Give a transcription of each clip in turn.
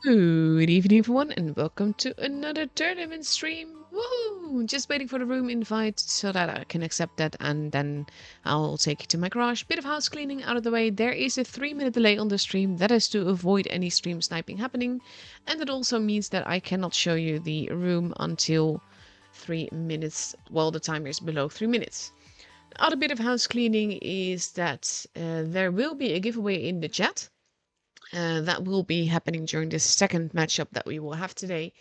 Good evening, everyone, and welcome to another tournament stream. Woohoo! Just waiting for the room invite so that I can accept that, and then I'll take you to my garage. Bit of house cleaning out of the way. There is a 3-minute delay on the stream. That is to avoid any stream sniping happening, and it also means that I cannot show you the room until 3 minutes. Well, the timer is below 3 minutes. Other bit of house cleaning is that there will be a giveaway in the chat. That will be happening during the second matchup that we will have today.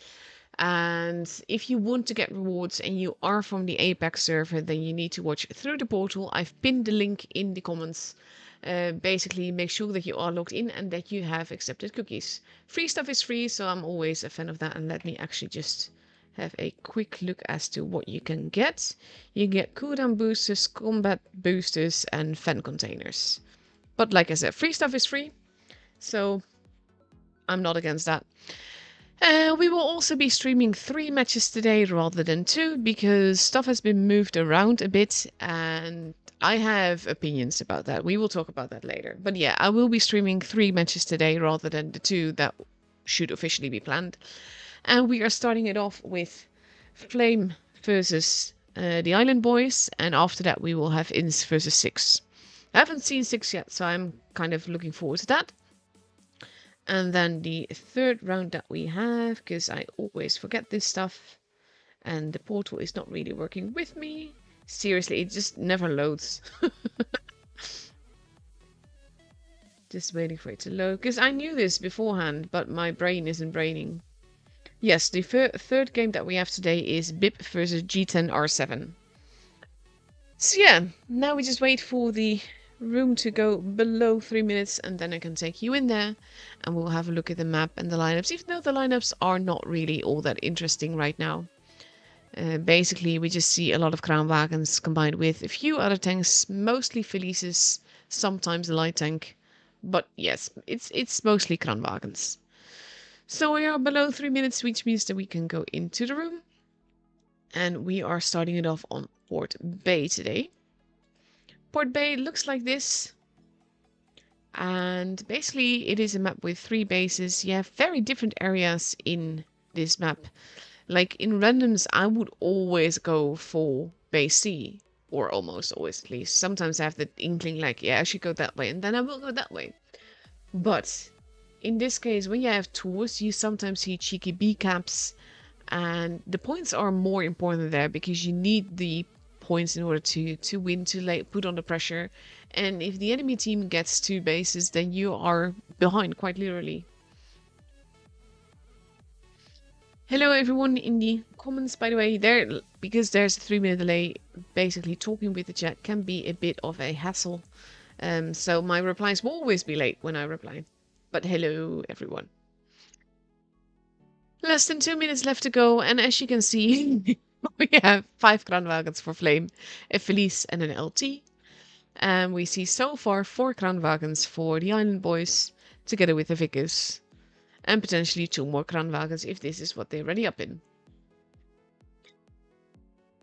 And if you want to get rewards and you are from the APAC server, then you need to watch through the portal. I've pinned the link in the comments. Basically, make sure that you are logged in and that you have accepted cookies. Free stuff is free, so I'm always a fan of that. And let me actually just have a quick look as to what you can get. You get cooldown boosters, combat boosters, and fan containers. But like I said, free stuff is free. So I'm not against that. We will also be streaming 3 matches today rather than 2 because stuff has been moved around a bit and I have opinions about that. We will talk about that later. But yeah, I will be streaming 3 matches today rather than the 2 that should officially be planned. And we are starting it off with Flame versus the Island Boys, and after that we will have Ins versus 6. I haven't seen 6 yet, so I'm kind of looking forward to that. And then the third round that we have, because I always forget this stuff, and the portal is not really working with me. Seriously, it just never loads. Just waiting for it to load, because I knew this beforehand, but my brain isn't braining. Yes, the third game that we have today is BIP versus G10R7. So yeah, now we just wait for the room to go below 3 minutes and then I can take you in there and we'll have a look at the map and the lineups, even though the lineups are not really all that interesting right now. Basically, we just see a lot of crown wagons combined with a few other tanks, mostly Felices, sometimes a light tank, but yes, it's mostly crown wagons. So we are below 3 minutes, which means that we can go into the room. And we are starting it off on Port Bay today. Port Bay looks like this. And basically it is a map with 3 bases. You have very different areas in this map. Like in randoms, I would always go for base C. Or almost always, at least. Sometimes I have the inkling like, yeah, I should go that way. And then I will go that way. But in this case, when you have tours, you sometimes see cheeky B caps. And the points are more important there because you need the points in order to win, to put on the pressure. And if the enemy team gets 2 bases, then you are behind, quite literally. Hello everyone in the comments, by the way. Because there's a 3-minute delay, basically talking with the chat can be a bit of a hassle. So my replies will always be late when I reply. But hello everyone. Less than 2 minutes left to go, and as you can see, we have 5 crown wagons for Flame, a Felice and an LT. And we see so far 4 crown wagons for the Island Boys, together with the Vicus. And potentially 2 more crown wagons if this is what they're ready up in.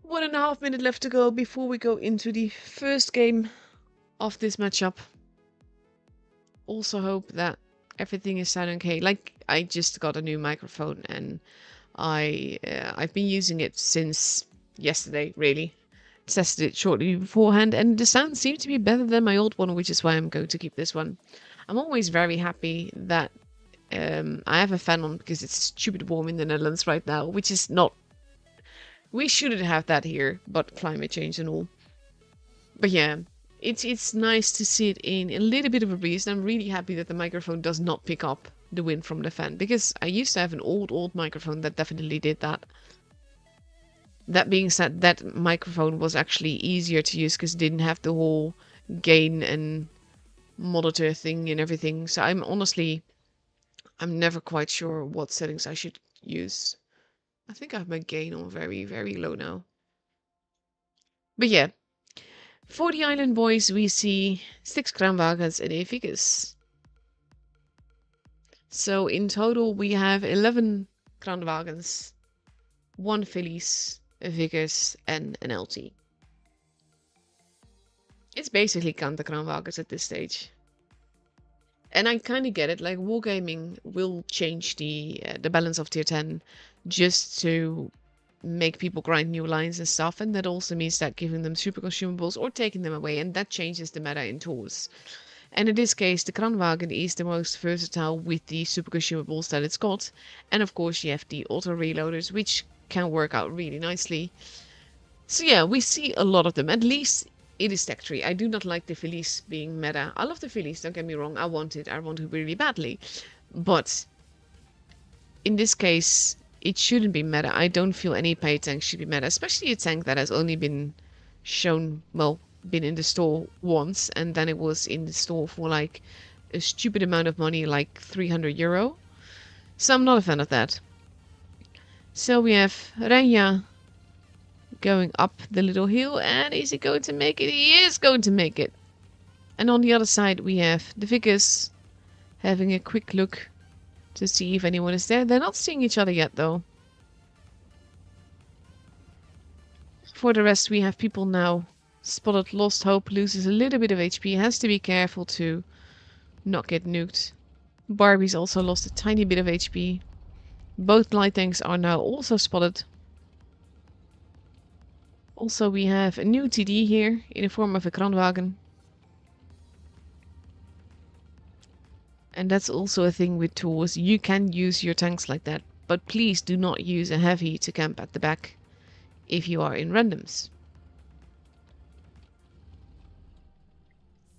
1.5 minutes left to go before we go into the first game of this matchup. Also hope that everything is sounding okay. Like, I just got a new microphone and I've been using it since yesterday, really. Tested it shortly beforehand and the sound seemed to be better than my old one, which is why I'm going to keep this one. I'm always very happy that I have a fan on because it's stupid warm in the Netherlands right now, which is not... We shouldn't have that here, but climate change and all. But yeah, it's nice to sit in a little bit of a breeze. I'm really happy that the microphone does not pick up the wind from the fan, because I used to have an old microphone that definitely did that. That being said, that microphone was actually easier to use because it didn't have the whole gain and monitor thing and everything. So I'm never quite sure what settings I should use. I think I have my gain on very, very low now. But yeah, for the Island Boys, we see 6 crown wagons and a Vicus. So in total, we have 11 crown wagons, 1 Felice, a Vicus, and an LT. It's basically count the crown wagons at this stage. And I kind of get it. Like wargaming will change the balance of tier 10 just to make people grind new lines and stuff, and that also means that giving them super consumables or taking them away, and that changes the meta in tours. And in this case, the Kranwagen is the most versatile with the super consumables that it's got. And of course, you have the auto reloaders, which can work out really nicely. So yeah, we see a lot of them. At least it is tech tree. I do not like the Felice being meta. I love the Felice, don't get me wrong. I want it. I want it really badly. But in this case, it shouldn't be meta. I don't feel any pay tank should be meta, especially a tank that has only been shown, well, been in the store once, and then it was in the store for like a stupid amount of money, like €300. So I'm not a fan of that. So we have Renya going up the little hill, and is he going to make it? He is going to make it. And on the other side we have the Vicus having a quick look to see if anyone is there. They're not seeing each other yet though. For the rest, we have people now spotted. Lost Hope loses a little bit of HP, has to be careful to not get nuked. Barbie's also lost a tiny bit of HP. Both light tanks are now also spotted. Also, we have a new TD here in the form of a Kranwagen. And that's also a thing with tools. You can use your tanks like that, but please do not use a heavy to camp at the back if you are in randoms.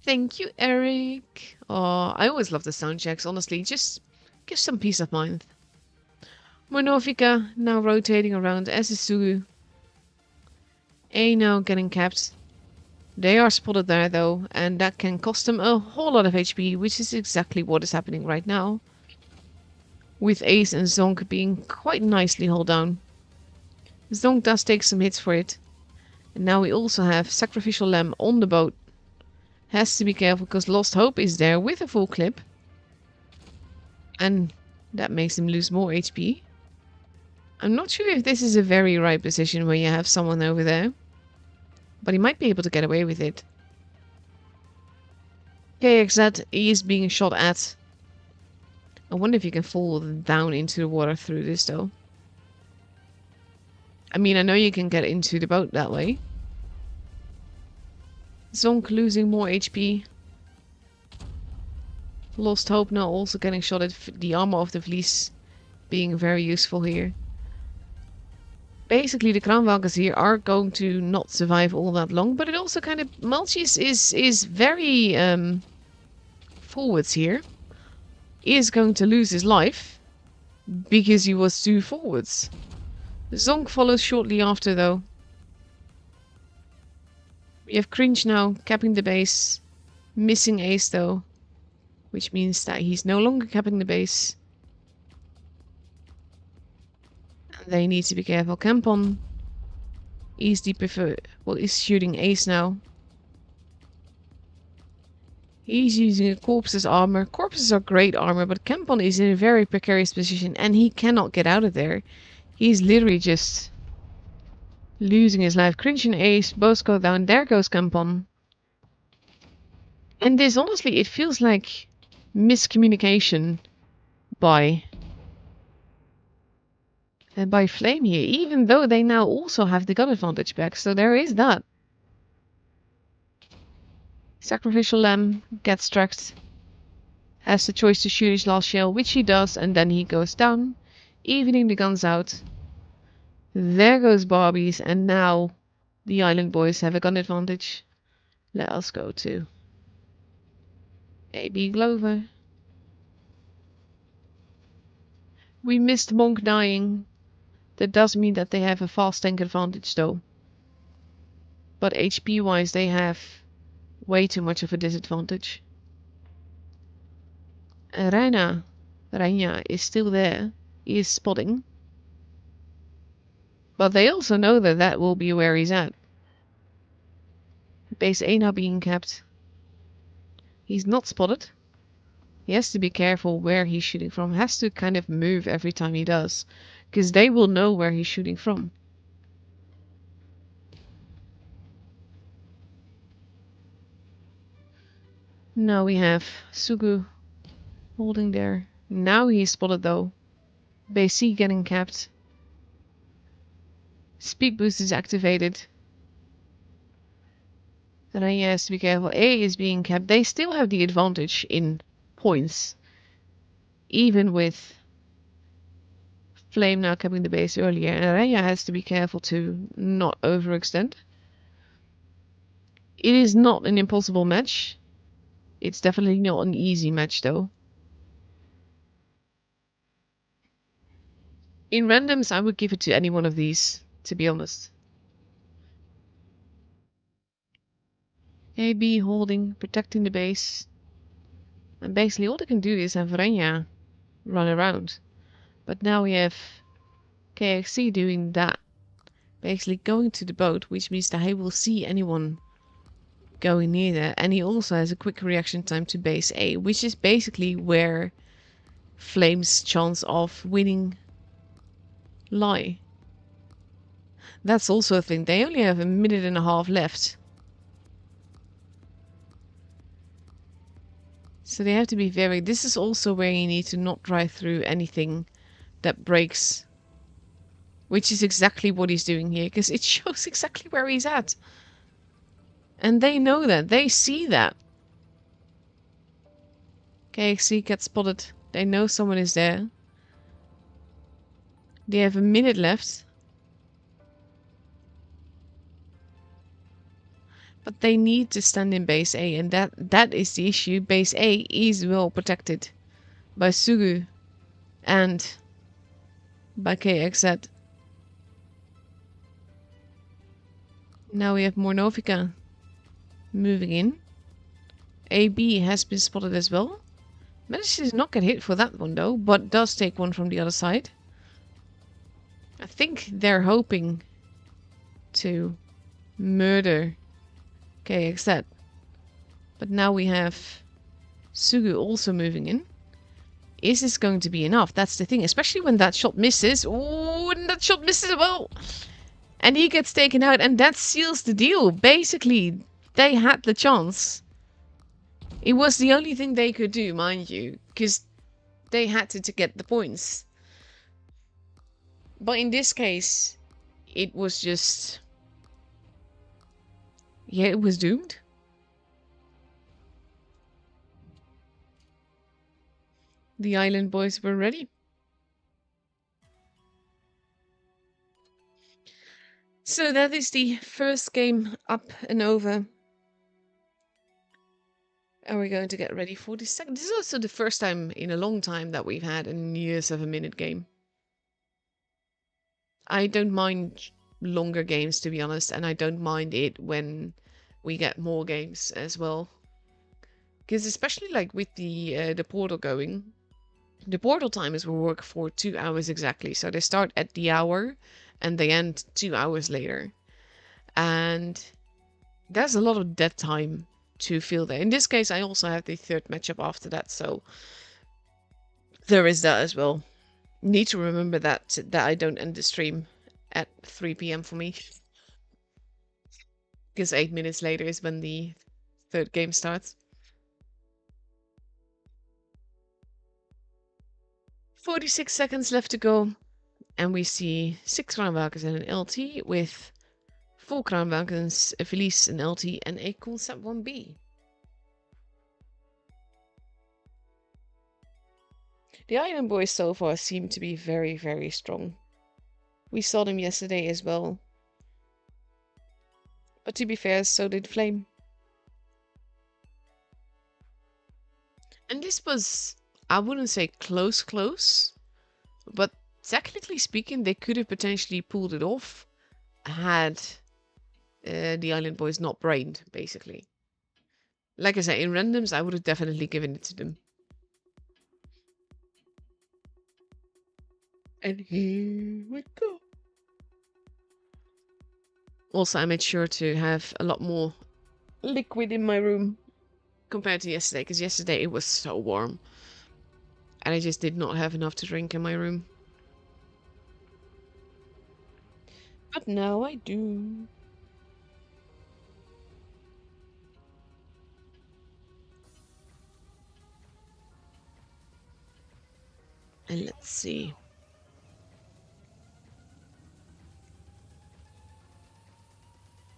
Thank you, Eric. Oh, I always love the sound checks, honestly. Just give some peace of mind. Monovica now rotating around as is Sugu. A now getting capped. They are spotted there though, and that can cost them a whole lot of HP, which is exactly what is happening right now. With Ace and Zonk being quite nicely held down. Zonk does take some hits for it. And now we also have Sacrificial Lamb on the boat. Has to be careful because Lost Hope is there with a full clip. And that makes him lose more HP. I'm not sure if this is a very right position where you have someone over there. But he might be able to get away with it. KXZ is being shot at. I wonder if you can fall down into the water through this though. I mean, I know you can get into the boat that way. Zonk losing more HP. Lost Hope now also getting shot at. The armor of the Vlies being very useful here. Basically, the Kranwagens here are going to not survive all that long, but it also kind of... Malchis is very forwards here. He is going to lose his life because he was too forwards. Zonk follows shortly after though. We have Cringe now capping the base. Missing Ace though, which means that he's no longer capping the base. They need to be careful. Campon is the preferred. Well, is shooting Ace now. He's using a Corpse's armor. Corpses are great armor, but Campon is in a very precarious position and he cannot get out of there. He's literally just losing his life. Cringe and Ace both go down. There goes Campon. And this, honestly, it feels like miscommunication by Flame here, even though they now also have the gun advantage back, so there is that. Sacrificial Lamb gets tracked, has the choice to shoot his last shell, which he does, and then he goes down, evening the guns out. There goes Barbies, and now the Island Boys have a gun advantage. Let us go to AB Glover. We missed Monk dying. That does mean that they have a fast tank advantage though. But HP wise they have way too much of a disadvantage. Reyna is still there. He is spotting. But they also know that that will be where he's at. Base A now being capped. He's not spotted. He has to be careful where he's shooting from. Has to kind of move every time he does. Because they will know where he's shooting from. Now we have Sugu Holding there. Now he's spotted though. Base C getting capped. Speed boost is activated. Then he has to be careful. A is being capped. They still have the advantage in points. Even with Flame now capping the base earlier. And Raya has to be careful to not overextend. It is not an impossible match. It's definitely not an easy match though. In randoms, I would give it to any one of these, to be honest. AB holding, protecting the base. And basically all they can do is have Renya run around. But now we have KXC doing that. Basically going to the boat, which means that he will see anyone going near there. And he also has a quick reaction time to base A, which is basically where Flame's chance of winning lie. That's also a thing. They only have a minute and a half left. So they have to be very... This is also where you need to not drive through anything that breaks. Which is exactly what he's doing here, because it shows exactly where he's at. And they know that. They see that. KXC gets spotted. They know someone is there. They have a minute left. But they need to stand in base A, and that is the issue. Base A is well protected by Sugu and by KXZ. Now we have Mornovika moving in. AB has been spotted as well. Manages to not get hit for that one though, but does take one from the other side. I think they're hoping to murder KXZ. But now we have Sugu also moving in. Is this going to be enough? That's the thing, especially when that shot misses. Oh, and that shot misses well. And he gets taken out, and that seals the deal. Basically, they had the chance. It was the only thing they could do, mind you, because they had to get the points. But in this case, it was just... Yeah, it was doomed. The island boys were ready. So that is the first game up and over. And we're going to get ready for the second. This is also the first time in a long time that we've had a years of a minute game. I don't mind longer games, to be honest, and I don't mind it when we get more games as well. Because especially like with the portal going, the portal timers will work for 2 hours exactly. So they start at the hour and they end 2 hours later. And there's a lot of dead time to fill there. In this case, I also have the third matchup after that, so there is that as well. Need to remember that I don't end the stream at 3 p.m. for me. Because 8 minutes later is when the third game starts. 46 seconds left to go. And we see 6 Kraanwakens and an LT with 4 Kraanwakens, a Felice, an LT, and a Concept 1B. The Island Boys so far seem to be very, very strong. We saw them yesterday as well. But to be fair, so did Flame. And this was, I wouldn't say close, but technically speaking, they could have potentially pulled it off had the Island Boys not brained, basically. Like I said, in randoms, I would have definitely given it to them. And here we go. Also, I made sure to have a lot more liquid in my room compared to yesterday, because yesterday it was so warm. And I just did not have enough to drink in my room. But now I do. And let's see.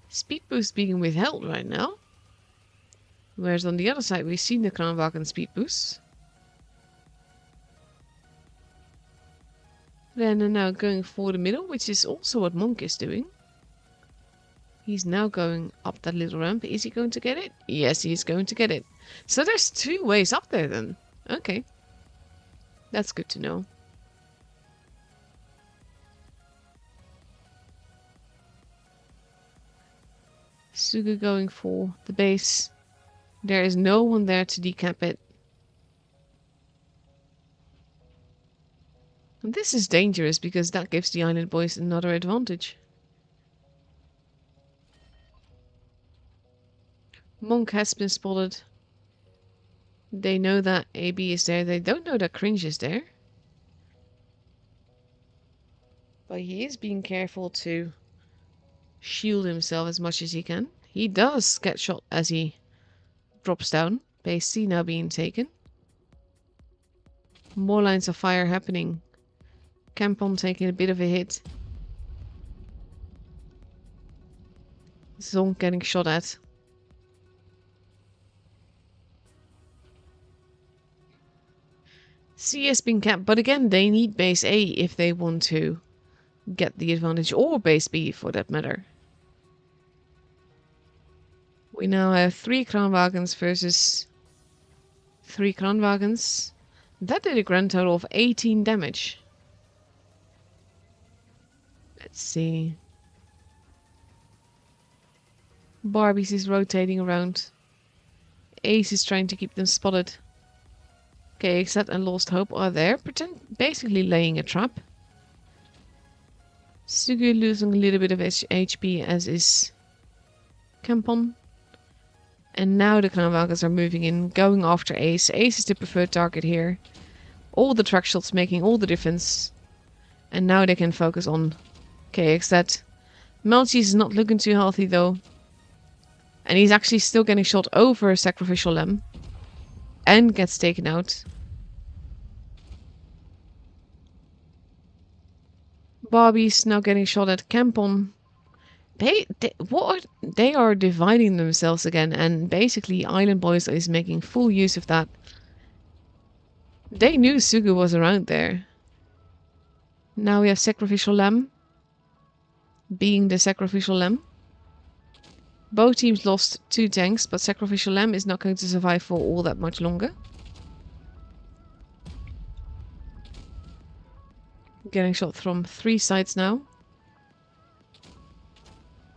Speed boost being withheld right now. Whereas on the other side we've seen the Kranwagen speed boost. Then they're now going for the middle, which is also what Monk is doing. He's now going up that little ramp. Is he going to get it? Yes, he's going to get it. So there's 2 ways up there then. Okay. That's good to know. Suga going for the base. There is no one there to decap it. And this is dangerous because that gives the island boys another advantage. Monk has been spotted. They know that AB is there. They don't know that Cringe is there. But he is being careful to shield himself as much as he can. He does get shot as he drops down. Base C now being taken. More lines of fire happening. Campon taking a bit of a hit. Zonk getting shot at. C has been capped, but again, they need base A if they want to get the advantage, or base B for that matter. We now have 3 Kranwagens versus 3 Kranwagens. That did a grand total of 18 damage. Let's see. Barbies is rotating around. Ace is trying to keep them spotted. Okay, Exat and Lost Hope are there, basically laying a trap. Sugu losing a little bit of HP, as is Campon. And now the Kranwagens are moving in, going after Ace. Ace is the preferred target here. All the track shots making all the difference. And now they can focus on Exat. Melchis is not looking too healthy though. And he's actually still getting shot over a Sacrificial Lamb. And gets taken out. Bobby's now getting shot at. Campon. They are dividing themselves again, and basically Island Boys is making full use of that. They knew Sugu was around there. Now we have Sacrificial Lamb. Being the Sacrificial Lamb. Both teams lost 2 tanks, but Sacrificial Lamb is not going to survive for all that much longer. Getting shot from 3 sides now.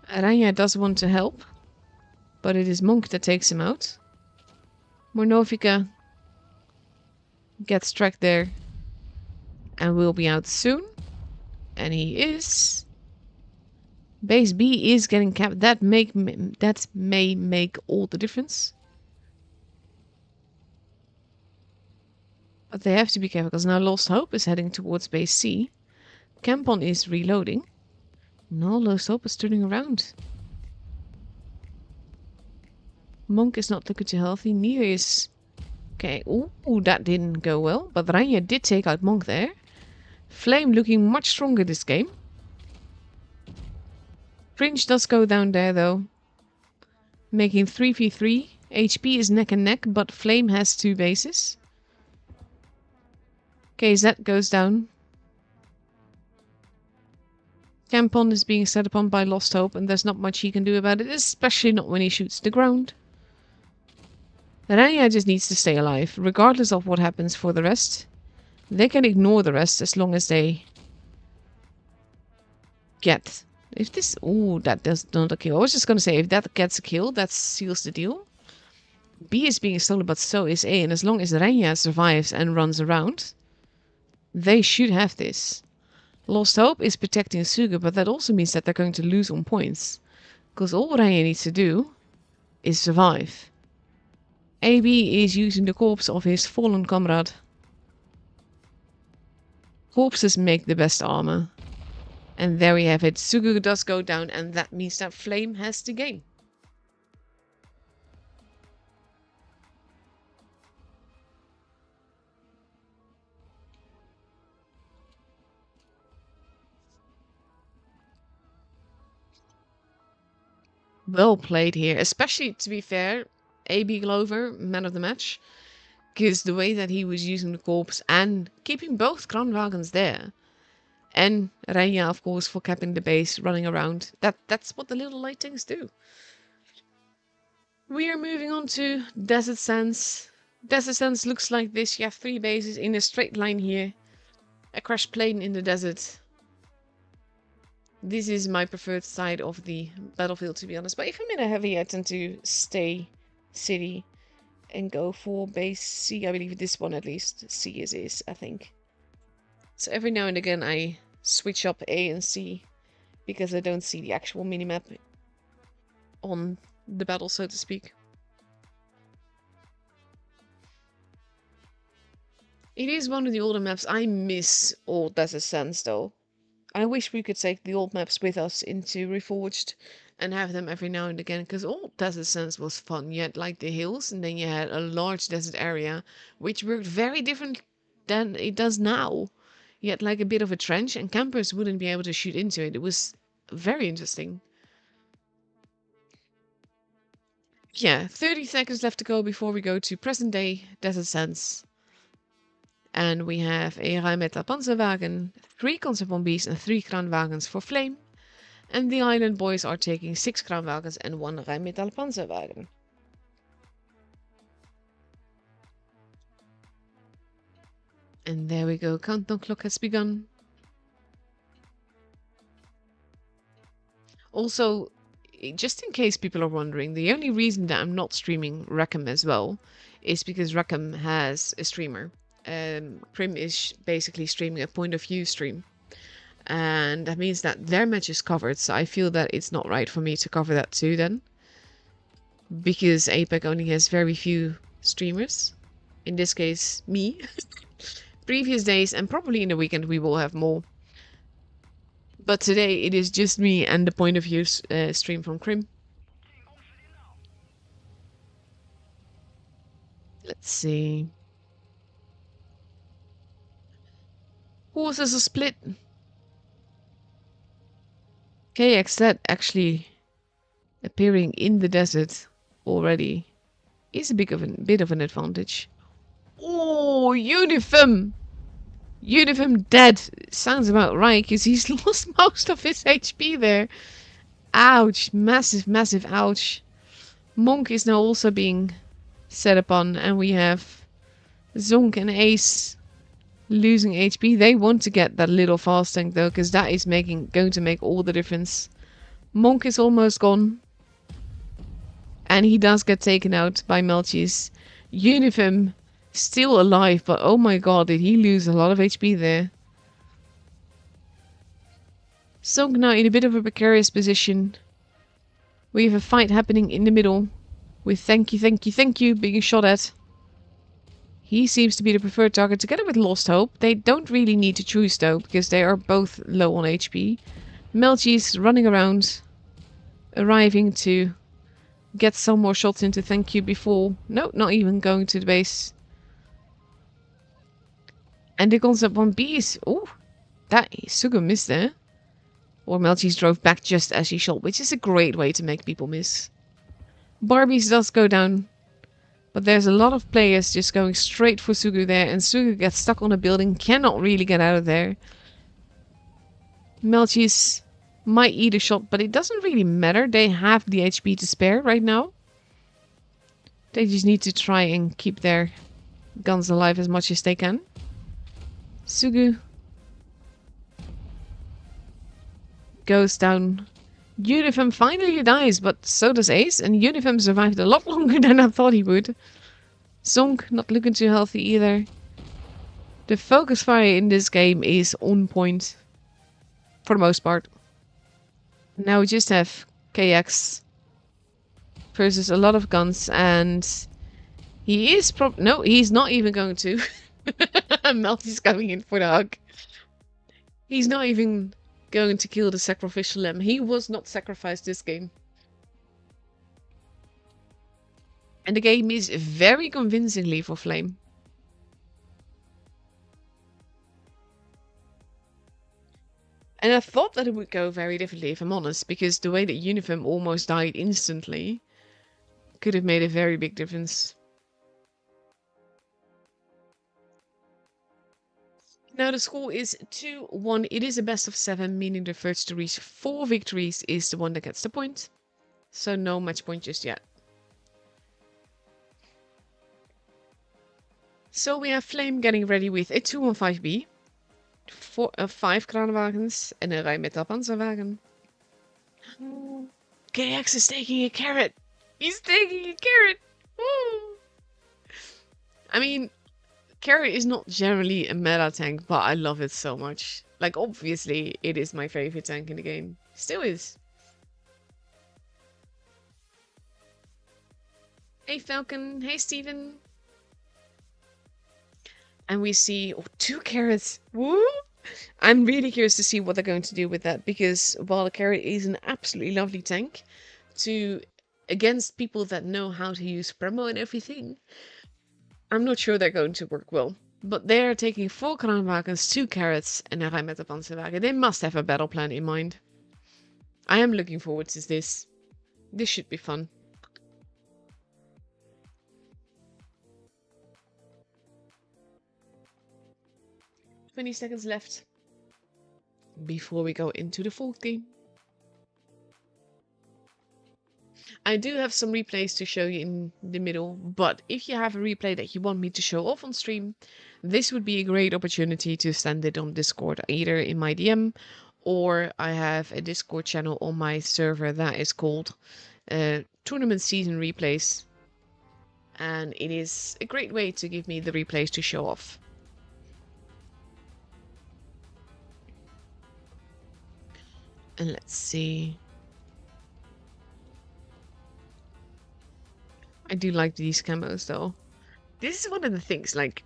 Aranya does want to help, but it is Monk that takes him out. Mornovica gets tracked there and will be out soon. And he is. Base B is getting capped. That may make all the difference. But they have to be careful because now Lost Hope is heading towards base C. Campon is reloading. No, Lost Hope is turning around. Monk is not looking too healthy. Neither is. Okay, ooh, that didn't go well. But Ranja did take out Monk there. Flame looking much stronger this game. Fringe does go down there though. Making 3v3. HP is neck and neck, but Flame has 2 bases. Okay, Zed goes down. Campon is being set upon by Lost Hope, and there's not much he can do about it, especially not when he shoots the ground. Ranja just needs to stay alive, regardless of what happens for the rest. They can ignore the rest as long as they get. If this... Ooh, that does not a kill. I was just going to say, if that gets a kill, that seals the deal. B is being stolen, but so is A. And as long as Ranja survives and runs around, they should have this. Lost Hope is protecting Suga, but that also means that they're going to lose on points. Because all Ranja needs to do is survive. AB is using the corpse of his fallen comrade. Corpses make the best armor. And there we have it. Sugu does go down, and that means that Flame has the game. Well played here, especially, to be fair, AB Glover, man of the match, because the way that he was using the corpse and keeping both Kranwagens there. And Renya, of course, for capping the base, running around. That's what the little light things do. We are moving on to Desert Sands. Desert Sands looks like this. You have 3 bases in a straight line here. A crashed plane in the desert. This is my preferred side of the battlefield, to be honest. But if I'm in a heavy, I tend to stay city and go for base C. I believe this one at least. C is, I think. So every now and again I switch up A and C because I don't see the actual minimap on the battle, so to speak. It is one of the older maps. I miss old Desert Sands though. I wish we could take the old maps with us into Reforged and have them every now and again, because old Desert Sands was fun. You had like the hills and then you had a large desert area which worked very different than it does now. You had like a bit of a trench and campers wouldn't be able to shoot into it. It was very interesting. Yeah, 30 seconds left to go before we go to present day Desert Sands. And we have a Rheinmetall Panzerwagen, 3 concept bombies and 3 Kranwagens for Flame. And the island boys are taking 6 Kranwagens and 1 Rheinmetall Panzerwagen. And there we go, countdown clock has begun. Also, just in case people are wondering, the only reason that I'm not streaming Rackham as well is because Rackham has a streamer. Prim is basically streaming a point of view stream. And that means that their match is covered, so I feel that it's not right for me to cover that too then. Because APAC only has very few streamers. In this case, me. Previous days and probably in the weekend we will have more. But today it is just me and the point of view stream from Krim. Let's see. Horses are split. KXZ actually appearing in the desert already is a bit of an advantage. Oh, Unifem! Unifem dead. Sounds about right, because he's lost most of his HP there. Ouch. Massive, massive ouch. Monk is now also being set upon, and we have Zonk and Ace losing HP. They want to get that little fast tank though, because that is going to make all the difference. Monk is almost gone. And he does get taken out by Melchis. Unifem still alive, but oh my god, did he lose a lot of HP there. Zonk now in a bit of a precarious position. We have a fight happening in the middle with thank you being shot at. He seems to be the preferred target together with Lost Hope. They don't really need to choose though, because they are both low on HP. Melchi's running around, arriving to get some more shots into thank you before... No, not even going to the base. And the concept 1B is... Oh, that Sugo missed there. Or Melchi's drove back just as he shot, which is a great way to make people miss. Barbies does go down. But there's a lot of players just going straight for Sugu there. And Sugu gets stuck on a building. Cannot really get out of there. Melchis might eat a shot. But it doesn't really matter. They have the HP to spare right now. They just need to try and keep their guns alive as much as they can. Sugu goes down. Unifem finally dies, but so does Ace, and Unifem survived a lot longer than I thought he would. Zonk not looking too healthy either. The focus fire in this game is on point. For the most part. Now we just have KX versus a lot of guns, and he is no, he's not even going to. Melty's going in for the hug. He's not even going to kill the sacrificial lamb. He was not sacrificed this game. And the game is very convincingly for Flame. And I thought that it would go very differently, if I'm honest, because the way that Uniform almost died instantly could have made a very big difference. Now the score is 2-1. It is a best of 7, meaning the first to reach 4 victories is the one that gets the point. So no match point just yet. So we have Flame getting ready with a 215B. 5 kranenwagens en een rij met de panzerwagen. KX is taking a carrot. He's taking a carrot. Woo! I mean, carrot is not generally a meta tank, but I love it so much. Like, obviously, it is my favorite tank in the game. Still is. Hey, Falcon. Hey, Steven. And we see 2 carrots. Woo! I'm really curious to see what they're going to do with that, because while the carrot is an absolutely lovely tank against people that know how to use promo and everything, I'm not sure they're going to work well. But they're taking 4 kranenwagens, 2 carrots, and a rij met de panzerwagen. They must have a battle plan in mind. I am looking forward to this. This should be fun. "20 seconds left before we go into the full game." I do have some replays to show you in the middle, but if you have a replay that you want me to show off on stream, this would be a great opportunity to send it on Discord, either in my DM, or I have a Discord channel on my server that is called Tournament Season Replays, and it is a great way to give me the replays to show off. And let's see. I do like these camos though. This is one of the things, like,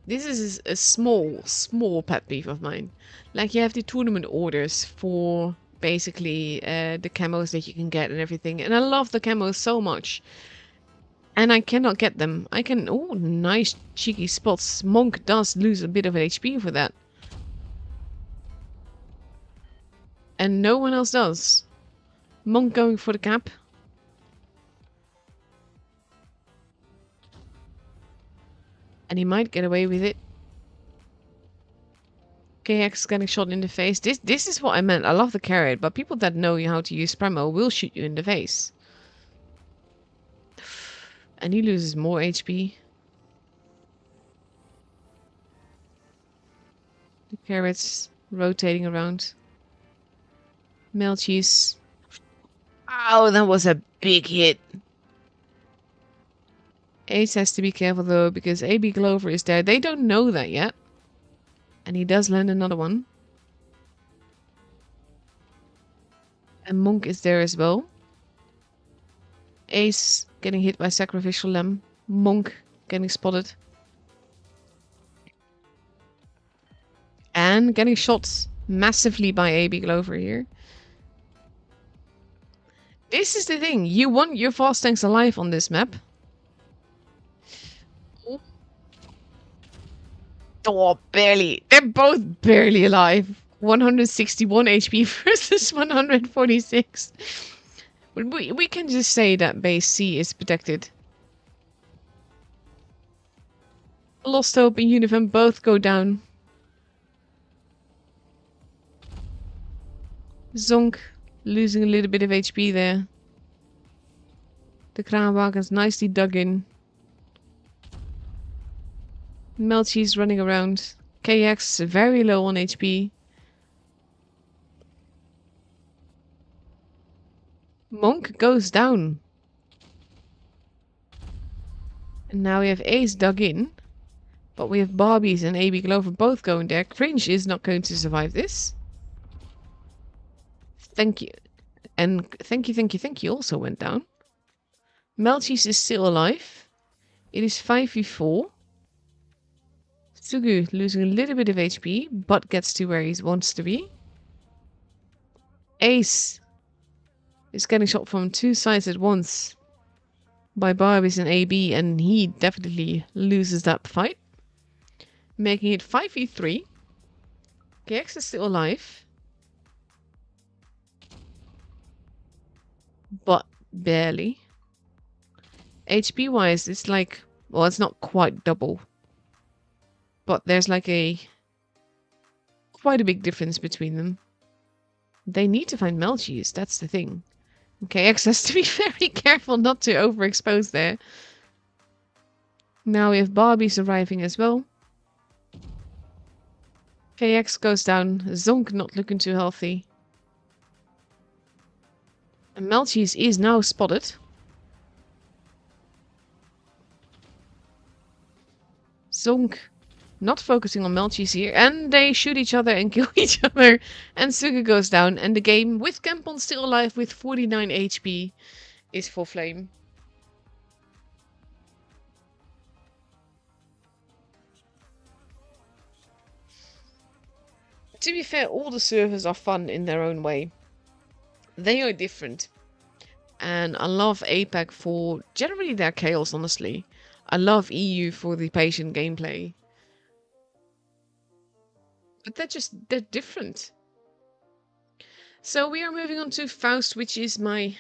this is a small pet peeve of mine. Like, you have the tournament orders for basically the camos that you can get and everything. And I love the camos so much. And I cannot get them. I can... Oh, nice cheeky spots. Monk does lose a bit of HP for that. And no one else does. Monk going for the cap. And he might get away with it. KX getting shot in the face. This is what I meant. I love the carrot, but people that know how to use Premo will shoot you in the face. And he loses more HP. The carrot's rotating around. Melchies. Oh, that was a big hit. Ace has to be careful though, because AB Glover is there. They don't know that yet. And he does land another one. And Monk is there as well. Ace getting hit by Sacrificial Lamb. Monk getting spotted. And getting shot massively by AB Glover here. This is the thing. You want your fast tanks alive on this map. Oh, barely. They're both barely alive. 161 HP versus 146. But we can just say that base C is protected. Lost Hope and Uniform both go down. Zonk losing a little bit of HP there. The Kraanwagen's nicely dug in. Melchi's running around. KX very low on HP. Monk goes down. And now we have Ace dug in. But we have Barbies and AB Glover both going there. Cringe is not going to survive this. Thank you. And thank you also went down. Melchis is still alive. It is 5v4. Sugu losing a little bit of HP, but gets to where he wants to be. Ace is getting shot from 2 sides at once by Barbies and AB, and he definitely loses that fight. Making it 5v3. KX is still alive. But barely. HP wise, it's like, well, it's not quite double. But there's like quite a big difference between them. They need to find Melchies, that's the thing. KX has to be very careful not to overexpose there. Now we have Barbies arriving as well. KX goes down. Zonk not looking too healthy. And Melchies is now spotted. Zonk not focusing on Melchies here. And they shoot each other and kill each other. And Suga goes down. And the game, with Kempon still alive with 49 HP, is for Flame. To be fair, all the servers are fun in their own way. They are different. And I love APAC for generally their chaos, honestly. I love EU for the patient gameplay. But they're different. So we are moving on to Faust, which is my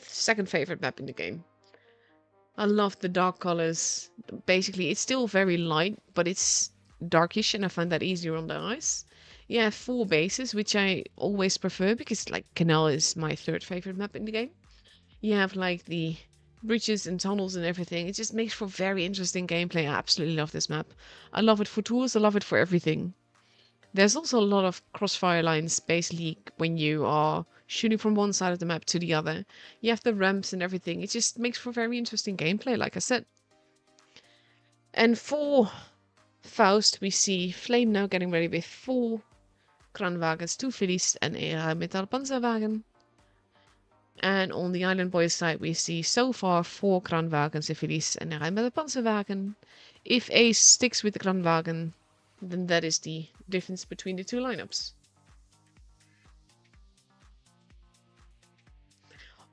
second favorite map in the game. I love the dark colors. Basically, it's still very light, but it's darkish, and I find that easier on the eyes. You have 4 bases, which I always prefer because like Canal is my third favorite map in the game. You have like the bridges and tunnels and everything. It just makes for very interesting gameplay. I absolutely love this map. I love it for tools. I love it for everything. There's also a lot of crossfire lines, basically, when you are shooting from one side of the map to the other. You have the ramps and everything. It just makes for very interesting gameplay, like I said. And for Faust, we see Flame now getting ready with 4 Kranwagens, 2 Phillies, and a Metal Panzerwagen. And on the Island Boys side, we see so far 4 Kranwagens, a Phillies, and a Metal Panzerwagen. If Ace sticks with the Kranwagen, then that is the difference between the 2 lineups.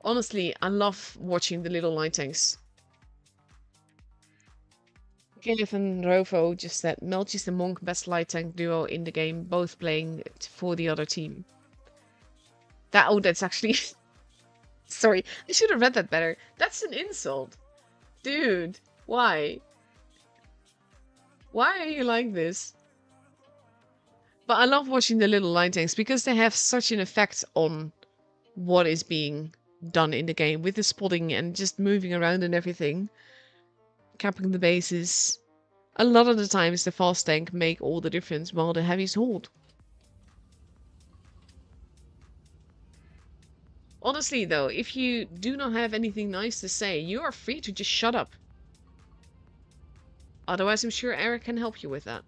Honestly, I love watching the little light tanks. Kenneth and Rovo just said Melchis and Monk best light tank duo in the game, both playing for the other team. That's actually... Sorry, I should have read that better. That's an insult. Dude, why? Why are you like this? But I love watching the little light tanks because they have such an effect on what is being done in the game with the spotting and just moving around and everything. Capping the bases. A lot of the times the fast tank make all the difference while the heavies hold. Honestly though, if you do not have anything nice to say, you are free to just shut up. Otherwise I'm sure Eric can help you with that.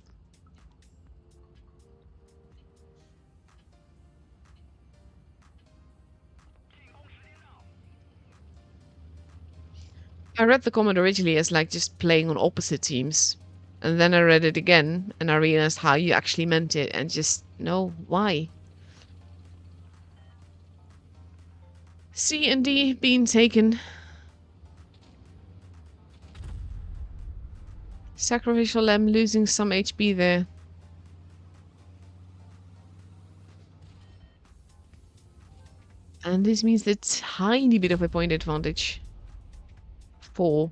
I read the comment originally as like just playing on opposite teams. And then I read it again and I realized how you actually meant it and just, no, why? C and D being taken. Sacrificial Lamb losing some HP there. And this means a tiny bit of a point advantage for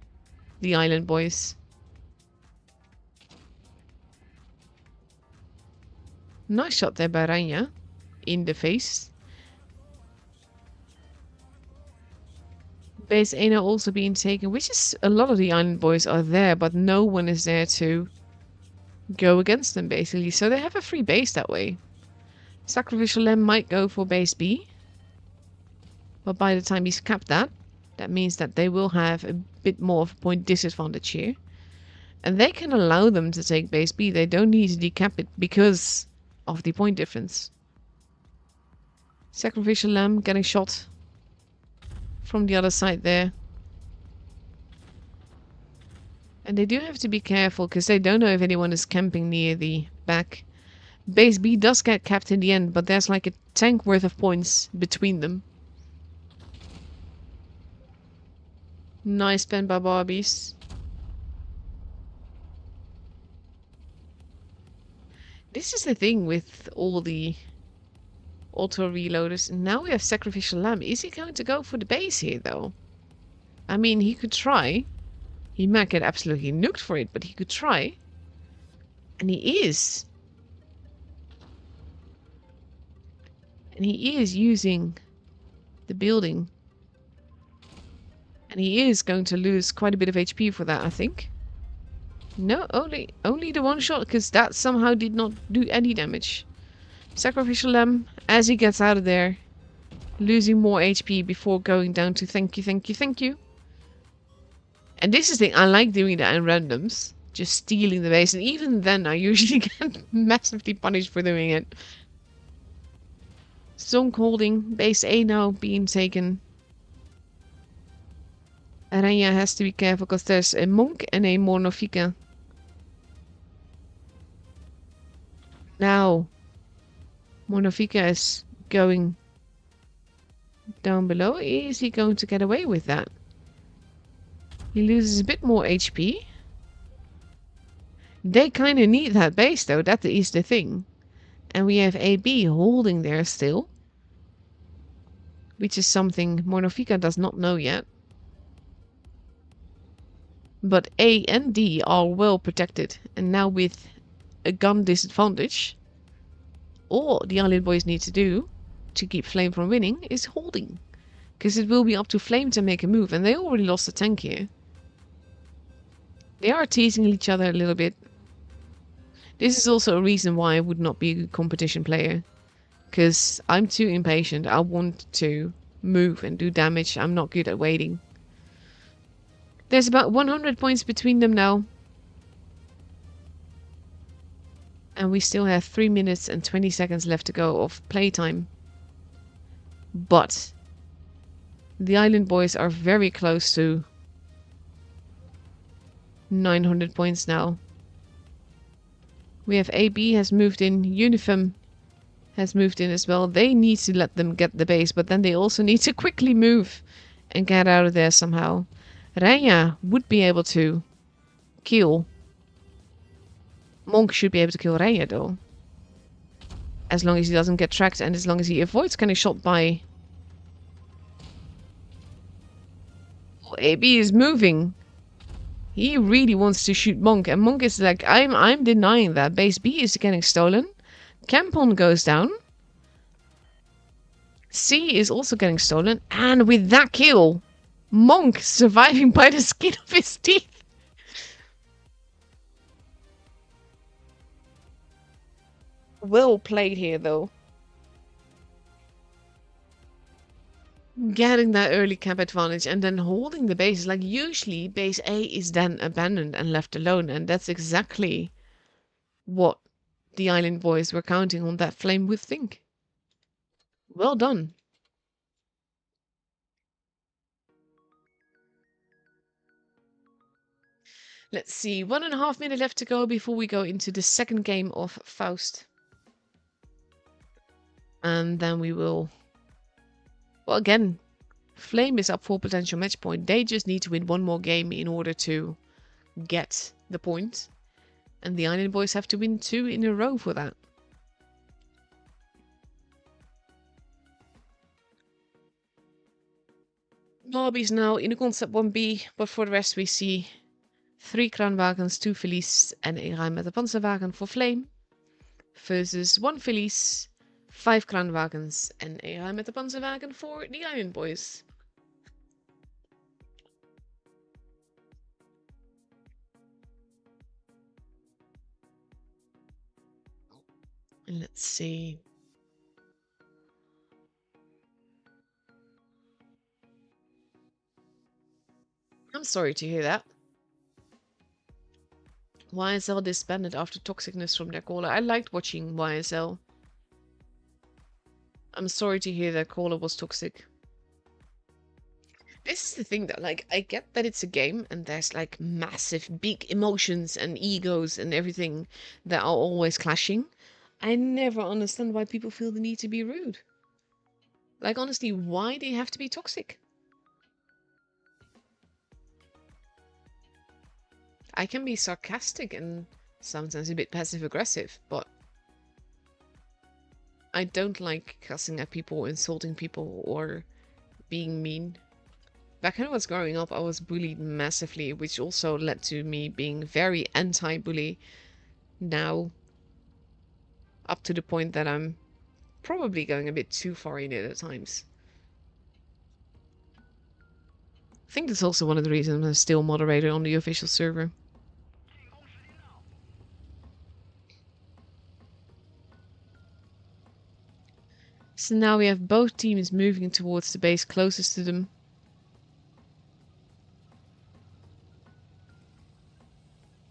the Island Boys. Nice shot there by Ranja in the face. Base Ana also being taken, which is a lot of the Island Boys are there, but no one is there to go against them basically. So they have a free base that way. Sacrificial Lamb might go for base B. But by the time he's capped that, that means that they will have a bit more of a point disadvantage here. And they can allow them to take base B. They don't need to decap it because of the point difference. Sacrificial Lamb getting shot from the other side there. And they do have to be careful because they don't know if anyone is camping near the back. Base B does get capped in the end, but there's like a tank worth of points between them. Nice pen by Barbies. This is the thing with all the auto reloaders. Now we have Sacrificial Lamb. Is he going to go for the base here, though? I mean, he could try. He might get absolutely nuked for it, but he could try. And he is. And he is using the building. And he is going to lose quite a bit of HP for that, I think. No, only the one shot, because that somehow did not do any damage. Sacrificial Lamb, as he gets out of there, losing more HP before going down to thank you, thank you, thank you. And this is the thing, I like doing that in randoms. Just stealing the base, and even then I usually get massively punished for doing it. Zonk holding, base A now being taken. Aranya has to be careful because there's a monk and a Mornofika. Now, Mornofika is going down below. Is he going to get away with that? He loses a bit more HP. They kind of need that base though, that is the thing. And we have AB holding there still. Which is something Mornofika does not know yet. But A and D are well protected. And now with a gun disadvantage, all the Island Boys need to do to keep Flame from winning is holding. Because it will be up to Flame to make a move. And they already lost a tank here. They are teasing each other a little bit. This is also a reason why I would not be a good competition player. Because I'm too impatient. I want to move and do damage. I'm not good at waiting. There's about 100 points between them now. And we still have 3 minutes and 20 seconds left to go of playtime. But the Island Boys are very close to 900 points now. We have AB has moved in. Unifem has moved in as well. They need to let them get the base, but then they also need to quickly move and get out of there somehow. Raya would be able to kill. Monk should be able to kill Raya though. As long as he doesn't get tracked and as long as he avoids getting shot by... Oh, AB is moving. He really wants to shoot Monk, and Monk is like, I'm denying that. Base B is getting stolen. Campon goes down. C is also getting stolen, and with that kill, Monk surviving by the skin of his teeth. Well played here, though. Getting that early cap advantage and then holding the base. Like, usually base A is then abandoned and left alone, and that's exactly what the Island Boys were counting on that Flame would think. Well done. Let's see, 1.5 minutes left to go before we go into the second game of Faust. And then we will... Well, again, Flame is up for potential match point. They just need to win one more game in order to get the point. And the Island Boys have to win 2 in a row for that. Lobbies now in the concept 1B, but for the rest we see 3 Kranwagens, 2 Felice and a Rheinmetall Panzerwagen for Flame. Versus 1 Felice, 5 Kranwagens and a Rheinmetall Panzerwagen for the Island Boys. Let's see. I'm sorry to hear that. YSL disbanded after toxicness from their caller. I liked watching YSL. I'm sorry to hear that caller was toxic. This is the thing that, like, I get that it's a game and there's like massive big emotions and egos and everything that are always clashing. I never understand why people feel the need to be rude. Like, honestly, why do you have to be toxic? I can be sarcastic and sometimes a bit passive-aggressive, but I don't like cussing at people, insulting people, or being mean. Back when I was growing up, I was bullied massively, which also led to me being very anti-bully. Now, up to the point that I'm probably going a bit too far in it at times. I think that's also one of the reasons I'm still moderator on the official server. So now we have both teams moving towards the base closest to them.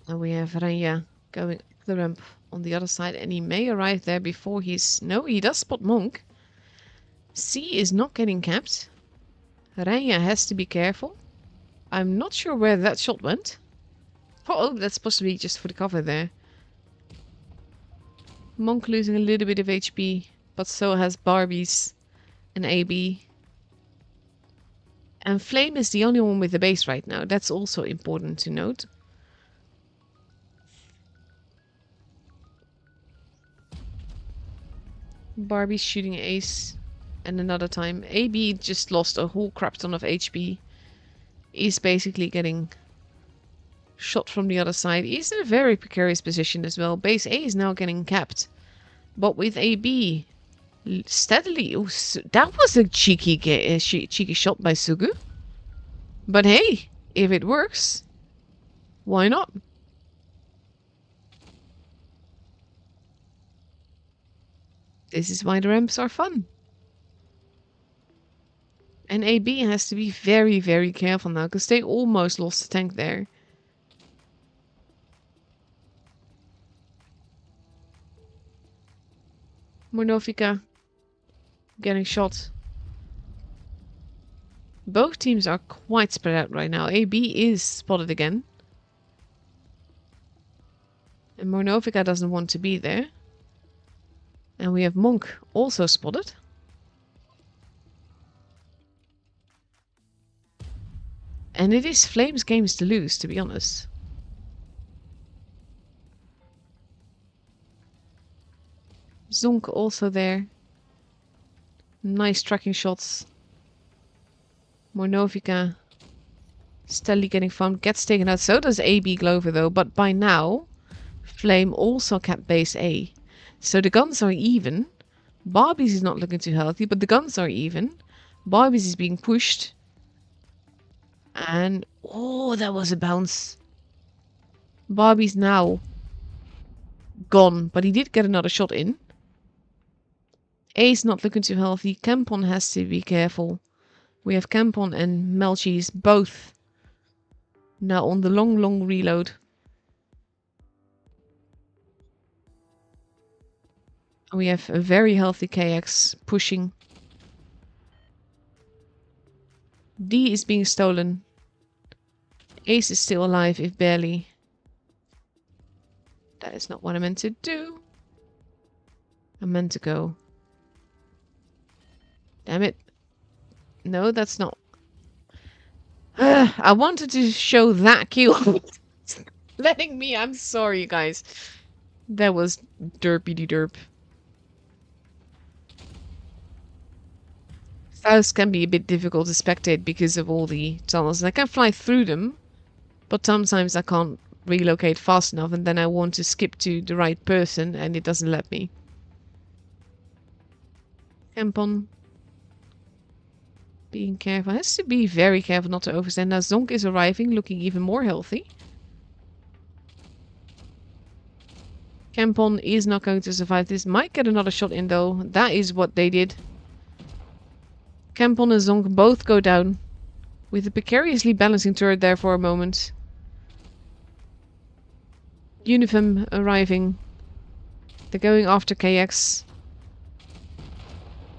And we have Ranja going up the ramp on the other side, and he may arrive there before he's... No, he does spot Monk. C is not getting capped. Ranja has to be careful. I'm not sure where that shot went. Oh, that's possibly just for the cover there. Monk losing a little bit of HP, but so has Barbies and AB. And Flame is the only one with the base right now. That's also important to note. Barbie's shooting ace. And another time. AB just lost a whole crap ton of HP. He's basically getting shot from the other side. He's in a very precarious position as well. Base A is now getting capped. But with AB steadily... Oh, that was a cheeky shot by Sugu. But hey, if it works, why not? This is why the ramps are fun. And AB has to be very, very careful now, because they almost lost the tank there. Mornovica getting shot. Both teams are quite spread out right now. AB is spotted again. And Mornovica doesn't want to be there. And we have Monk also spotted. And it is Flame's games to lose, to be honest. Zonk also there. Nice tracking shots. Mornovica steadily getting found, gets taken out. So does AB Glover though, but by now Flame also capped base A. So the guns are even. Barbies is not looking too healthy, but the guns are even. Barbies is being pushed. And oh, that was a bounce. Barbie's now gone, but he did get another shot in. A's not looking too healthy. Campon has to be careful. We have Campon and Melchis both now on the long reload. We have a very healthy KX pushing. D is being stolen. Ace is still alive, if barely. That is not what I meant to do. I meant to go. Damn it. No, that's not. I wanted to show that kill. Letting me. I'm sorry, guys. That was derpy derp. South can be a bit difficult to spectate because of all the tunnels. And I can fly through them, but sometimes I can't relocate fast enough, and then I want to skip to the right person, and it doesn't let me. Campon. Being careful. Has to be very careful not to overstand. Now Zonk is arriving, looking even more healthy. Campon is not going to survive this. Might get another shot in though. That is what they did. Campon and Zonk both go down. With a precariously balancing turret there for a moment. Unifem arriving. They're going after KX.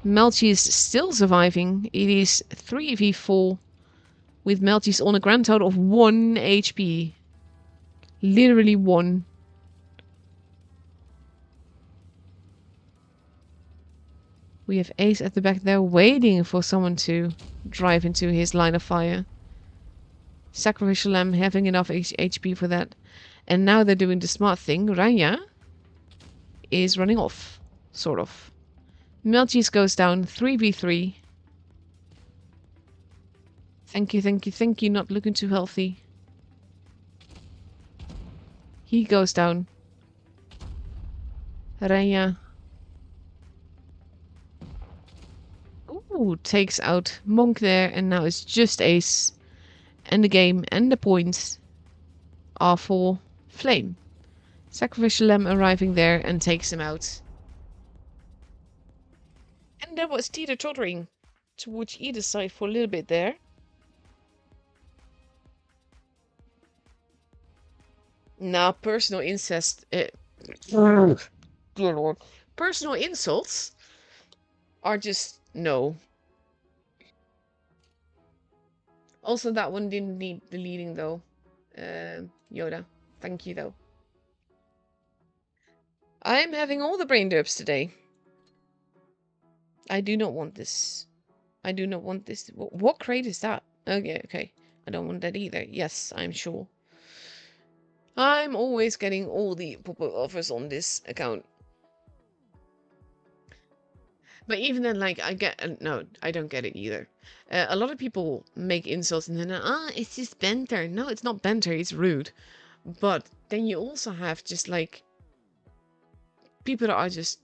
Melchi is still surviving. It is 3v4 with Melchi's on a grand total of 1 HP. Literally 1. We have Ace at the back there waiting for someone to drive into his line of fire. Sacrificial Lamb having enough HP for that. And now they're doing the smart thing. Ranja is running off. Sort of. Melchis goes down 3v3. Thank you, thank you, thank you. Not looking too healthy. He goes down. Renya. Ooh, takes out Monk there, and now it's just Ace. And the game and the points are for Flame. Sacrificial Lamb arriving there and takes him out. And that was teeter-tottering towards either side for a little bit there. Now, personal incest... dear Lord. Personal insults are just... no. Also, that one didn't need deleting, though. Yoda. Thank you, though. I'm having all the brain derps today. I do not want this. I do not want this. What crate is that? Okay, okay. I don't want that either. Yes, I'm sure. I'm always getting all the pop-up offers on this account. But even then, like, I get... no, I don't get it either. A lot of people make insults and then, it's just banter. No, it's not banter, it's rude. But then you also have just, like, people that are just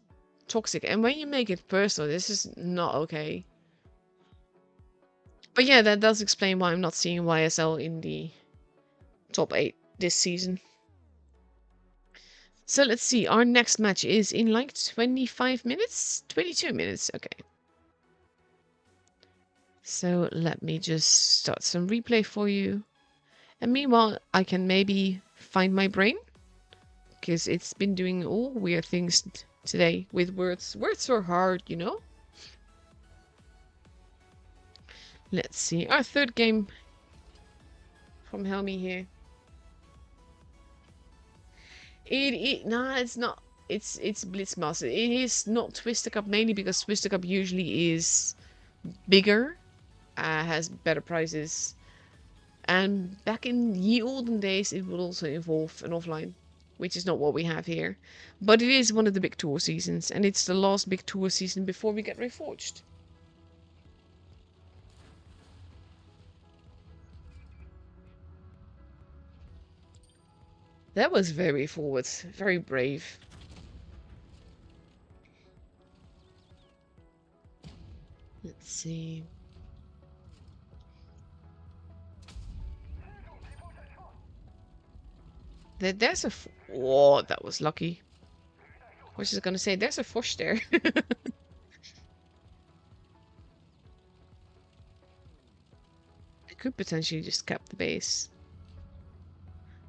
toxic. And when you make it personal, this is not okay. But yeah, that does explain why I'm not seeing YSL in the top 8 this season. So let's see, our next match is in like 25 minutes? 22 minutes, okay. So let me just start some replay for you. And meanwhile, I can maybe find my brain. Because it's been doing all weird things today with words. Words are hard, you know? Let's see, our third game from Helmy here. Nah, it's not. It's Blitzmaster. It is not Twister Cup, mainly because Twister Cup usually is bigger, has better prizes, and back in ye olden days it would also involve an offline, which is not what we have here. But it is one of the big tour seasons, and it's the last big tour season before we get reforged. That was very forward, very brave. Let's see. There's a... oh, that was lucky. I was just gonna say, there's a Fosh there. I could potentially just cap the base.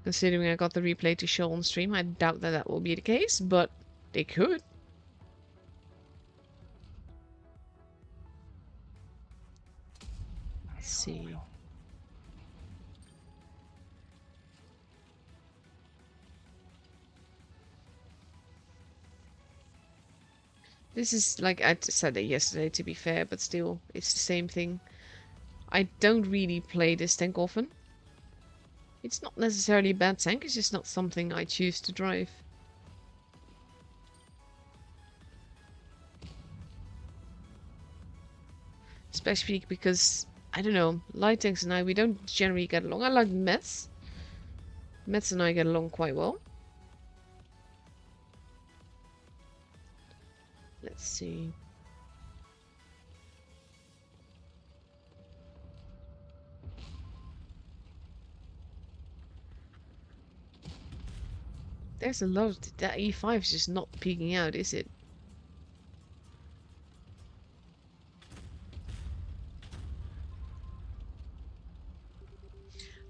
Considering I got the replay to show on stream, I doubt that that will be the case, but they could. Let's see. This is like I said it yesterday, to be fair, but still, it's the same thing. I don't really play this tank often. It's not necessarily a bad tank, it's just not something I choose to drive. Especially because, I don't know, light tanks and I, we don't generally get along. I like Mets. Mets and I get along quite well. Let's see. There's a lot of... that E5 is just not peeking out, is it?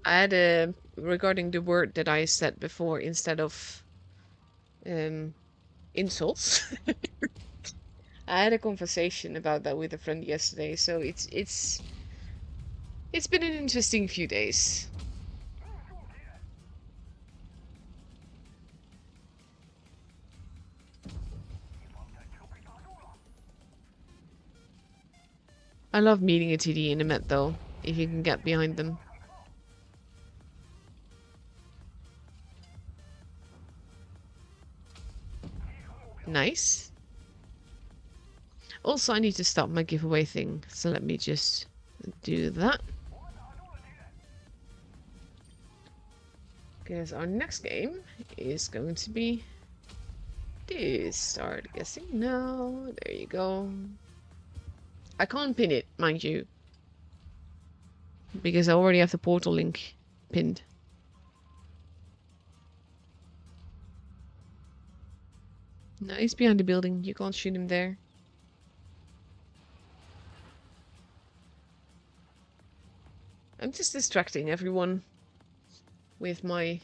I had a... regarding the word that I said before instead of insults. I had a conversation about that with a friend yesterday, so it's been an interesting few days. I love meeting a TD in a Met though, if you can get behind them. Nice. Also, I need to stop my giveaway thing, so let me just do that. Because our next game is going to be this. Start guessing now. There you go. I can't pin it, mind you, because I already have the portal link pinned. No, he's behind the building. You can't shoot him there. I'm just distracting everyone with my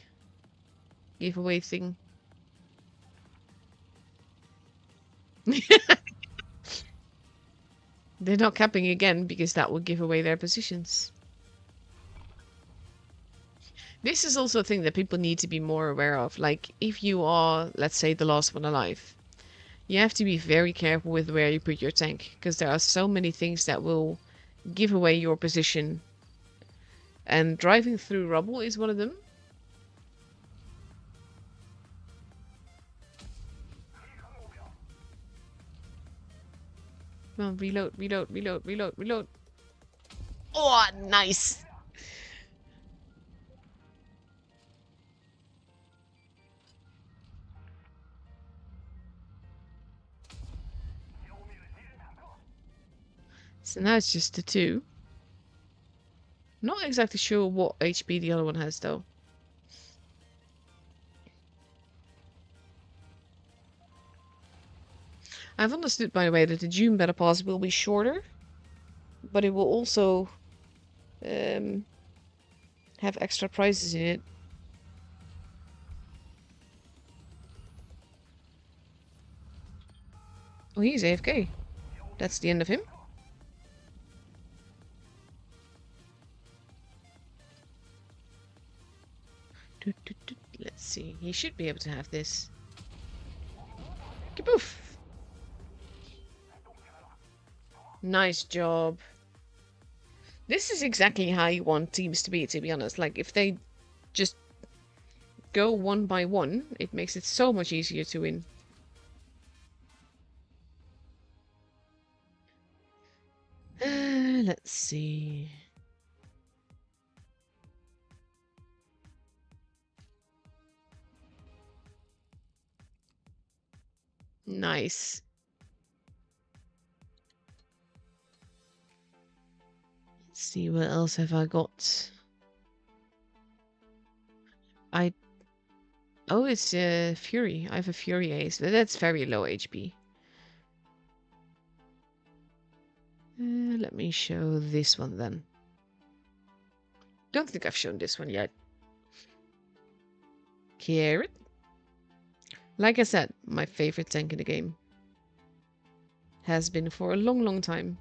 giveaway thing. They're not capping again because that would give away their positions. This is also a thing that people need to be more aware of. Like, if you are, let's say, the last one alive, you have to be very careful with where you put your tank, because there are so many things that will give away your position. And driving through rubble is one of them. Come on, reload, reload, reload, reload, reload. Oh, nice! So now it's just the two. Not exactly sure what HP the other one has, though. I've understood, by the way, that the June Battle Pass will be shorter, but it will also have extra prizes in it. Oh, he's AFK. That's the end of him. Let's see. He should be able to have this. Kaboof! Nice job. This is exactly how you want teams to be honest. Like, if they just go one by one, it makes it so much easier to win. Let's see. Nice. Let's see, what else have I got? Oh, it's Fury. I have a Fury Ace, but that's very low HP. Let me show this one then. Don't think I've shown this one yet. Carrot. Like I said, my favorite tank in the game. Has been for a long, long time.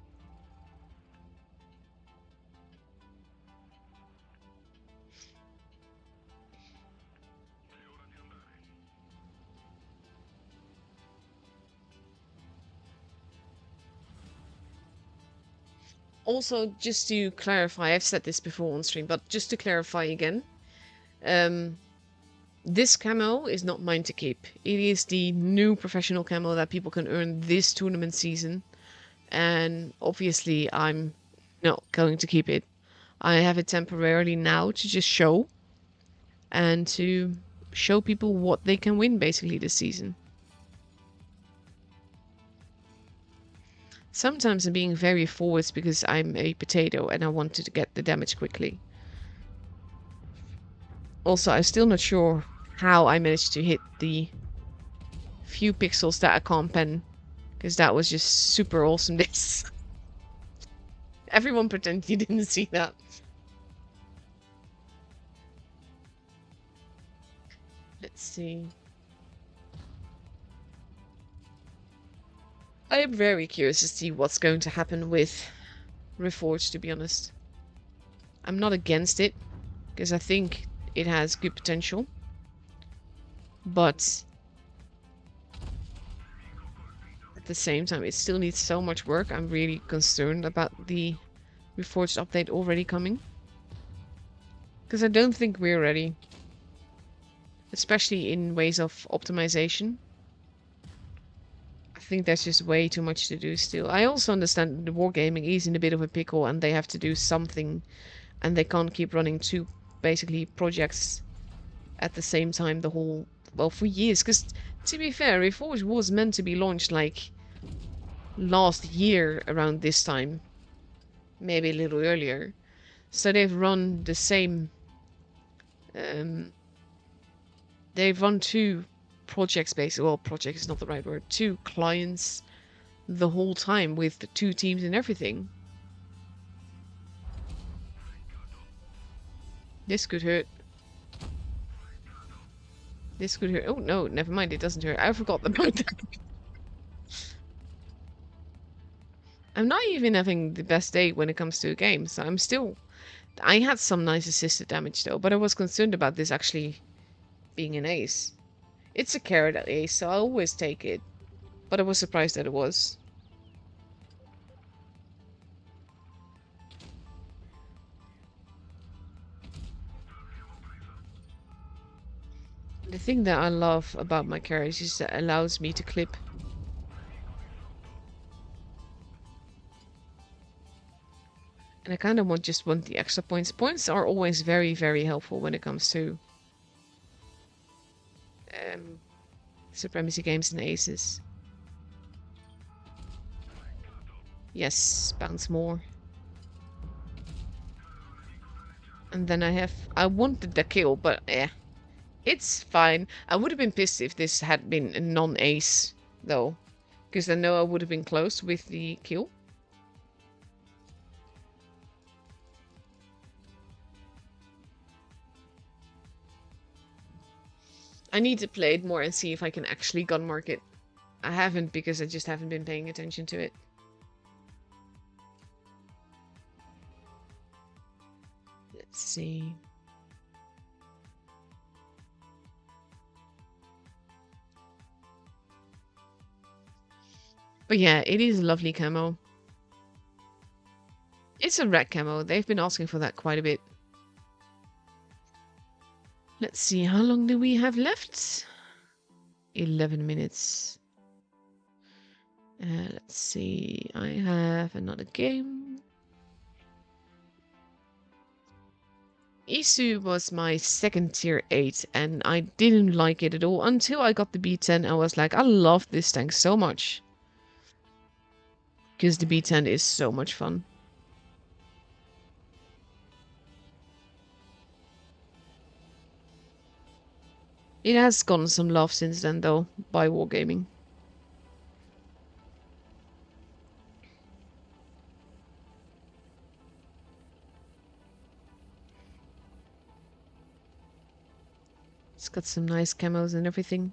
Also, just to clarify, I've said this before on stream, but just to clarify again, this camo is not mine to keep. It is the new professional camo that people can earn this tournament season, and obviously I'm not going to keep it. I have it temporarily now to just show, and to show people what they can win basically this season. Sometimes I'm being very forwards because I'm a potato and I wanted to get the damage quickly. Also, I'm still not sure how I managed to hit the few pixels that I can't pen, because that was just super awesome this. Everyone pretend you didn't see that. Let's see. I am very curious to see what's going to happen with Reforged, to be honest. I'm not against it, because I think it has good potential. But at the same time, it still needs so much work. I'm really concerned about the Reforged update already coming. Because I don't think we're ready. Especially in ways of optimization. I think there's just way too much to do still. I also understand the wargaming is in a bit of a pickle and they have to do something and they can't keep running two basically projects at the same time the whole, well, for years. Because to be fair, Reforged was meant to be launched like last year around this time, maybe a little earlier. So they've run the same, they've run two projects basically, well, project is not the right word, two clients the whole time with the two teams and everything. This could hurt. This could hurt. Oh no, never mind, it doesn't hurt. I forgot about that. I'm not even having the best day when it comes to a game, so I'm still... I had some nice assisted damage though, but I was concerned about this actually being an ace. It's a carrot ace, so I'll always take it. But I was surprised that it was. The thing that I love about my carriage is that it allows me to clip. And I kind of just want the extra points. Points are always very, very helpful when it comes to supremacy games and aces. Yes, bounce more. And then I wanted the kill, but it's fine. I would have been pissed if this had been a non-ace, though. Because I know I would have been close with the kill. I need to play it more and see if I can actually gun mark it. I haven't because I just haven't been paying attention to it. Let's see. But yeah, it is a lovely camo. It's a red camo. They've been asking for that quite a bit. Let's see, how long do we have left? 11 minutes. Let's see, I have another game. Isu was my second tier 8 and I didn't like it at all until I got the B10. I was like, I love this tank so much. Because the B10 is so much fun. It has gotten some love since then though, by Wargaming. It's got some nice camos and everything.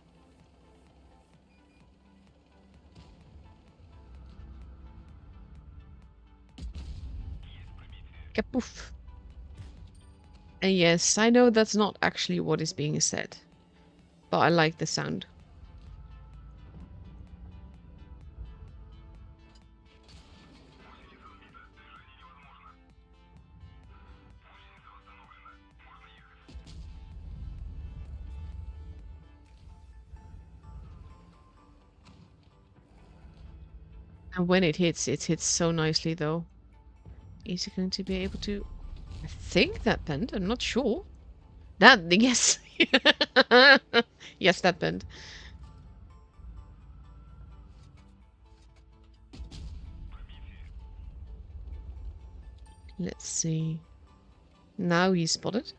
Kapoof. And yes, I know that's not actually what is being said, but I like the sound. And when it hits so nicely though. Is it going to be able to... I think that bend, I'm not sure. That, yes. Yes, that bend. Let's see. Now he's spotted.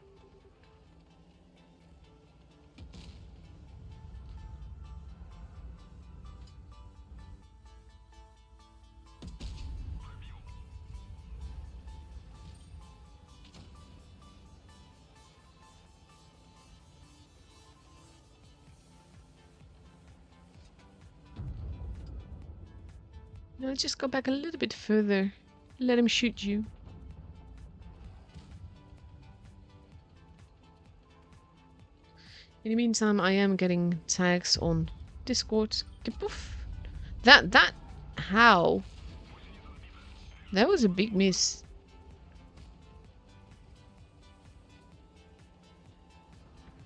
No, just go back a little bit further. Let him shoot you. In the meantime, I am getting tags on Discord. Kapoof. That, how? That was a big miss.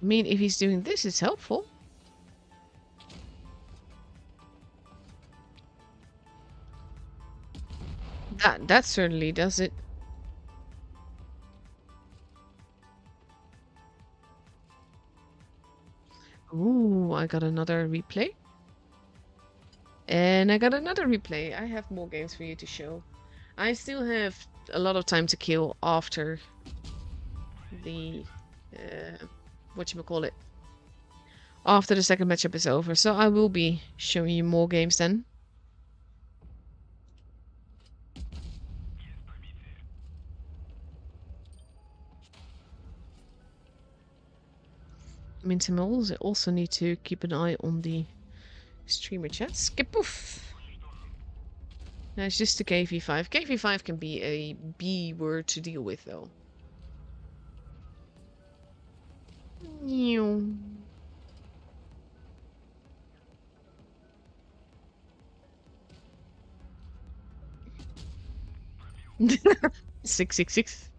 I mean, if he's doing this, it's helpful. That certainly does it. Ooh, I got another replay. And I got another replay. I have more games for you to show. I still have a lot of time to kill after the whatchamacallit. After the second matchup is over. So I will be showing you more games then. I mean, Tim, also need to keep an eye on the streamer chat. Skip poof! Now it's just the KV5. KV5 can be a B word to deal with, though. 666.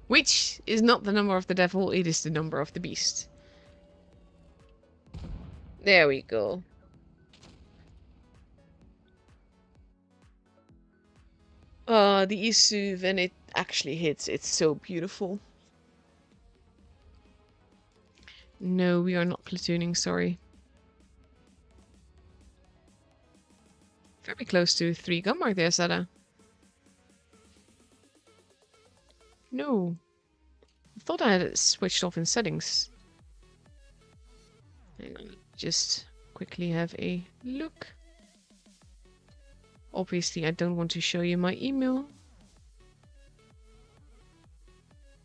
Which is not the number of the devil, it is the number of the beast. There we go. The Isu, when it actually hits, it's so beautiful. No, we are not platooning, sorry. Very close to 3 gun mark there, Sada. No. I thought I had it switched off in settings. Hang on, just quickly have a look. Obviously, I don't want to show you my email.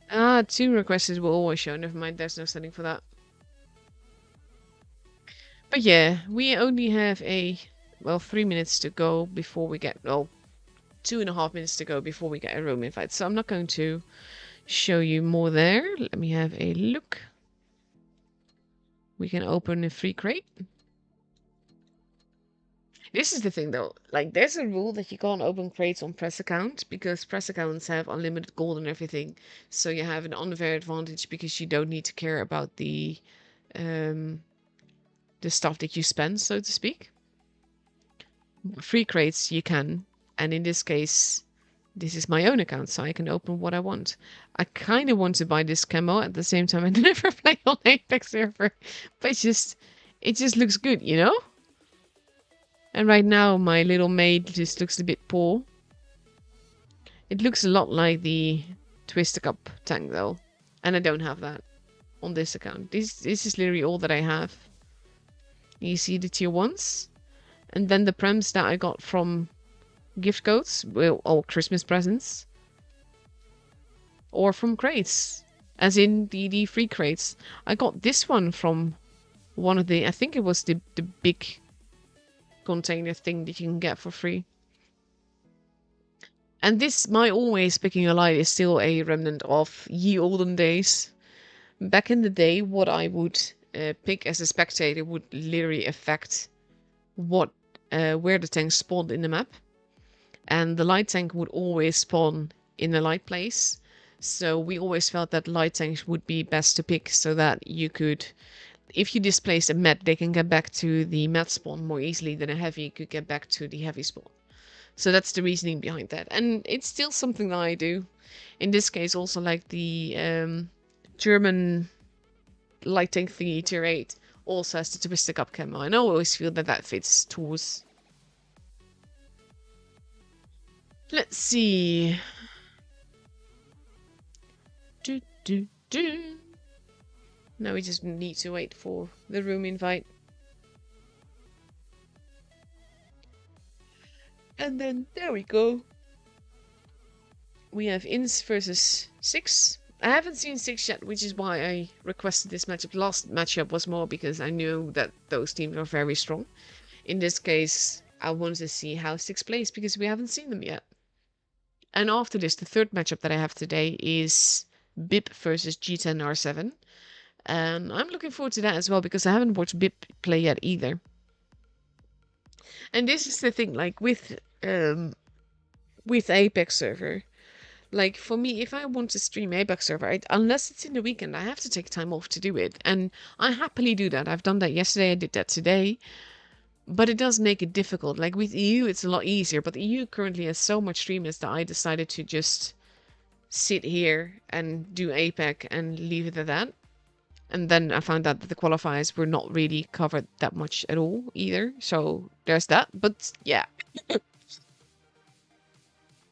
Ah, 2 requests will always show. Never mind, there's no setting for that. But yeah, we only have well, 3 minutes to go before we get, well, 2.5 minutes to go before we get a room invite. So I'm not going to show you more there. Let me have a look. We can open a free crate. This is the thing though, like there's a rule that you can't open crates on press account because press accounts have unlimited gold and everything. So you have an unfair advantage because you don't need to care about the stuff that you spend, so to speak. Free crates you can, and in this case, this is my own account, so I can open what I want. I kind of want to buy this camo at the same time. I never play on Apex server, but it just looks good, you know? And right now, my little maid just looks a bit poor. It looks a lot like the Twister Cup tank, though. And I don't have that on this account. This is literally all that I have. You see the tier 1s? And then the prems that I got from gift codes, well, all Christmas presents. Or from crates. As in the free crates. I got this one from one of the, I think it was the big container thing that you can get for free. And this, my always picking a light, is still a remnant of ye olden days. Back in the day, what I would pick as a spectator would literally affect what where the tank spawned in the map. And the light tank would always spawn in a light place. So we always felt that light tanks would be best to pick so that you could, if you displace a med, they can get back to the med spawn more easily than a heavy could get back to the heavy spawn. So that's the reasoning behind that. And it's still something that I do. In this case, also like the German light tank thingy tier 8 also has the Twister Cup camo. And I always feel that that fits towards. Let's see. Now we just need to wait for the room invite. And then there we go. We have Ins versus 6. I haven't seen 6 yet, which is why I requested this matchup. Last matchup was more because I knew that those teams are very strong. In this case, I wanted to see how 6 plays because we haven't seen them yet. And after this, the third matchup that I have today is BIP versus G10 R7. And I'm looking forward to that as well because I haven't watched BIP play yet either. And this is the thing, like with Apex server, like for me, if I want to stream Apex server, unless it's in the weekend, I have to take time off to do it. And I happily do that. I've done that yesterday, I did that today. But it does make it difficult. Like with EU, it's a lot easier. But the EU currently has so much streamers that I decided to just sit here and do APAC and leave it at that. And then I found out that the qualifiers were not really covered that much at all either. So there's that. But yeah,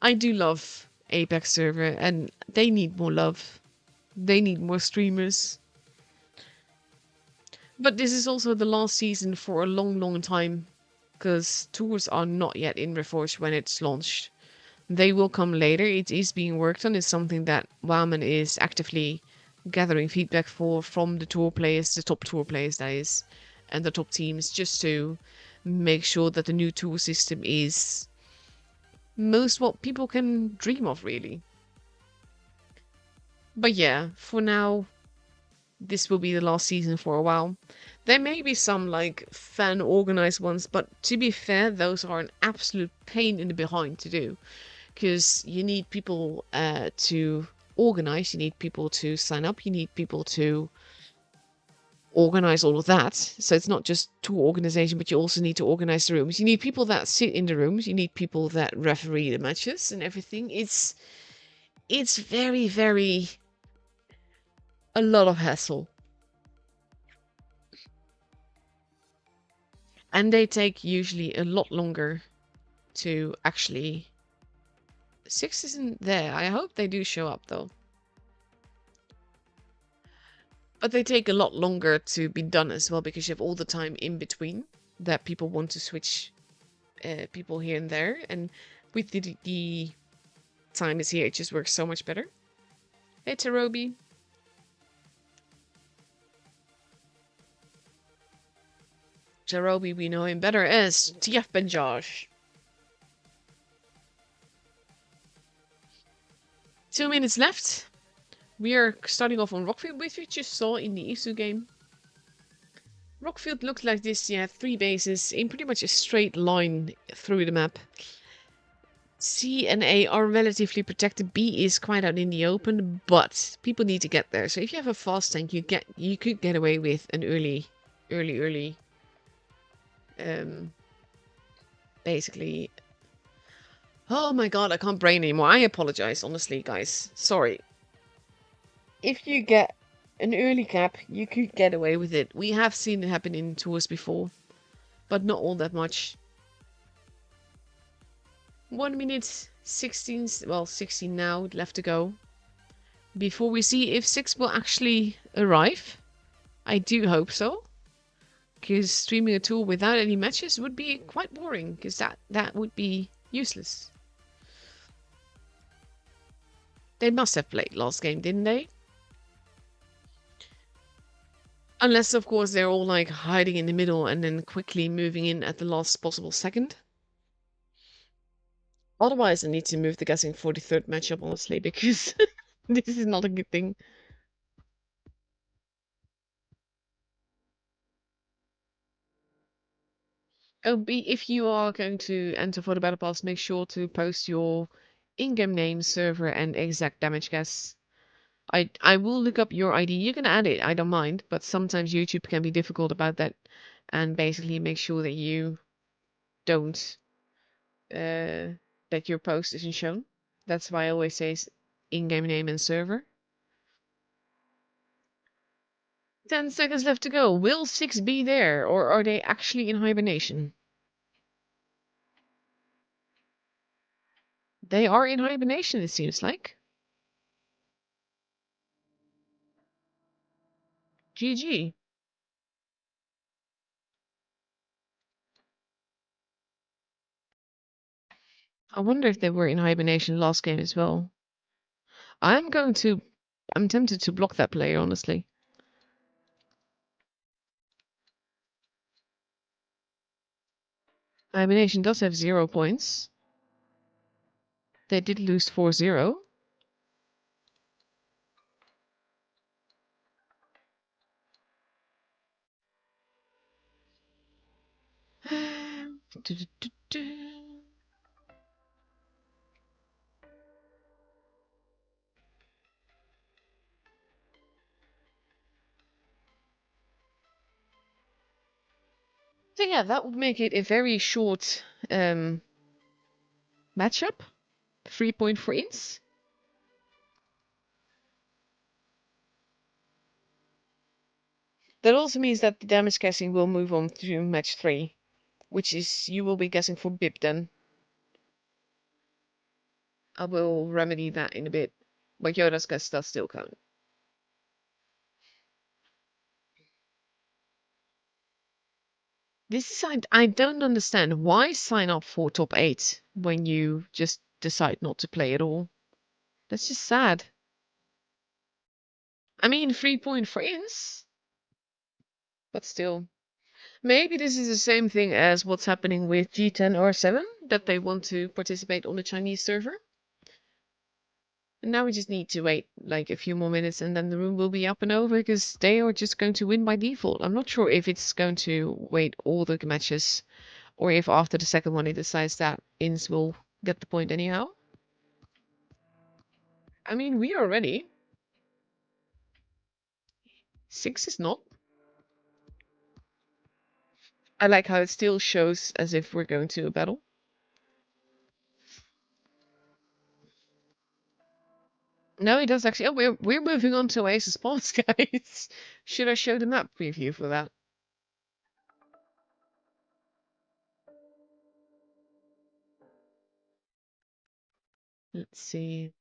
I do love APAC server and they need more love. They need more streamers. But this is also the last season for a long, long time because tours are not yet in Reforged when it's launched. They will come later. It is being worked on. It's something that Wowman is actively gathering feedback for from the tour players, the top tour players that is, and the top teams, just to make sure that the new tour system is most what people can dream of, really. But yeah, for now, this will be the last season for a while. There may be some like fan organized ones, but to be fair, those are an absolute pain in the behind to do. Because you need people to organize, you need people to sign up, you need people to organize all of that. So it's not just tour organization, but you also need to organize the rooms. You need people that sit in the rooms, you need people that referee the matches and everything. It's very, very a lot of hassle. And they take usually a lot longer to actually. 6 isn't there. I hope they do show up though. But they take a lot longer to be done as well because you have all the time in between that people want to switch people here and there. And with the time is here, it just works so much better. Hey, Tarobi. Tarobi, we know him better as TF Benjaj. 2 minutes left. We are starting off on Rockfield, which we just saw in the Isu game. Rockfield looked like this. You have 3 bases in pretty much a straight line through the map. C and A are relatively protected. B is quite out in the open, but people need to get there. So if you have a fast tank, you could get away with an early, basically. Oh my god, I can't brain anymore. I apologize, honestly, guys. Sorry. If you get an early cap, you could get away with it. We have seen it happen in tours before, but not all that much. 1 minute 16, well, 16 now left to go. Before we see if 6 will actually arrive. I do hope so. Because streaming a tour without any matches would be quite boring, because that would be useless. They must have played last game, didn't they? Unless, of course, they're all like hiding in the middle and then quickly moving in at the last possible second. Otherwise, I need to move the guessing for the 3rd matchup, honestly, because this is not a good thing. Oh, if you are going to enter for the Battle Pass, make sure to post your in-game name, server, and exact damage guess. I will look up your ID. You can add it, I don't mind, but sometimes YouTube can be difficult about that. And basically make sure that you don't, that your post isn't shown. That's why I always say in-game name and server. 10 seconds left to go. Will 6 be there, or are they actually in hibernation? They are in hibernation, it seems like. GG. I wonder if they were in hibernation last game as well. I'm tempted to block that player, honestly. Hibernation does have 0 points. They did lose 4-0. Thing yeah, that would make it a very short matchup. 3 point for ins. That also means that the damage guessing will move on to match 3, which is you will be guessing for Bip then. I will remedy that in a bit, but Yoda's guess does still count. This is I don't understand. Why sign up for top 8 when you just decide not to play at all? That's just sad. I mean, 3 point for ins, but still. Maybe this is the same thing as what's happening with G10 or 7, that they want to participate on the Chinese server. And now we just need to wait like a few more minutes and then the room will be up and over because they are just going to win by default. I'm not sure if it's going to wait all the matches or if after the second one it decides that ins will get the point anyhow. I mean, we are ready. 6 is not. I like how it still shows as if we're going to a battle. No, it does actually. Oh, we're moving on to Oasis Pause, guys. Should I show the map preview for that? Let's see.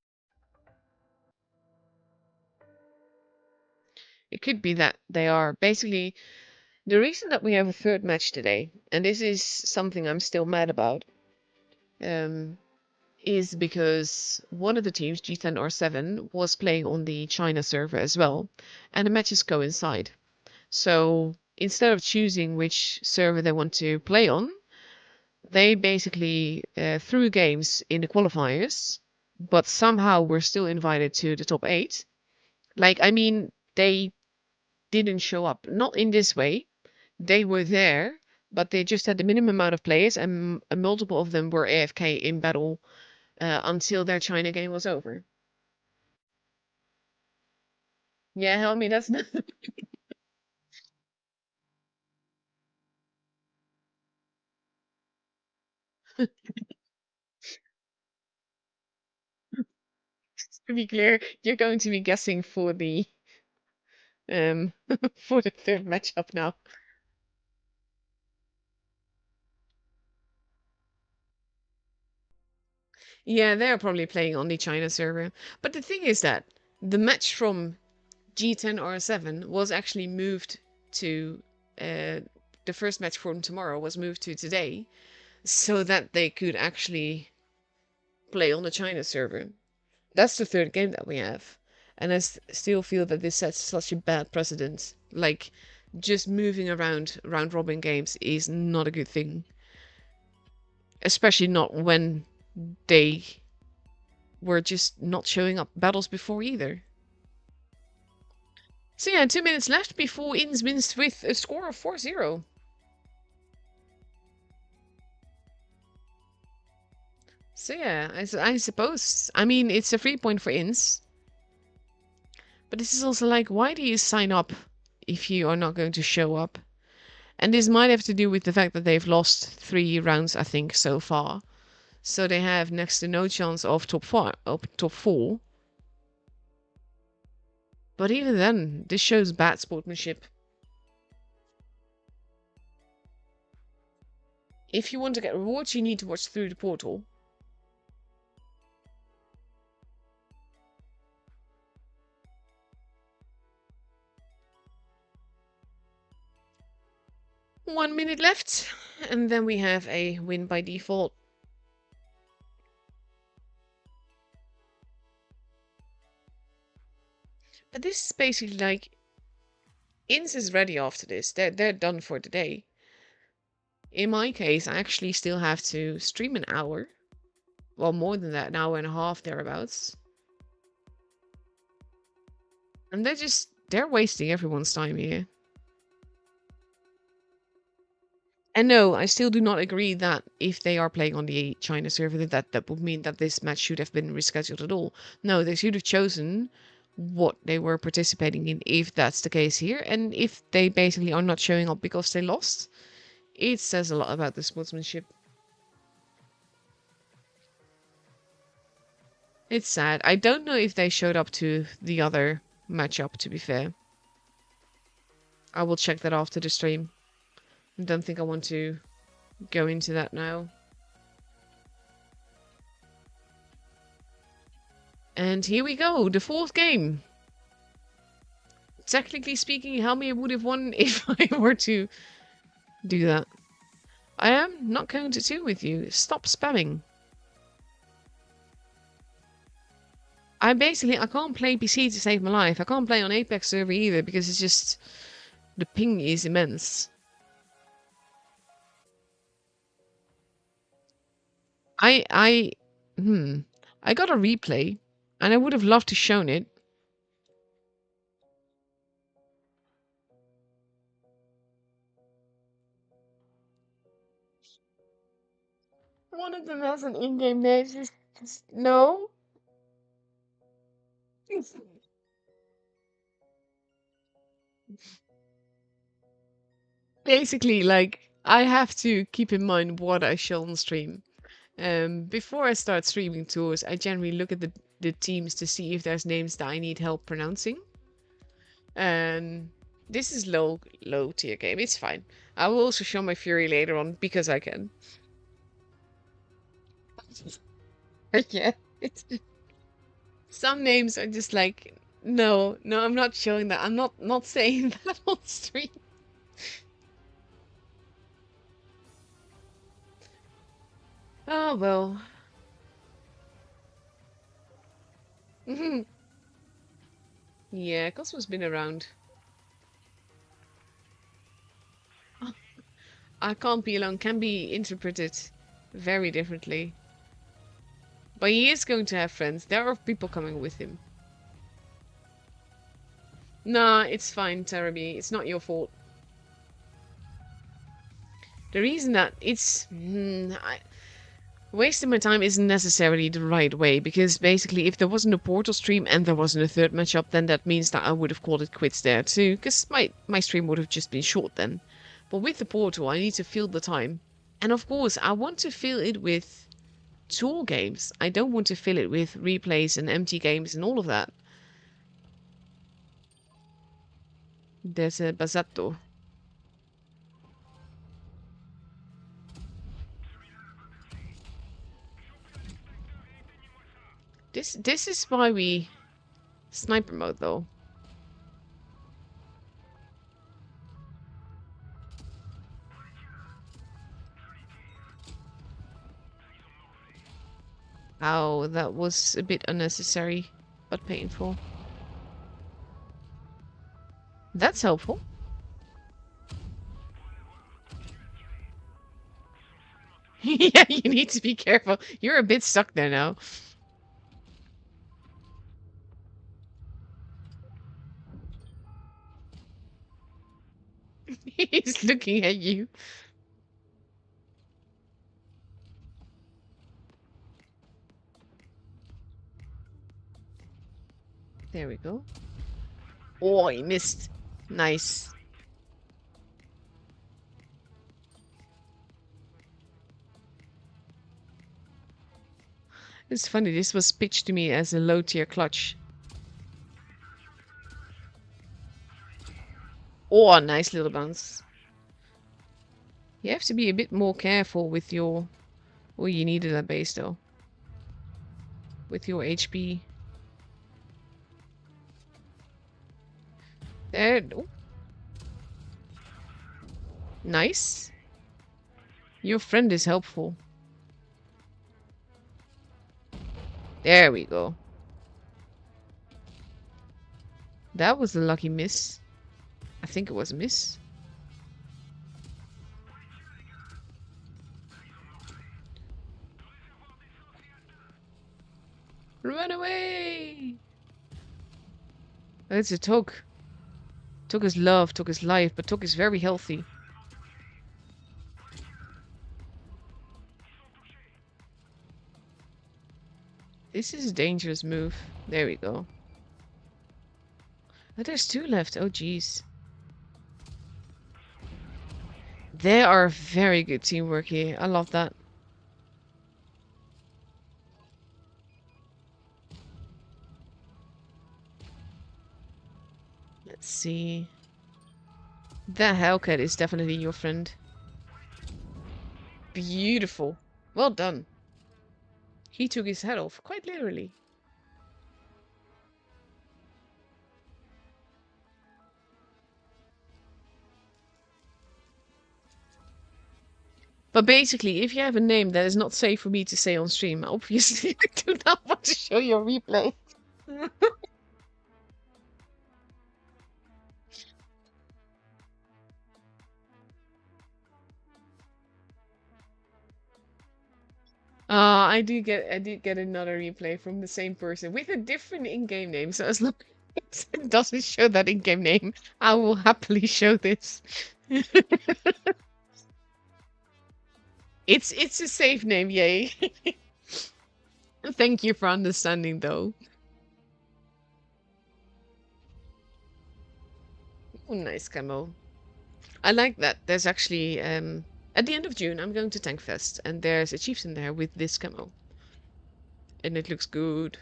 It could be that they are basically the reason that we have a third match today, and this is something I'm still mad about, is because one of the teams, G10 or 7, was playing on the China server as well, and the matches coincide. So instead of choosing which server they want to play on, they basically threw games in the qualifiers, but somehow were still invited to the top 8. Like, I mean, they didn't show up. Not in this way. They were there, but they just had the minimum amount of players, and multiple of them were AFK in battle until their China game was over. Yeah, help me, that's not... To be clear, you're going to be guessing for the um for the third matchup now. Yeah, they're probably playing on the China server. But the thing is that the match from G10 R7 was actually moved to the first match from tomorrow was moved to today so that they could actually play on the China server. That's the third game that we have. And I still feel that this sets such a bad precedent. Like, just moving around round robin games is not a good thing. Especially not when they were just not showing up battles before either. So yeah, 2 minutes left before Ins wins with a score of 4-0. So yeah, I suppose. I mean, it's a 3 point for Ins. But this is also like, why do you sign up if you are not going to show up? And this might have to do with the fact that they've lost 3 rounds, I think, so far. So they have next to no chance of top 4. But even then, this shows bad sportsmanship. If you want to get rewards, you need to watch through the portal. One minute left, and then we have a win by default. But this is basically like, Ins is ready after this. They're done for the day. In my case, I actually still have to stream an hour. Well, more than that, an hour and a half thereabouts. And they're wasting everyone's time here. And no, I still do not agree that if they are playing on the China server, that would mean that this match should have been rescheduled at all. No, they should have chosen what they were participating in if that's the case here. And if they basically are not showing up because they lost, It says a lot about the sportsmanship. It's sad. I don't know if they showed up to the other matchup, to be fair. I will check that after the stream. I don't think I want to go into that now. And here we go, the fourth game. Technically speaking, Helmi would have won if I were to do that. I am not going to do with you. Stop spamming. I can't play PC to save my life. I can't play on APAC server either because it's just... the ping is immense. I got a replay and I would have loved to shown it. One of them has an in-game name. Just no. Basically, like, I have to keep in mind what I show on stream. Before I start streaming tours, I generally look at the teams to see if there's names that I need help pronouncing. And this is low tier game. It's fine. I will also show my fury later on because I can. Yeah, it's some names are just like, no, I'm not showing that. I'm not saying that on stream. Oh well. Yeah, Cosmo's been around. I can't be alone can be interpreted very differently. But he is going to have friends. There are people coming with him. Nah, it's fine, Tarabi. It's not your fault. The reason that it's... wasting my time isn't necessarily the right way, because basically if there wasn't a Portal stream and there wasn't a third matchup, then that means that I would have called it quits there too, because my stream would have just been short then. But with the Portal, I need to fill the time. And of course, I want to fill it with tour games. I don't want to fill it with replays and empty games and all of that. There's a Basato. This is why we sniper mode though. Oh, that was a bit unnecessary, but painful. That's helpful. Yeah, you need to be careful. You're a bit stuck there now. He's looking at you. There we go. Oh, he missed. Nice. It's funny, this was pitched to me as a low tier clutch. Oh, nice little bounce. You have to be a bit more careful with your... Oh, you needed that base though. With your HP. There. Oh. Nice. Your friend is helpful. There we go. That was a lucky miss. I think it was a miss. Run away! It's a Tog. Tog is love, Tog is life, but Tog is very healthy. This is a dangerous move. There we go. Oh, there's two left. Oh, jeez. They are very good teamwork here. I love that. Let's see. That Hellcat is definitely your friend. Beautiful. Well done. He took his head off, quite literally. But basically, if you have a name that is not safe for me to say on stream, obviously I do not want to show your replay. I did get another replay from the same person with a different in-game name. So as long as it doesn't show that in-game name, I will happily show this. It's a safe name, yay. Thank you for understanding though. Oh, nice camo. I like that. There's actually at the end of June I'm going to Tank Fest and there's a chieftain there with this camo. And it looks good.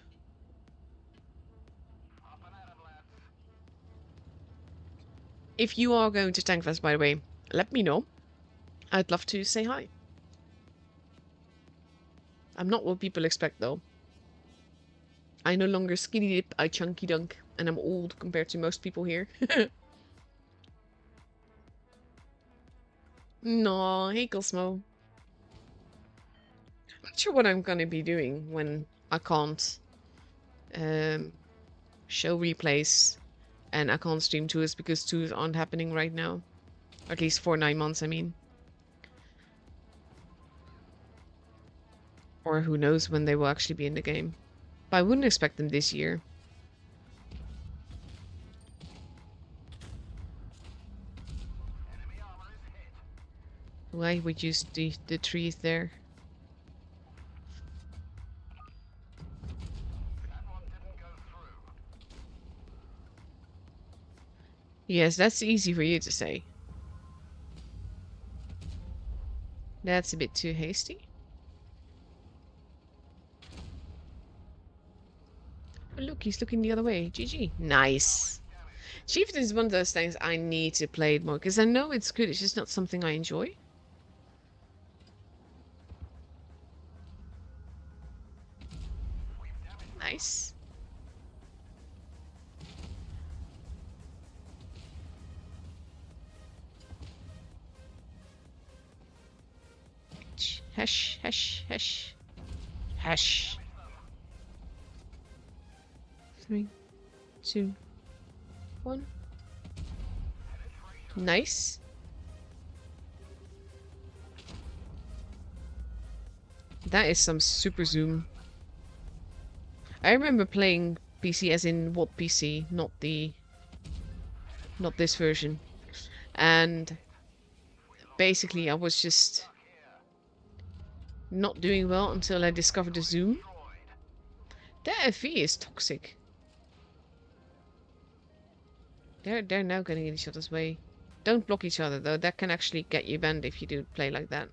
If you are going to Tank Fest, by the way, let me know. I'd love to say hi. I'm not what people expect though. I no longer skinny dip, I chunky dunk, and I'm old compared to most people here. No, hey Cosmo. I'm not sure what I'm gonna be doing when I can't show replays and I can't stream tours because tours aren't happening right now. Or at least for 9 months, I mean. Or who knows when they will actually be in the game. But I wouldn't expect them this year. Why would use the trees there? Yes, that's easy for you to say. That's a bit too hasty. Oh, look, he's looking the other way. GG. Nice. Chieftain is one of those things I need to play it more because I know it's good. It's just not something I enjoy. Nice. Hash, hash, hash. Hash. 3, 2, 1. Nice. That is some super zoom. I remember playing PC as in what PC, not this version. And basically I was just not doing well until I discovered the zoom. That FV is toxic. They're now getting in each other's way. Don't block each other though, that can actually get you banned if you do play like that.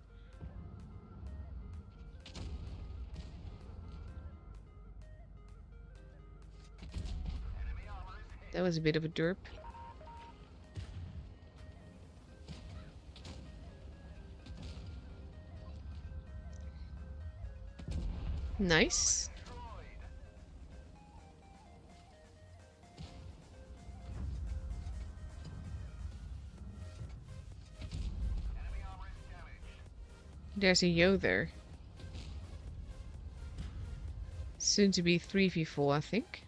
That was a bit of a derp. Nice. There's a Yo there. Soon to be 3v4, I think.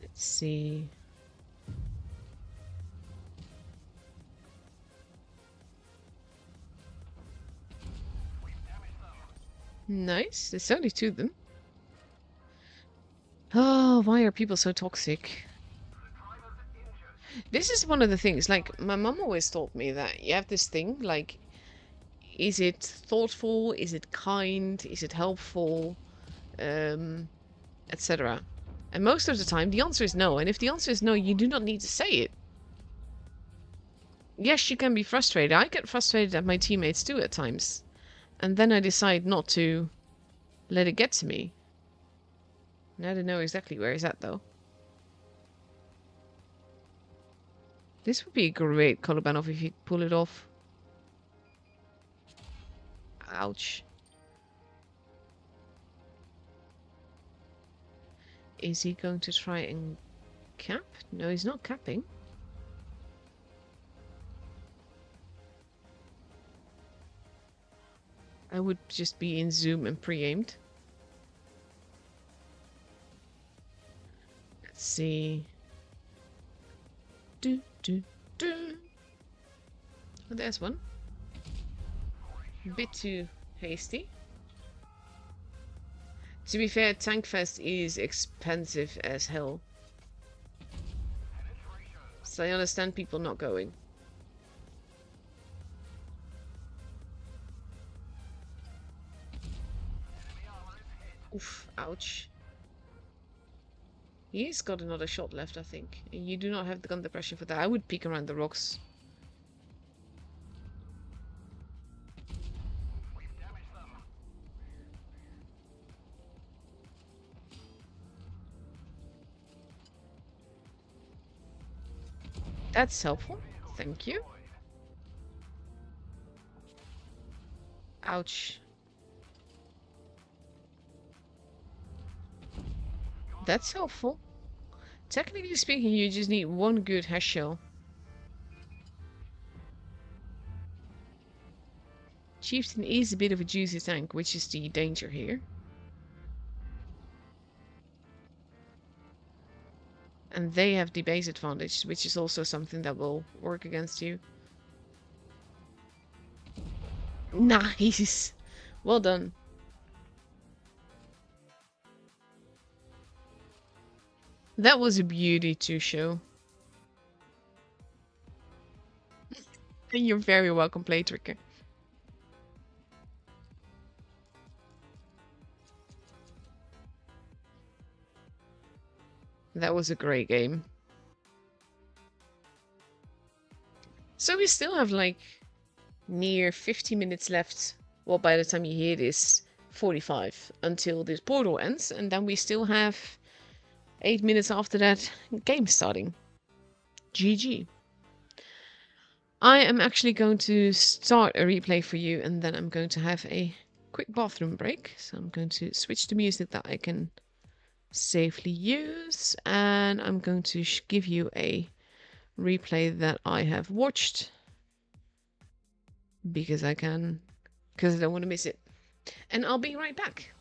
Let's see. Nice. There's only 2 of them. Oh, why are people so toxic? This is one of the things, like, my mom always taught me that you have this thing, like, is it thoughtful, is it kind, is it helpful, etc. And most of the time, the answer is no. And if the answer is no, you do not need to say it. Yes, you can be frustrated. I get frustrated at my teammates too at times. And then I decide not to let it get to me. Now I don't know exactly where he's at, though. This would be a great color ban off if you pull it off. Ouch. Is he going to try and cap? No, he's not capping. I would just be in zoom and pre-aimed. Let's see. Do, do, do. Oh, there's one. A bit too hasty. To be fair, Tankfest is expensive as hell. So I understand people not going. Oof, ouch. He's got another shot left, I think. You do not have the gun depression for that. I would peek around the rocks. That's helpful. Thank you. Ouch. That's helpful. Technically speaking, you just need one good hash shell. Chieftain is a bit of a juicy tank, which is the danger here. And they have the base advantage, which is also something that will work against you. Nice! Well done. That was a beauty to show. You're very welcome, Playtricker. That was a great game. So we still have like near 50 minutes left. Well, by the time you hear this, 45 until this portal ends, and then we still have 8 minutes after that game starting. GG. I am actually going to start a replay for you, and then I'm going to have a quick bathroom break. So I'm going to switch to music that I can safely use, and I'm going to give you a replay that I have watched because I can, because I don't want to miss it. And I'll be right back.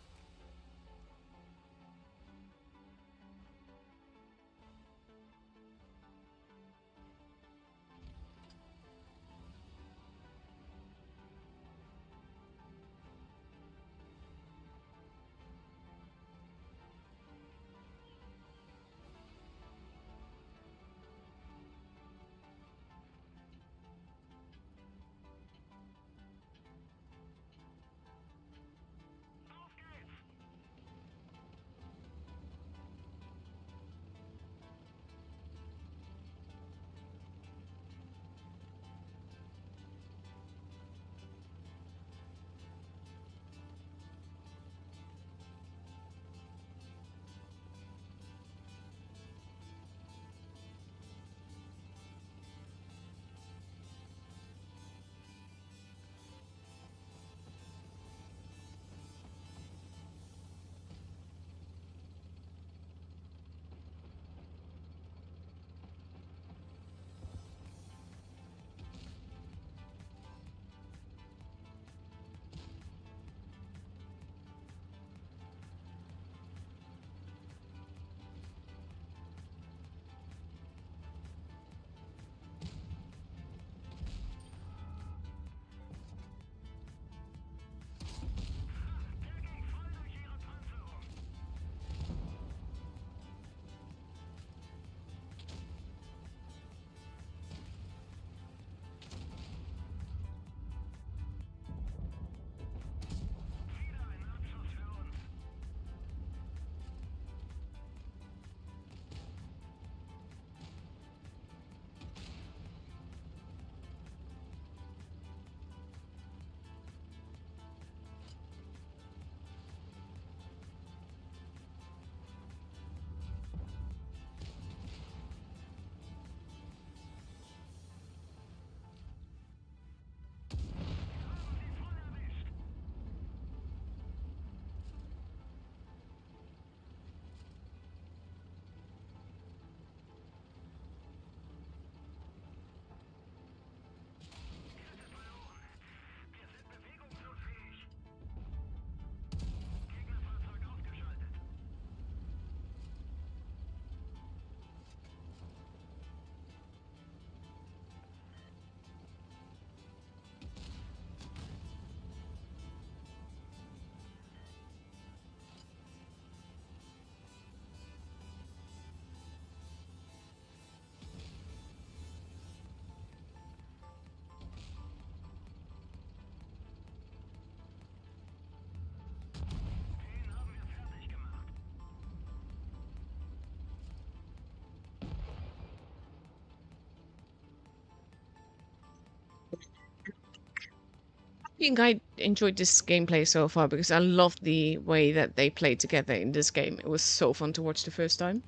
think I enjoyed this gameplay so far because I loved the way that they played together in this game. It was so fun to watch the first time.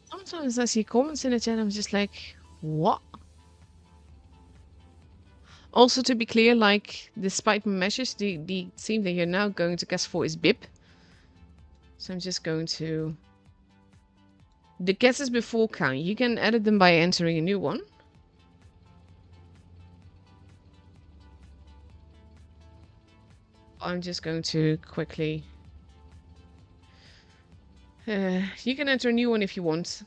Sometimes I see comments in the chat, I'm just like, what? Also, to be clear, like, despite my measures, the theme that you're now going to guess for is BIP. So I'm just going to... The guesses before count. You can edit them by entering a new one. I'm just going to quickly... you can enter a new one if you want.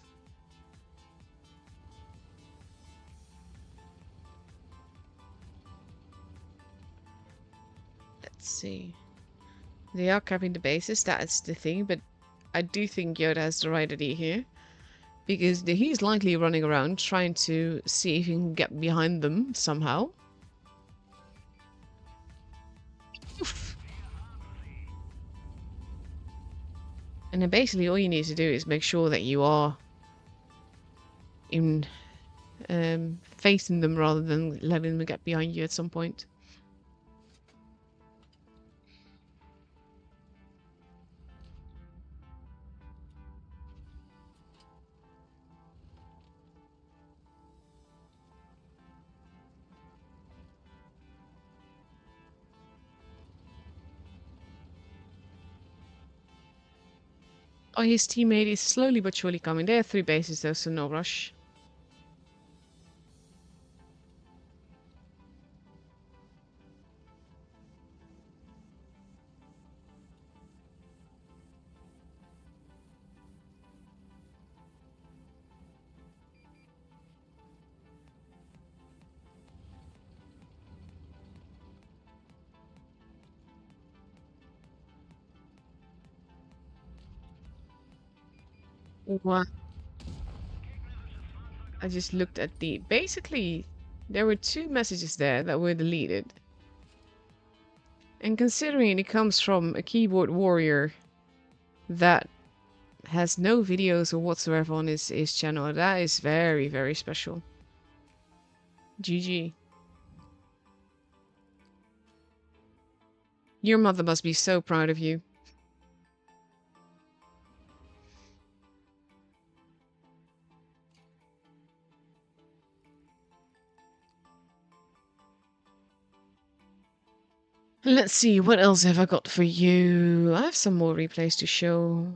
Let's see. They are capping the bases, that's the thing, but I do think Yoda has the right idea here. Because he's likely running around trying to see if he can get behind them somehow. Oof. And then basically all you need to do is make sure that you are in facing them rather than letting them get behind you at some point. Oh, his teammate is slowly but surely coming. There are 3 bases though, so no rush. What? I just looked at the... Basically, there were 2 messages there that were deleted. And considering it comes from a keyboard warrior that has no videos or whatsoever on his channel, that is very, very special. GG. Your mother must be so proud of you. Let's see, what else have I got for you? I have some more replays to show.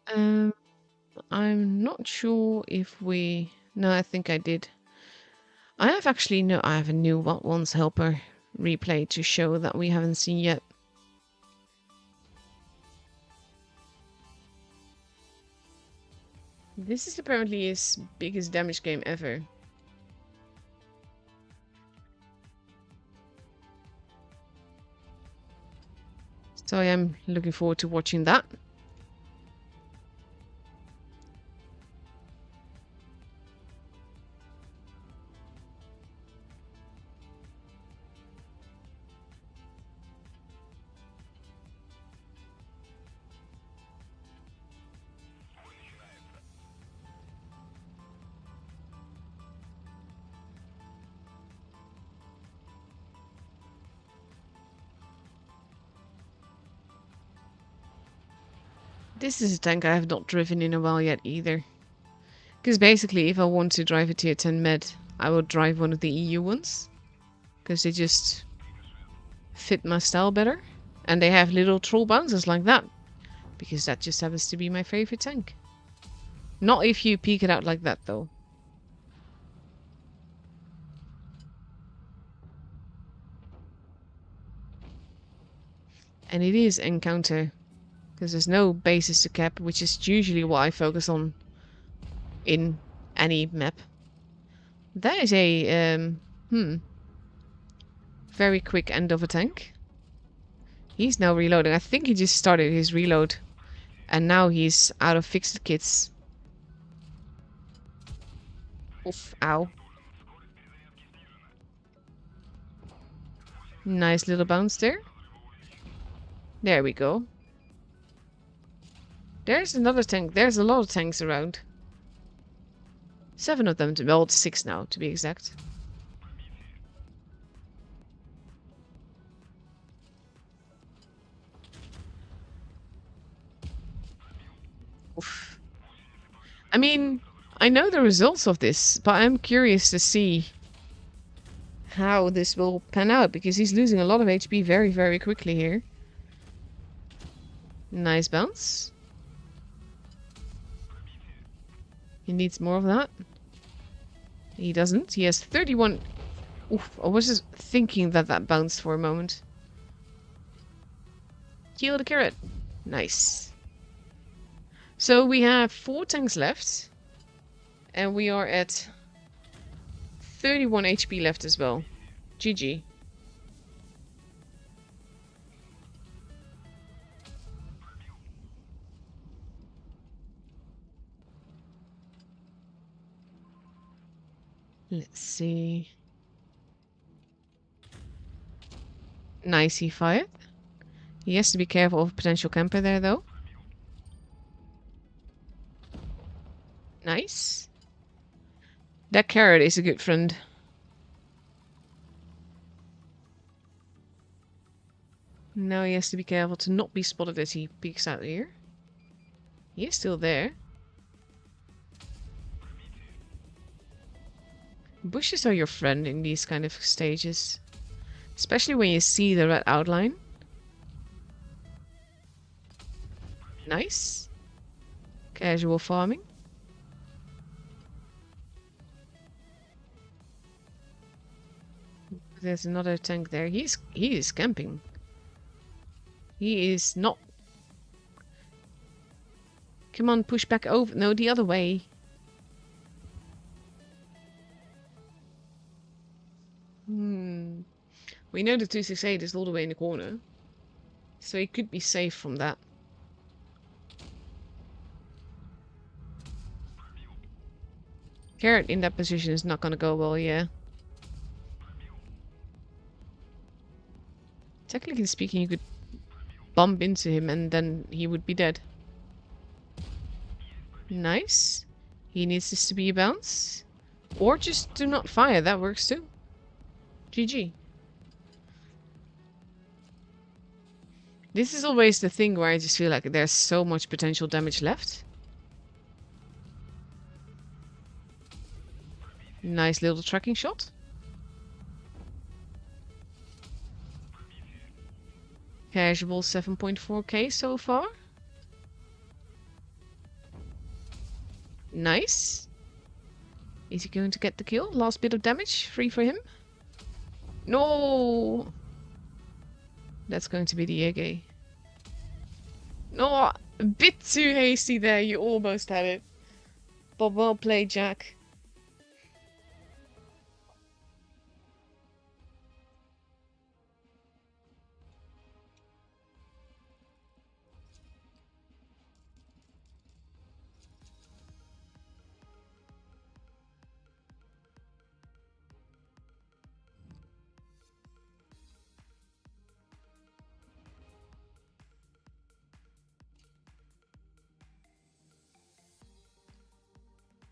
I'm not sure if we... No, I think I did. I have actually no... I have a new What Once Helper replay to show that we haven't seen yet. This is apparently his biggest damage game ever. So I am looking forward to watching that. This is a tank I have not driven in a while yet either. Because basically if I want to drive a tier 10 med, I will drive one of the EU ones. Because they just fit my style better. And they have little troll bouncers like that. Because that just happens to be my favorite tank. Not if you peek it out like that though. And it is encounter. Because there's no bases to cap, which is usually what I focus on in any map. That is a very quick end of a tank. He's now reloading. I think he just started his reload. And now he's out of fixed kits. Oof, ow. Nice little bounce there. There we go. There's another tank. There's a lot of tanks around. 7 of them. Well, 6 now, to be exact. Oof. I mean, I know the results of this, but I'm curious to see how this will pan out, because he's losing a lot of HP very, very quickly here. Nice bounce. He needs more of that. He doesn't. He has 31. Oof, I was just thinking that that bounced for a moment. Kill the carrot. Nice. So we have 4 tanks left. And we are at 31 HP left as well. GG. Let's see. Nice, he fired. He has to be careful of potential camper there, though. Nice. That carrot is a good friend. Now he has to be careful to not be spotted as he peeks out here. He is still there. Bushes are your friend in these kind of stages. Especially when you see the red outline. Nice. Casual farming. There's another tank there. He is camping. He is not. Come on, push back over. No, the other way. We know the 268 is all the way in the corner. So he could be safe from that. Carrot in that position is not gonna go well, yeah. Technically speaking, you could bump into him and then he would be dead. Nice. He needs this to be a bounce. Or just do not fire, that works too. GG. This is always the thing where I just feel like there's so much potential damage left. Nice little tracking shot. Casual 7.4k so far. Nice. Is he going to get the kill? Last bit of damage. Free for him. No. That's going to be the Yege. No, a bit too hasty there. You almost had it. But well played, Jack.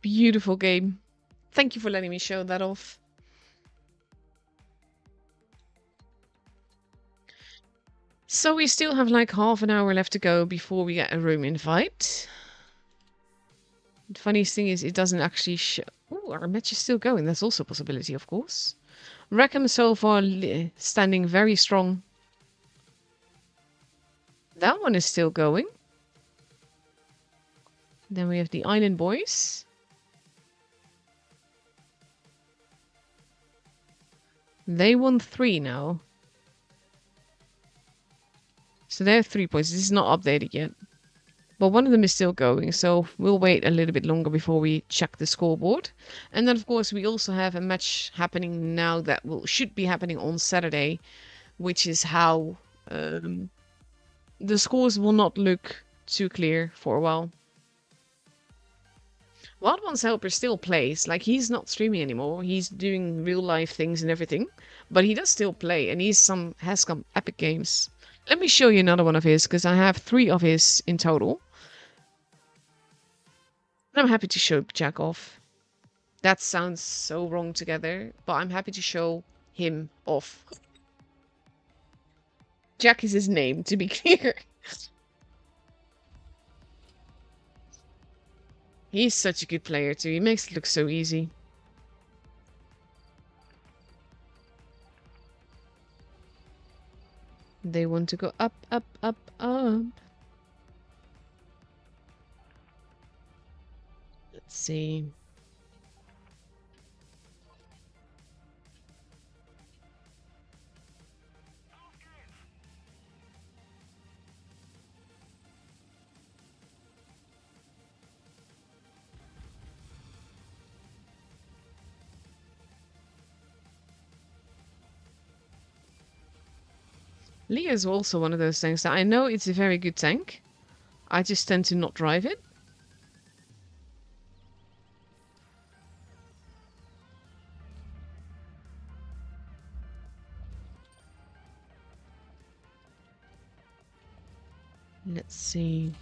Beautiful game. Thank you for letting me show that off. So we still have like half an hour left to go before we get a room invite. The funniest thing is it doesn't actually show... Ooh, our match is still going. That's also a possibility, of course. Rackham so far standing very strong. That one is still going. Then we have the Island Boys. They won 3 now. So they're 3 points. This is not updated yet. But one of them is still going, so we'll wait a little bit longer before we check the scoreboard. And then, of course, we also have a match happening now that should be happening on Saturday, which is how the scores will not look too clear for a while. Wild One's helper still plays. Like, he's not streaming anymore. He's doing real life things and everything. But he does still play, and has some epic games. Let me show you another one of his, because I have 3 of his in total. And I'm happy to show Jack off. That sounds so wrong together, but I'm happy to show him off. Jack is his name, to be clear. He's such a good player too. He makes it look so easy. They want to go up, up, up, up. Let's see. Leo is also one of those things that I know it's a very good tank. I just tend to not drive it. Let's see.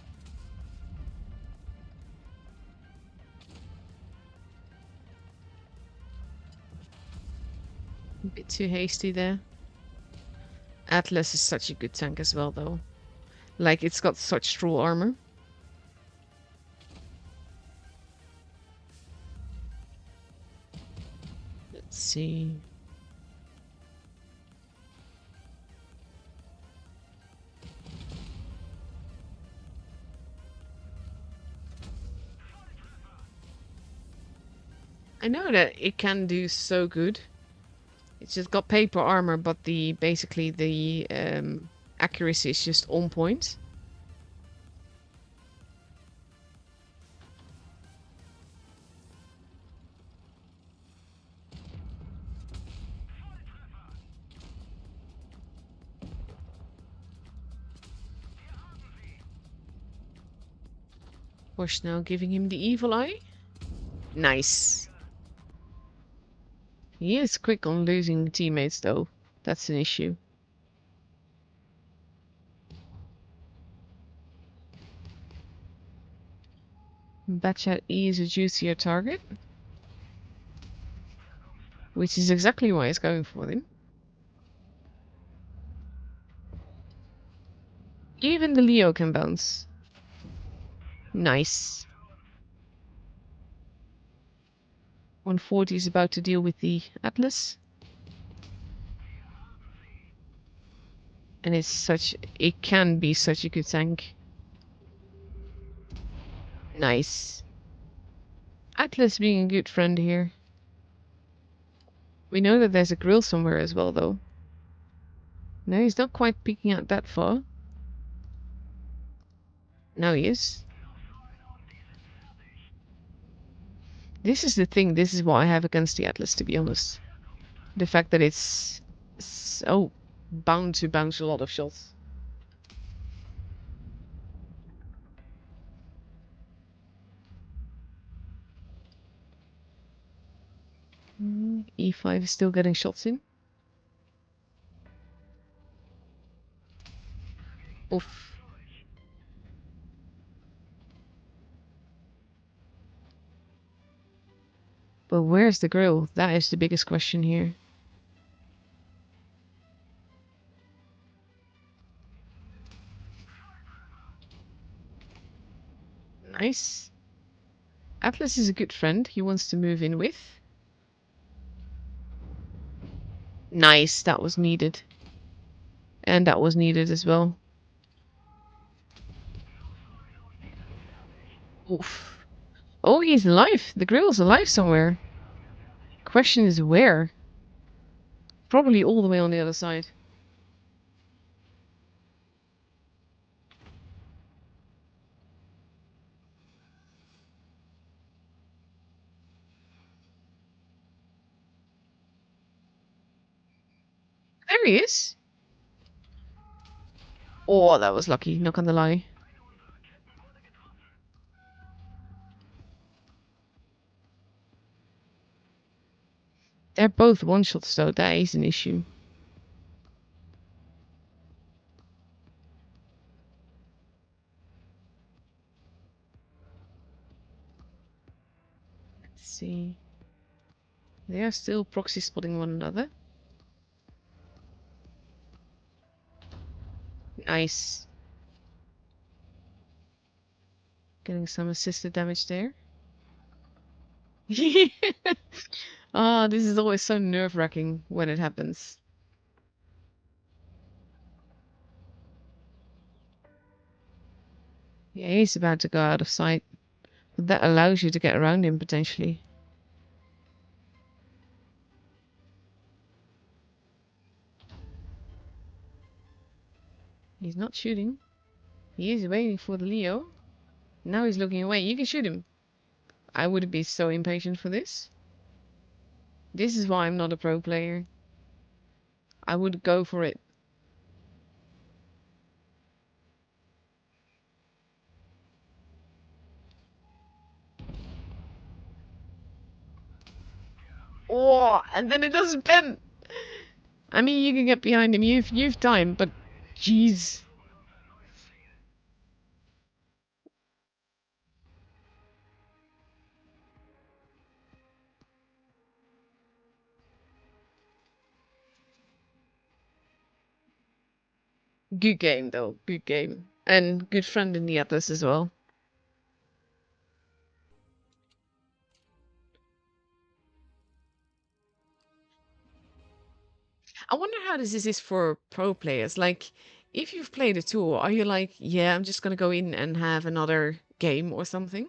A bit too hasty there. Atlas is such a good tank as well, though. Like, it's got such straw armor. Let's see. I know that it can do so good. It's just got paper armor, but basically the accuracy is just on point. Push now, giving him the evil eye. Nice. He is quick on losing teammates, though. That's an issue. Batchat E is a juicier target. Which is exactly why he's going for him. Even the Leo can bounce. Nice. 140 is about to deal with the Atlas. And it can be such a good tank. Nice. Atlas being a good friend here. We know that there's a grill somewhere as well, though. No, he's not quite peeking out that far. Now he is. This is the thing. This is what I have against the Atlas, to be honest. The fact that it's so bound to bounce a lot of shots. E5 is still getting shots in. Oof. But where's the grill? That is the biggest question here. Nice. Atlas is a good friend. He wants to move in with. Nice. That was needed. And that was needed as well. Oof. Oh, he's alive. The grill's alive somewhere. Question is where? Probably all the way on the other side. There he is. Oh, that was lucky, not gonna lie. They're both one-shots though, that is an issue. Let's see. They are still proxy spotting one another. Nice. Getting some assisted damage there. Ah, this is always so nerve-wracking when it happens. Yeah, he's about to go out of sight. But that allows you to get around him potentially. He's not shooting. He is waiting for the Leo. Now he's looking away. You can shoot him. I would be so impatient for this. This is why I'm not a pro player. I would go for it. Oh, and then it doesn't bend. I mean, you can get behind him. You've time, but jeez. Good game though. Good game. And good friend in the Atlas as well. I wonder how this is for pro players. Like, if you've played a tour, are you like, yeah, I'm just gonna go in and have another game or something?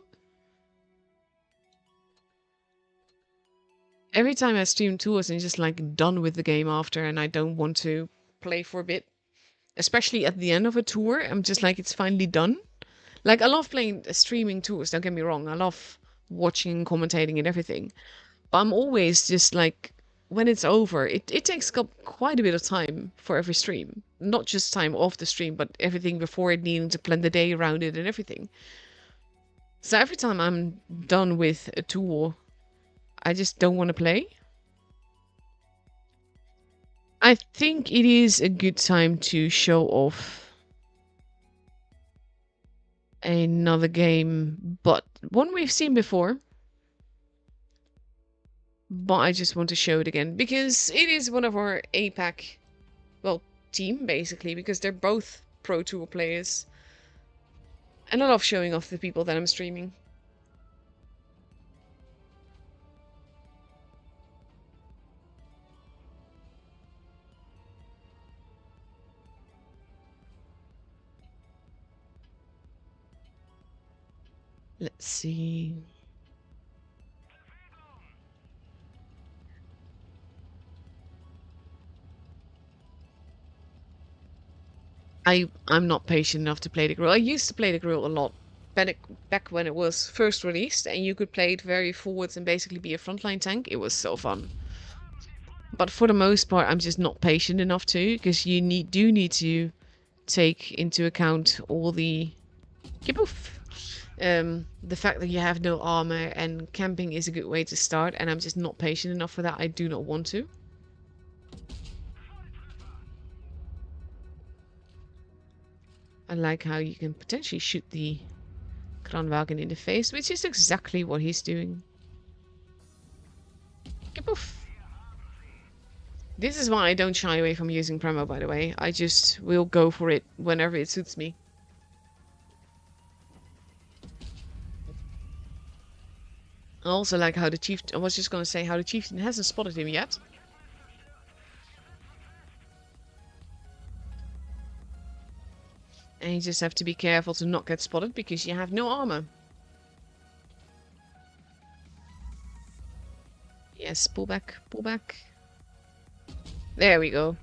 Every time I stream tours and just like done with the game after and I don't want to play for a bit. Especially at the end of a tour, I'm just like, it's finally done. Like, I love playing streaming tours, don't get me wrong. I love watching and commentating and everything. But I'm always just like, when it's over, it takes up quite a bit of time for every stream. Not just time off the stream, but everything before it, needing to plan the day around it and everything. So every time I'm done with a tour, I just don't want to play. I think it is a good time to show off another game, but one we've seen before. But I just want to show it again because it is one of our APAC, well, team basically, because they're both Pro Tour players. And I love showing off the people that I'm streaming. Let's see. I'm not patient enough to play the grill. I used to play the grill a lot back when it was first released and you could play it very forwards and basically be a frontline tank. It was so fun. But for the most part, I'm just not patient enough to, because you do need to take into account all the the fact that you have no armor, and camping is a good way to start, and I'm just not patient enough for that. I do not want to. I like how you can potentially shoot the Kranwagen in the face, which is exactly what he's doing. Poof. This is why I don't shy away from using Premo, by the way. I just will go for it whenever it suits me. I also like how the chief... I was just going to say how the chieftain hasn't spotted him yet. And you just have to be careful to not get spotted because you have no armor. Yes, pull back, pull back. There we go.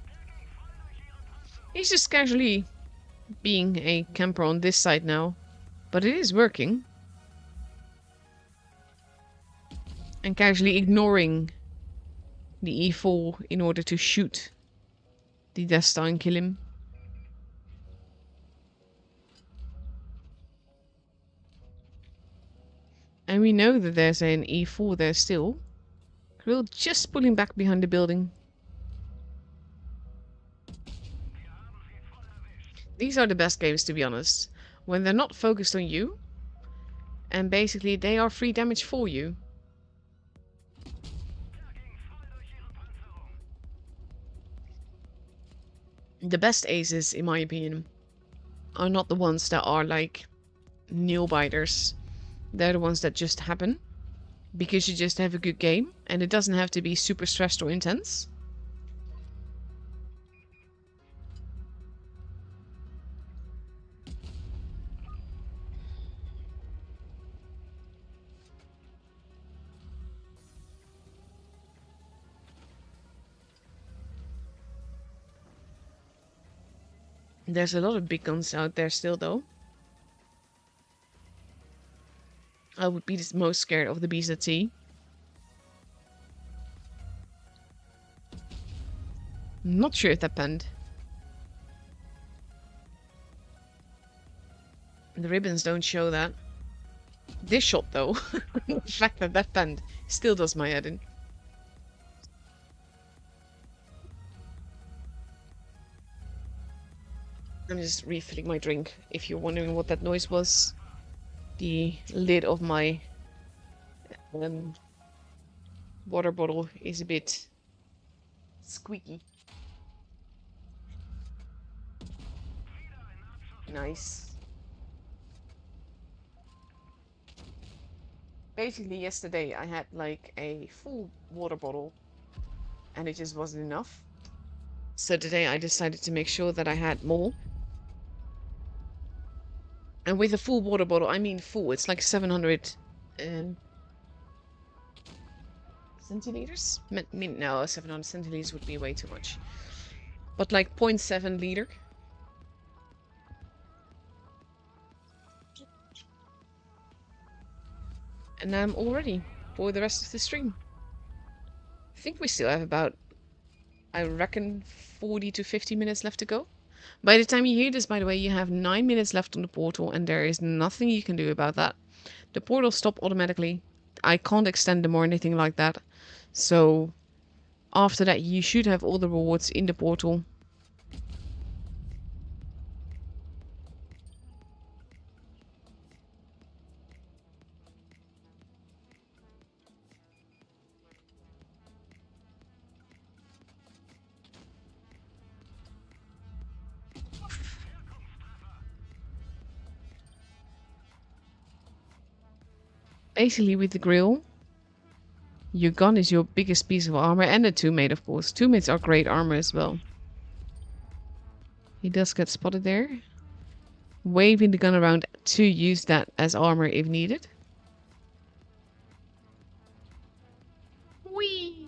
He's just casually being a camper on this side now. But it is working. And casually ignoring the E4 in order to shoot the Death Star and kill him. And we know that there's an E4 there still. Grill just pulling back behind the building. These are the best games, to be honest. When they're not focused on you, and basically they are free damage for you. The best aces, in my opinion, are not the ones that are like nail biters. They're the ones that just happen because you just have a good game, and it doesn't have to be super stressed or intense. There's a lot of big guns out there still, though. I would be the most scared of the BZT. Not sure if that penned. The ribbons don't show that. This shot, though, the fact that that penned still does my head in. I'm just refilling my drink, if you're wondering what that noise was. The lid of my water bottle is a bit squeaky. Nice. Basically, yesterday I had like a full water bottle and it just wasn't enough. So today I decided to make sure that I had more. And with a full water bottle, I mean full. It's like 700 centiliters? No, 700 centiliters would be way too much. But like 0.7 liter. And I'm all ready for the rest of the stream. I think we still have about, I reckon, 40 to 50 minutes left to go. By the time you hear this, by the way, you have 9 minutes left on the portal, and there is nothing you can do about that. The portal stopped automatically. I can't extend them or anything like that. So after that, you should have all the rewards in the portal. Basically, with the grill, your gun is your biggest piece of armor, and the two-mate, of course. Two-mates are great armor as well. He does get spotted there. Waving the gun around to use that as armor if needed. Whee!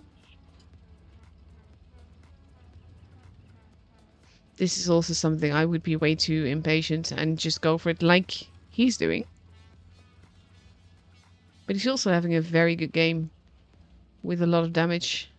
This is also something I would be way too impatient and just go for it like he's doing. But he's also having a very good game with a lot of damage.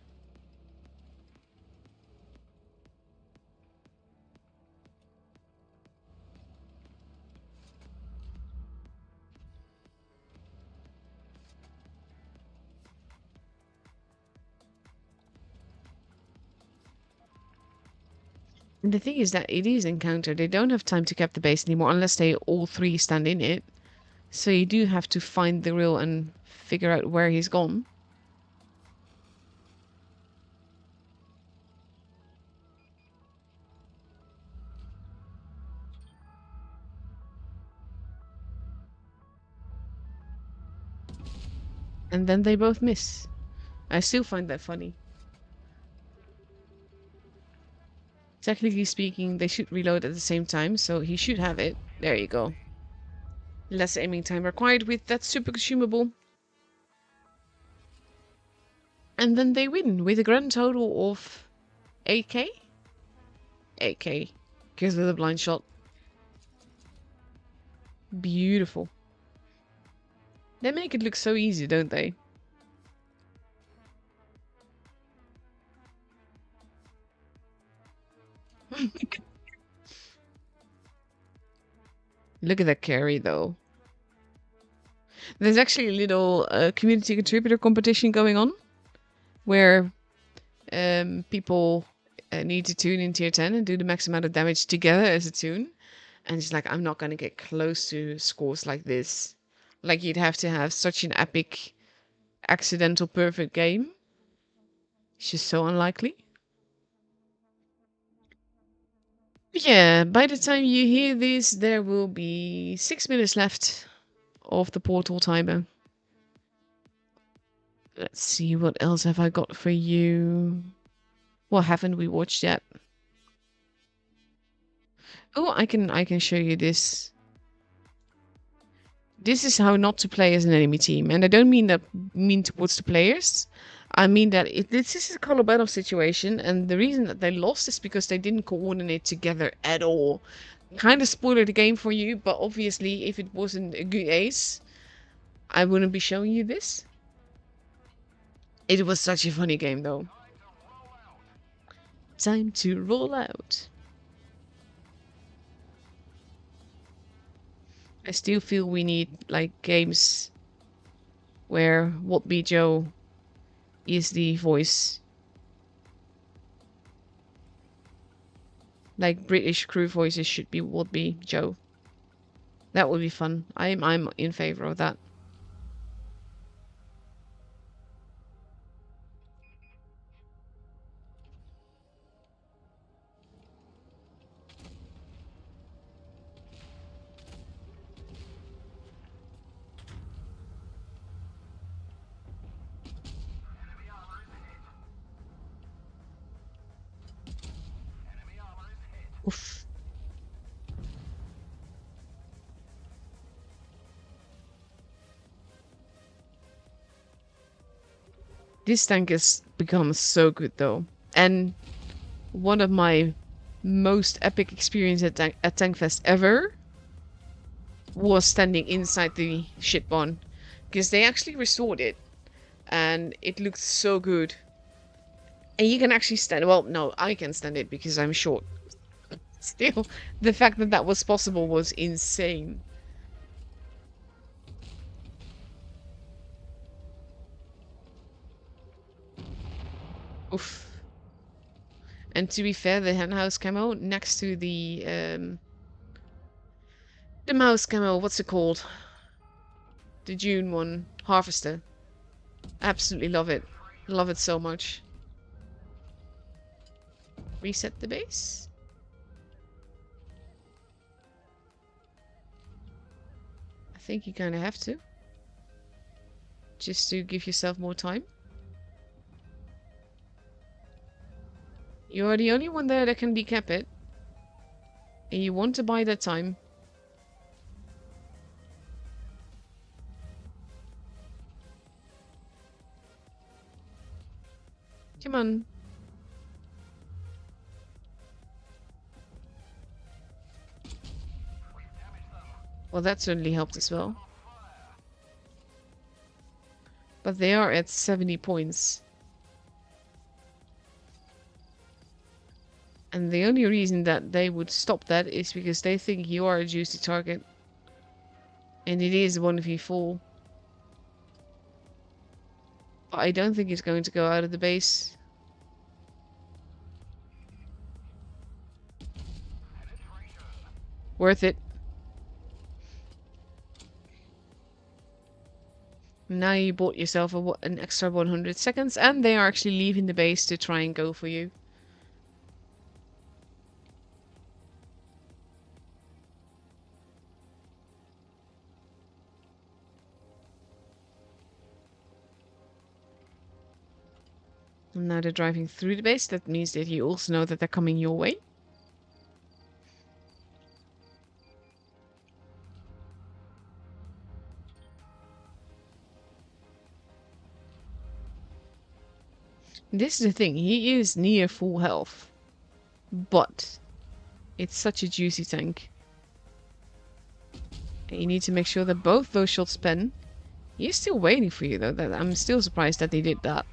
And the thing is that it is encounter. They don't have time to cap the base anymore unless they all three stand in it. So you do have to find the grill and figure out where he's gone. And then they both miss. I still find that funny. Technically speaking, they should reload at the same time, so he should have it. There you go. Less aiming time required with that super consumable. And then they win with a grand total of 8k? 8k. Because with a blind shot. Beautiful. They make it look so easy, don't they? Look at that carry, though. There's actually a little community contributor competition going on. where people need to tune in tier 10 and do the max amount of damage together as a tune. And it's like, I'm not going to get close to scores like this. Like, you'd have to have such an epic, accidental, perfect game. It's just so unlikely. But yeah, by the time you hear this, there will be 6 minutes left of the portal timer. Let's see, what else have I got for you? What haven't we watched yet? Oh, I can show you this. This is how not to play as an enemy team, and I don't mean towards the players. I mean that this is a color battle situation, and the reason that they lost is because they didn't coordinate together at all. Kind of spoiled the game for you, but obviously, if it wasn't a good ace, I wouldn't be showing you this. It was such a funny game, though. Time to roll out. I still feel we need, like, games where What Be Joe is the voice. Like, British crew voices should be What Be Joe. That would be fun. I'm in favor of that. Oof. This tank has become so good though. And one of my most epic experience at Tankfest ever was standing inside the shit barn. Because they actually restored it. And it looked so good. And you can actually stand, well, no, I can stand it because I'm short. Still, the fact that that was possible was insane. Oof. And to be fair, the henhouse camo next to the mouse camo, what's it called? The June one, Harvester. Absolutely love it. Love it so much. Reset the base. I think you kind of have to. Just to give yourself more time. You are the only one there that can decap it. And you want to buy that time. Come on. Well, that certainly helped as well. But they are at 70 points. And the only reason that they would stop that is because they think you are a juicy target. And it is 1v4. But I don't think it's going to go out of the base. Worth it. Now you bought yourself an extra 100 seconds, and they are actually leaving the base to try and go for you. And now they're driving through the base. That means that you also know that they're coming your way. This is the thing, he is near full health. But it's such a juicy tank. And you need to make sure that both those shots pen. He's still waiting for you though. I'm still surprised that he did that.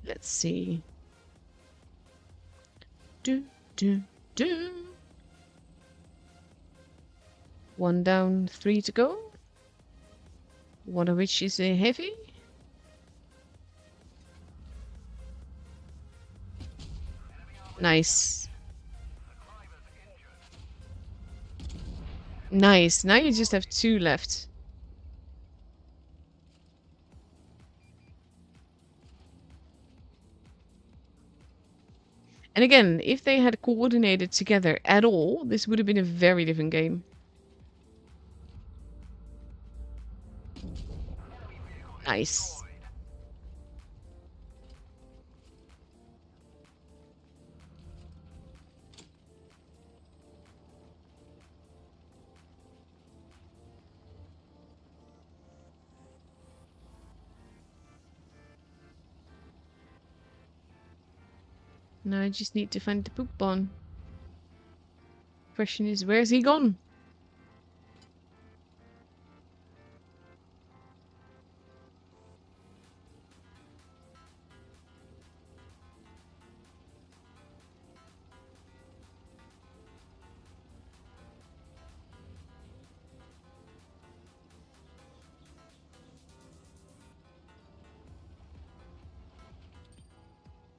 Let's see. Do, do, do. 1 down, 3 to go. One of which is a heavy. Nice. Nice. Now you just have 2 left. And again, if they had coordinated together at all, this would have been a very different game. Nice. Now I just need to find the poop bun. Question is, where's he gone?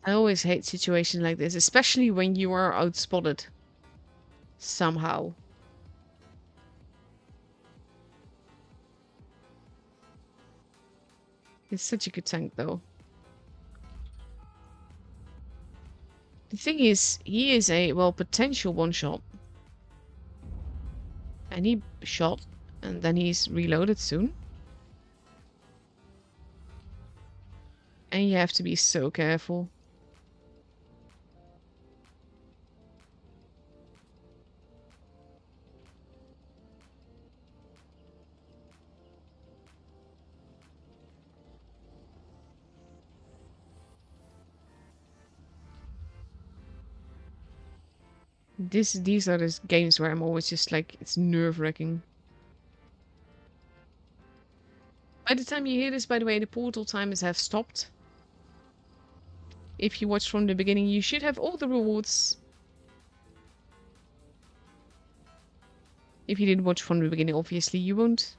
I always hate situations like this, especially when you are outspotted. Somehow. It's such a good tank, though. The thing is, he is a, well, potential one-shot. And he shot, and then he's reloaded soon. And you have to be so careful. These are the games where I'm always just like, it's nerve-wracking. By the time you hear this, by the way, the portal timers have stopped. If you watched from the beginning, you should have all the rewards. If you didn't watch from the beginning, obviously you won't.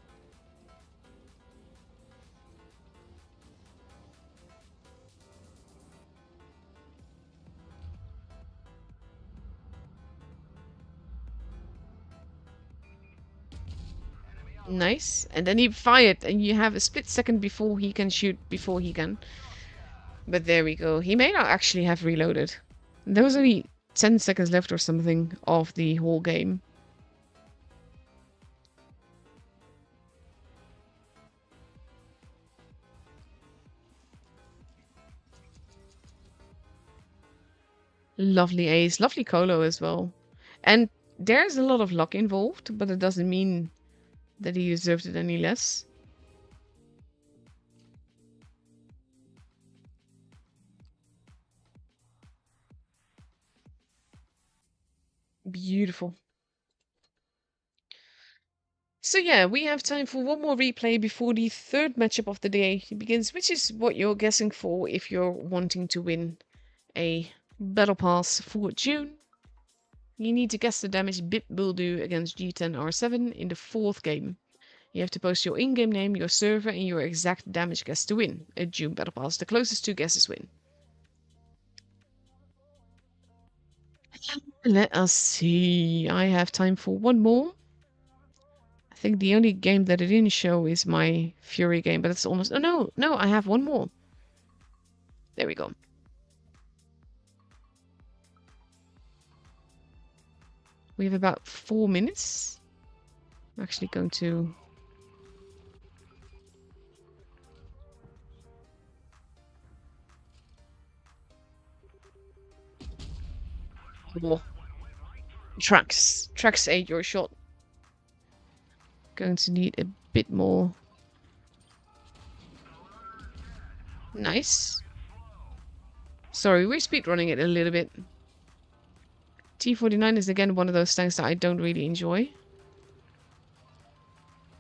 Nice. And then he fired, and you have a split second before he can shoot, before he can. But there we go. He may not actually have reloaded. There was only 10 seconds left or something of the whole game. Lovely ace. Lovely colo as well. And there's a lot of luck involved, but it doesn't mean that he deserved it any less. Beautiful. So yeah, we have time for one more replay before the third matchup of the day begins, which is what you're guessing for if you're wanting to win a battle pass for June. You need to guess the damage BIP will do against G10R7 in the 4th game. You have to post your in-game name, your server, and your exact damage guess to win a June battle pass. The closest 2 guesses win. Let us see. I have time for one more. I think the only game that it didn't show is my Fury game, but it's almost... Oh, no, I have one more. There we go. We have about 4 minutes. I'm actually going to... Oh. Tracks 8, your shot. Going to need a bit more. Nice. Sorry, we're speedrunning it a little bit. T49 is again one of those tanks that I don't really enjoy.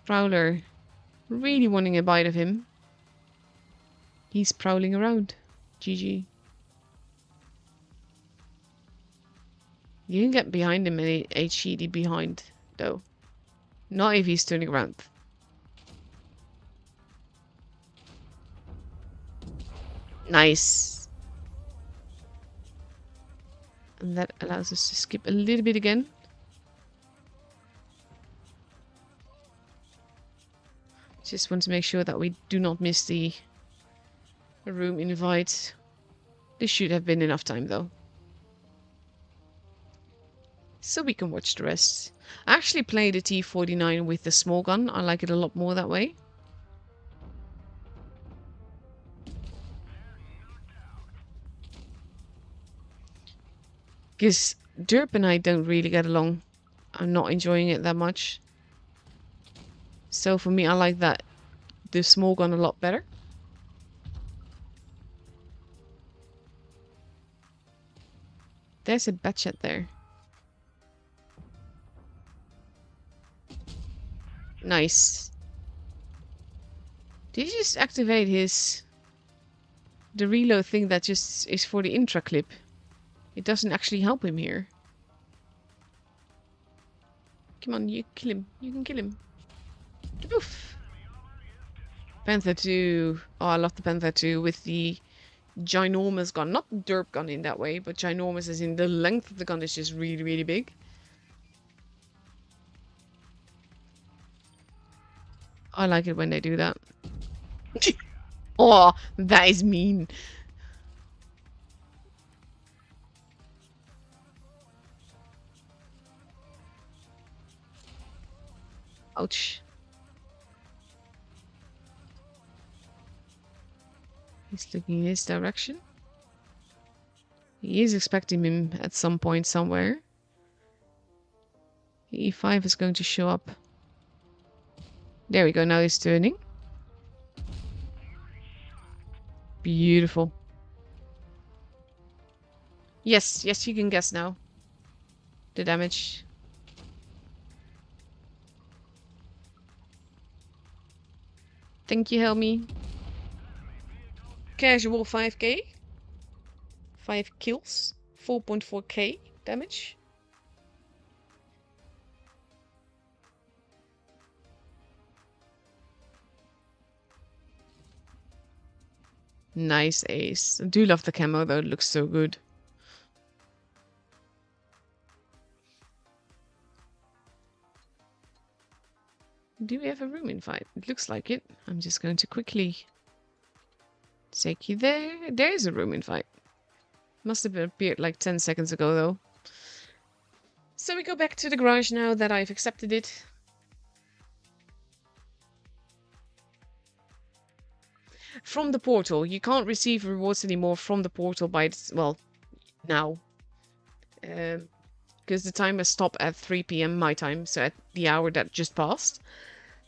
Prowler. Really wanting a bite of him. He's prowling around. GG. You can get behind him and HED behind, though. Not if he's turning around. Nice. And that allows us to skip a little bit again. Just want to make sure that we do not miss the room invite. This should have been enough time though. So we can watch the rest. I actually play the T49 with the small gun. I like it a lot more that way. Because Derp and I don't really get along. I'm not enjoying it that much. So for me, I like the small gun a lot better. There's a batchet there. Nice. Did you just activate the reload thing that just is for the intra clip? It doesn't actually help him here. Come on, you kill him. You can kill him. Oof. Panther 2. Oh, I love the Panther 2 with the ginormous gun. Not the derp gun in that way, but ginormous as in the length of the gun is just really, really big. I like it when they do that. Oh, that is mean. Ouch. He's looking in his direction. He is expecting him at some point somewhere. E5 is going to show up. There we go, now he's turning. Beautiful. Yes, yes, you can guess now. The damage. Thank you, Helmi. Casual 5k. 5 kills. 4.4k damage. Nice ace. I do love the camo though, it looks so good. Do we have a room invite? It looks like it. I'm just going to quickly take you there. There is a room invite. Must have appeared like 10 seconds ago though. So we go back to the garage now that I've accepted it. From the portal. You can't receive rewards anymore from the portal by, well, now. Because the timer stopped at 3 p.m. my time, so at the hour that just passed.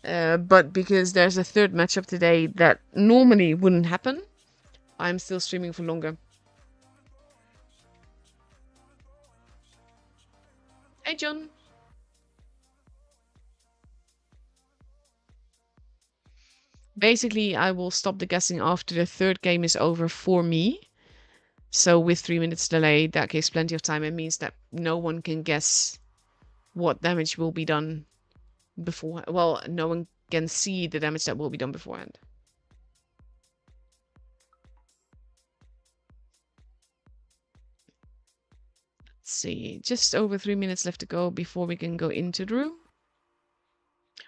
But because there's a third matchup today that normally wouldn't happen, I'm still streaming for longer. Hey, John. Basically, I will stop the guessing after the third game is over for me. So with 3 minutes delay, that gives plenty of time. It means that no one can guess what damage will be done before. Well, no one can see the damage that will be done beforehand. Let's see, just over 3 minutes left to go before we can go into the room.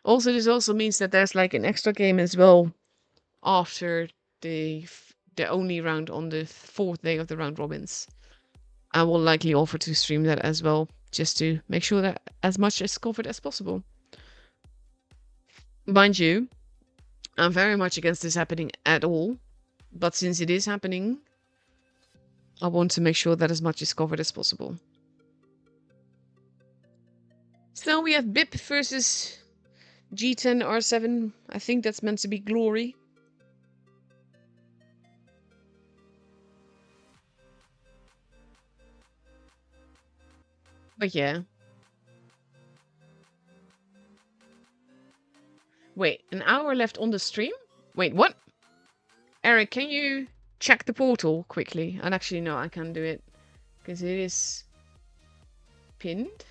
Also, this also means that there's like an extra game as well after the only round on the 4th day of the round robins. I will likely offer to stream that as well, just to make sure that as much is covered as possible. Mind you, I'm very much against this happening at all, but since it is happening, I want to make sure that as much is covered as possible. So we have BIP versus G10 R7. I think that's meant to be Glory. But yeah. Wait, an hour left on the stream? Wait, what? Eric, can you check the portal quickly? And actually, no, I can't do it. Because it is pinned.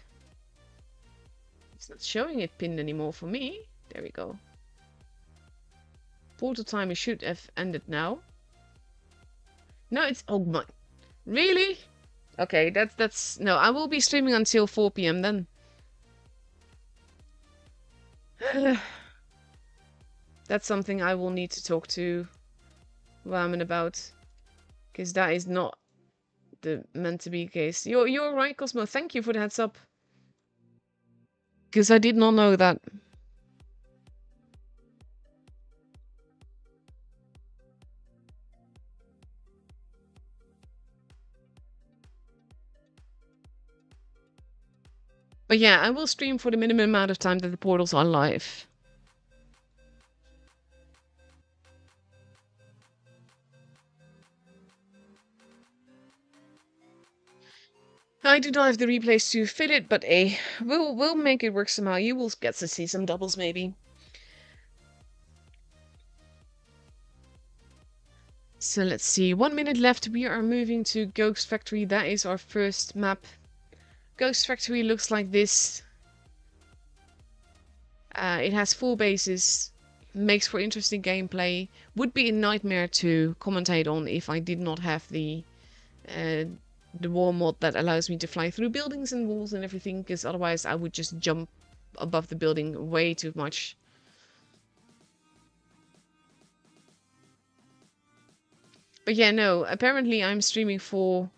It's not showing it pinned anymore for me. There we go. Portal timer should have ended now. No, it's... Oh my... Really? Okay, that's no. I will be streaming until 4 p.m. then. That's something I will need to talk to Ramen about, because that is not the meant to be case. You're right, Cosmo. Thank you for the heads up, because I did not know that. But yeah, I will stream for the minimum amount of time that the portals are live. I do not have the replays to fit it, but we'll make it work somehow. You will get to see some doubles maybe. So let's see. 1 minute left. We are moving to Ghost Factory. That is our first map. Ghost Factory looks like this. It has 4 bases. Makes for interesting gameplay. Would be a nightmare to commentate on if I did not have the wall mod that allows me to fly through buildings and walls and everything, because otherwise I would just jump above the building way too much. But yeah, no, apparently I'm streaming for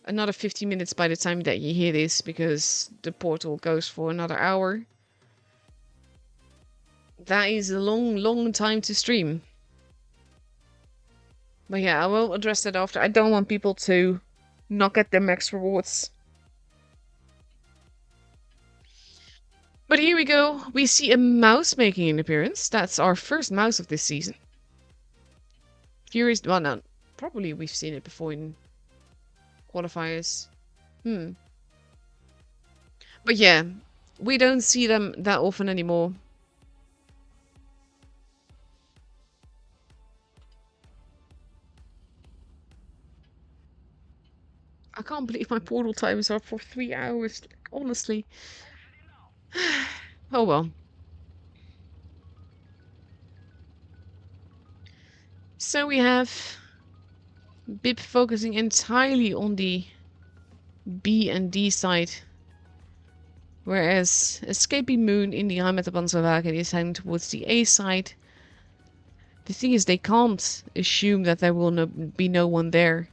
another 50 minutes by the time that you hear this, because the portal goes for another hour. That is a long time to stream. But yeah, I will address that after. I don't want people to not get their max rewards. But here we go. We see a mouse making an appearance. That's our first mouse of this season. Curious. Well, no, probably we've seen it before in qualifiers. But yeah, we don't see them that often anymore. I can't believe my portal times are for 3 hours, honestly. Oh well. So we have Bip focusing entirely on the B and D side, whereas Escaping Moon in the Heimatpanzerwagen is heading towards the A side. The thing is, they can't assume that there will be no one there.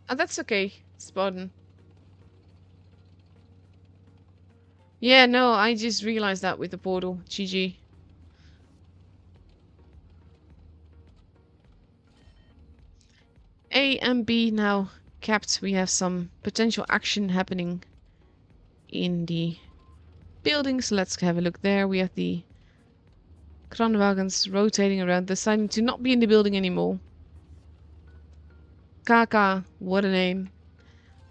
Oh, that's okay, Spartan. Yeah, no, I just realized that with the portal. GG. A and B now capped. We have some potential action happening in the buildings. Let's have a look there. We have the Kranwagens rotating around, deciding to not be in the building anymore. Kaka, what a name.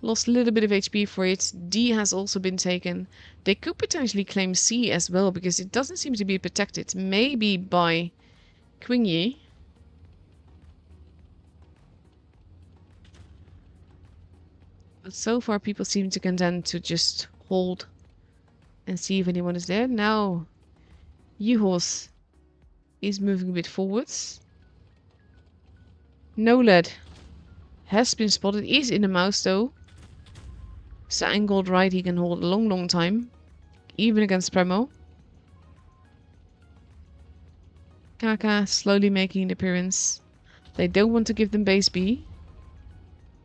Lost a little bit of HP for it. D has also been taken. They could potentially claim C as well, because it doesn't seem to be protected. Maybe by Quingyi. But so far people seem to content to just hold and see if anyone is there. Now Yihos is moving a bit forwards. No lead has been spotted. Is in a mouse though. So angled right, he can hold a long time. Even against Premo. Kaka slowly making an appearance. They don't want to give them base B.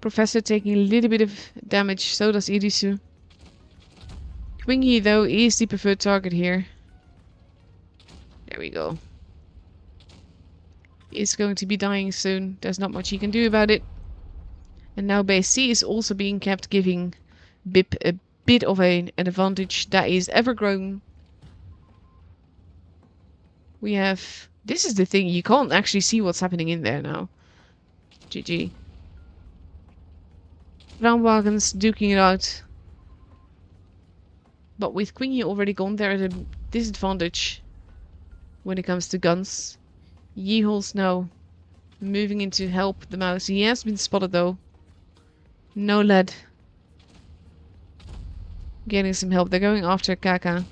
Professor taking a little bit of damage, so does Irisu. Quingyi though is the preferred target here. There we go. He's going to be dying soon. There's not much he can do about it. And now base C is also being kept, giving Bip a bit of an advantage that is ever growing. We have... This is the thing, you can't actually see what's happening in there now. GG. Roundwagens duking it out. But with Quingyi already gone, they're at a disadvantage when it comes to guns. Yeehaul's now moving in to help the mouse. He has been spotted though. No lead. Getting some help. They're going after Kaka.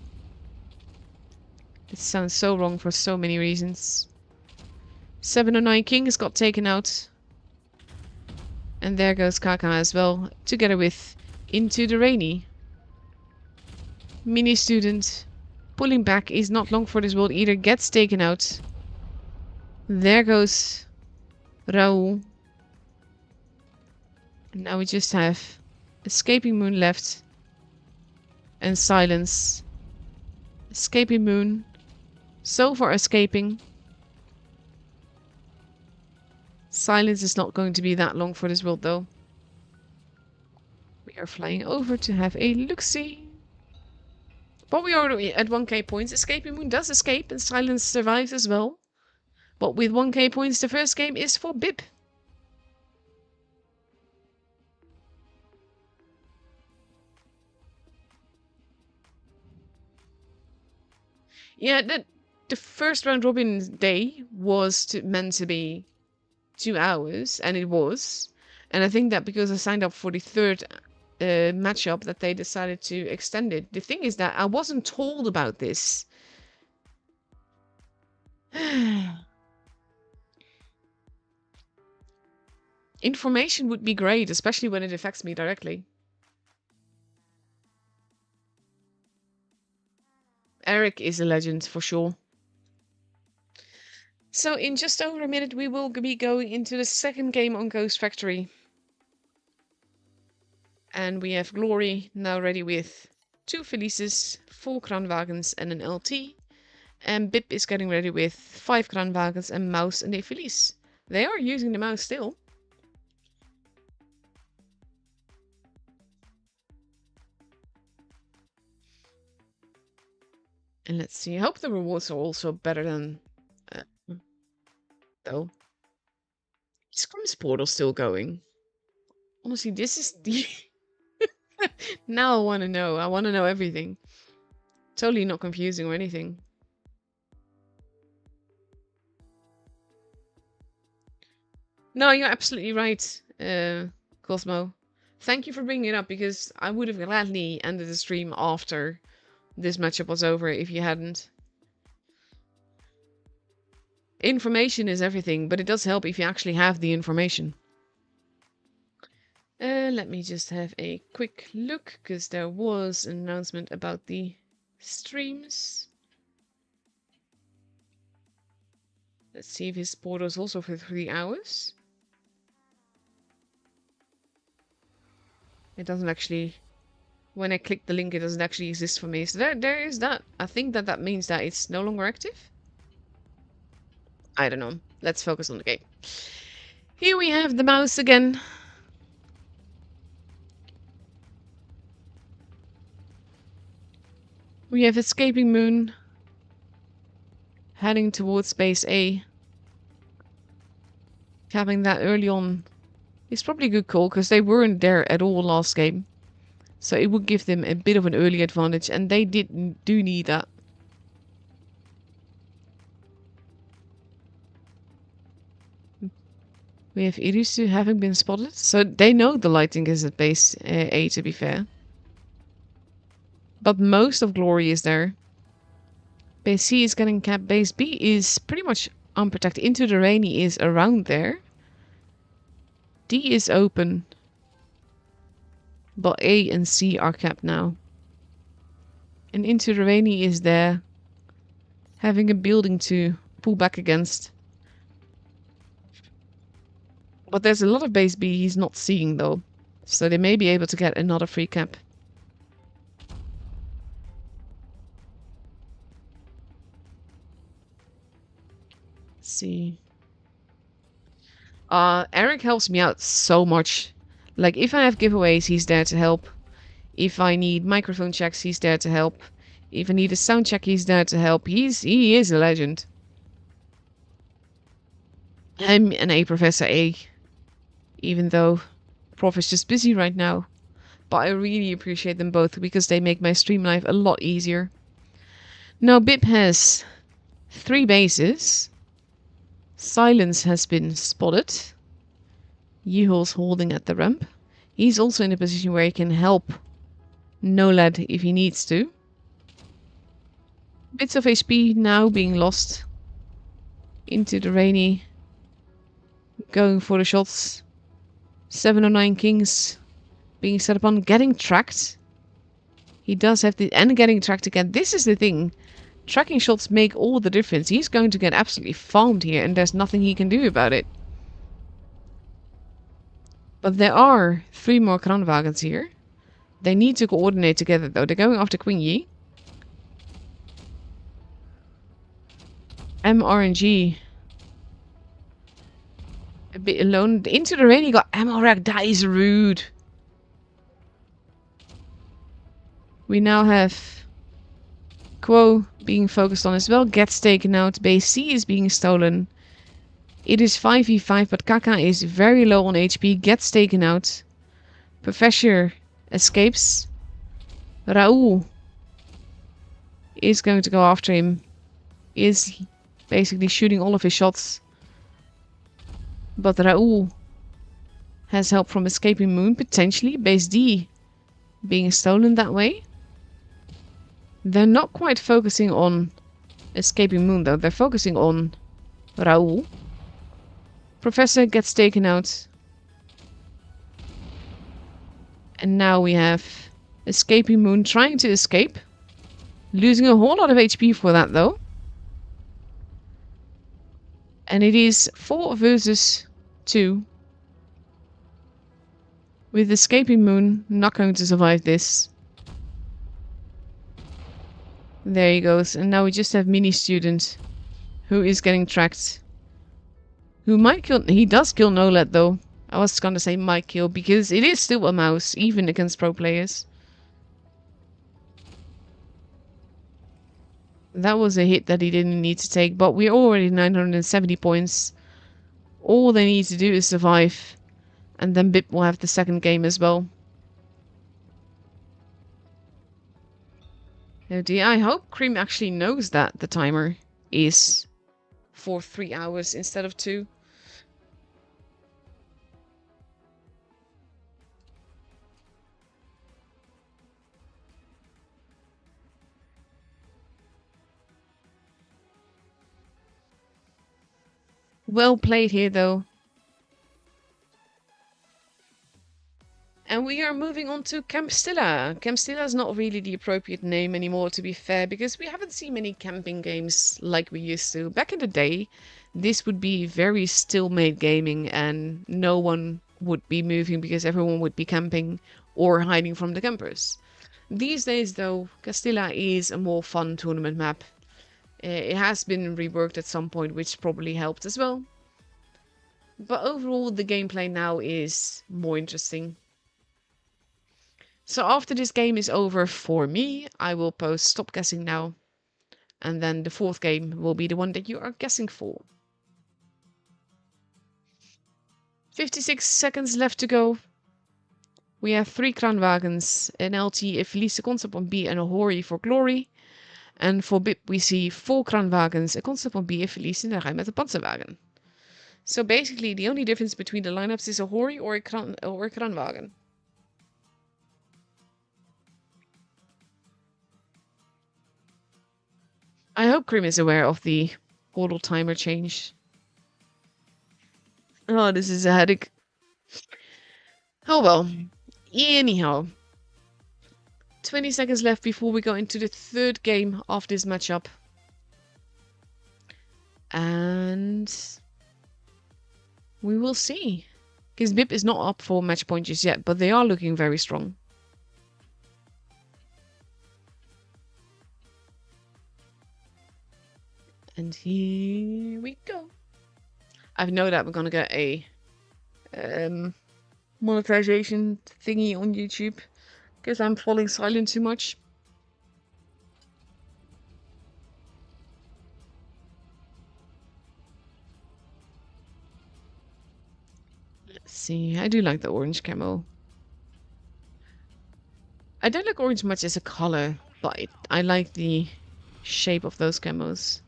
It sounds so wrong for so many reasons. 709 Kings got taken out. And there goes Kaka as well, together with Into the Rainy. Mini student pulling back is not long for this world either, gets taken out. There goes Raoul. And now we just have Escaping Moon left. And Silence. Escaping Moon. So far escaping. Silence is not going to be that long for this world though. We are flying over to have a look-see. But we are at 1k points. Escaping Moon does escape and Silence survives as well. But with 1k points, the first game is for Bip. Yeah, the first round robin day was meant to be 2 hours, and it was. And I think that because I signed up for the third matchup that they decided to extend it. The thing is that I wasn't told about this. Information would be great, especially when it affects me directly. Eric is a legend for sure. So in just over a minute we will be going into the second game on Ghost Factory. And we have Glory now ready with 2 Felices, 4 Kranwagens and an LT. And Bip is getting ready with 5 Kranwagens, a mouse and a Felice. They are using the mouse still. And let's see, I hope the rewards are also better than... though. Is Scrum's portal still going? Honestly, this is the... Now I want to know. I want to know everything. Totally not confusing or anything. No, you're absolutely right, Cosmo. Thank you for bringing it up, because I would have gladly ended the stream after this matchup was over if you hadn't. Information is everything, but it does help if you actually have the information. Let me just have a quick look, because there was an announcement about the streams. Let's see if his portal is also for 3 hours. It doesn't actually... When I click the link, it doesn't actually exist for me. So there is that. I think that means that it's no longer active. I don't know. Let's focus on the game. Here we have the mouse again. We have Escaping Moon heading towards Base A. Having that early on is probably a good call, because they weren't there at all last game. So it would give them a bit of an early advantage, and they do need that. We have Irisu having been spotted, so they know the lighting is at Base A, to be fair. But most of Glory is there. Base C is getting capped. Base B is pretty much unprotected. Into the Rainy is around there. D is open. But A and C are capped now. And Into the Rainy is there. Having a building to pull back against. But there's a lot of Base B he's not seeing though. So they may be able to get another free cap. Let's see. Eric helps me out so much. Like, if I have giveaways, he's there to help. If I need microphone checks, he's there to help. If I need a sound check, he's there to help. He is a legend. I'm an A Professor A. Even though Prof is just busy right now. But I really appreciate them both, because they make my stream life a lot easier. Now, Bip has 3 bases. Silence has been spotted. Yehol's holding at the ramp. He's also in a position where he can help Nolad if he needs to. Bits of HP now being lost. Into the Rainy going for the shots. 7 or 9 kings being set upon, getting tracked. He does have the... and getting tracked again. This is the thing. Tracking shots make all the difference. He's going to get absolutely farmed here, and there's nothing he can do about it. But there are 3 more Kranwagens here. They need to coordinate together, though. They're going after Queen Yi. MRNG. A bit alone. Into the rain, he got Amalrak. That is rude. We now have Quo being focused on as well. Gets taken out. Base C is being stolen. It is 5v5, but Kaka is very low on HP. Gets taken out. Professor escapes. Raoul is going to go after him. Is basically shooting all of his shots. But Raoul has help from escaping Moon, potentially. Base D being stolen that way. They're not quite focusing on escaping Moon, though. They're focusing on Raoul. Professor gets taken out. And now we have escaping Moon trying to escape. Losing a whole lot of HP for that, though. And it is 4 versus 2. With escaping Moon not going to survive this. There he goes. And now we just have Mini Student, who is getting tracked. Who might kill... he does kill Nolad, though. I was gonna say might kill, because it is still a mouse, even against pro players. That was a hit that he didn't need to take, but we're already 970 points. All they need to do is survive. And then Bip will have the second game as well. Oh dear, I hope Cream actually knows that the timer is for 3 hours instead of 2. Well played here, though. And we are moving on to Campstilla. Campstilla is not really the appropriate name anymore, to be fair, because we haven't seen many camping games like we used to. Back in the day, this would be very still-made gaming, and no one would be moving because everyone would be camping or hiding from the campers. These days, though, Castilla is a more fun tournament map. It has been reworked at some point, which probably helped as well. But overall, the gameplay now is more interesting. So after this game is over for me, I will post stop guessing now. And then the 4th game will be the one that you are guessing for. 56 seconds left to go. We have 3 Kranwagens, an LT, a Felice concept on B, and a Hori for Glory. And for Bip we see 4 Kranwagens, a concept on B, a Felice en de rij met een Panzerwagen. So basically the only difference between the lineups is a Hori or a Kranwagen. I hope Krim is aware of the portal timer change. Oh, this is a headache. Oh well. Anyhow. 20 seconds left before we go into the 3rd game of this matchup. And we will see. Because Bip is not up for match point just yet, but they are looking very strong. And here we go. I know that we're gonna get a monetization thingy on YouTube because I'm falling silent too much. Let's see. I do like the orange camo. I don't like orange much as a color, but I like the shape of those camos.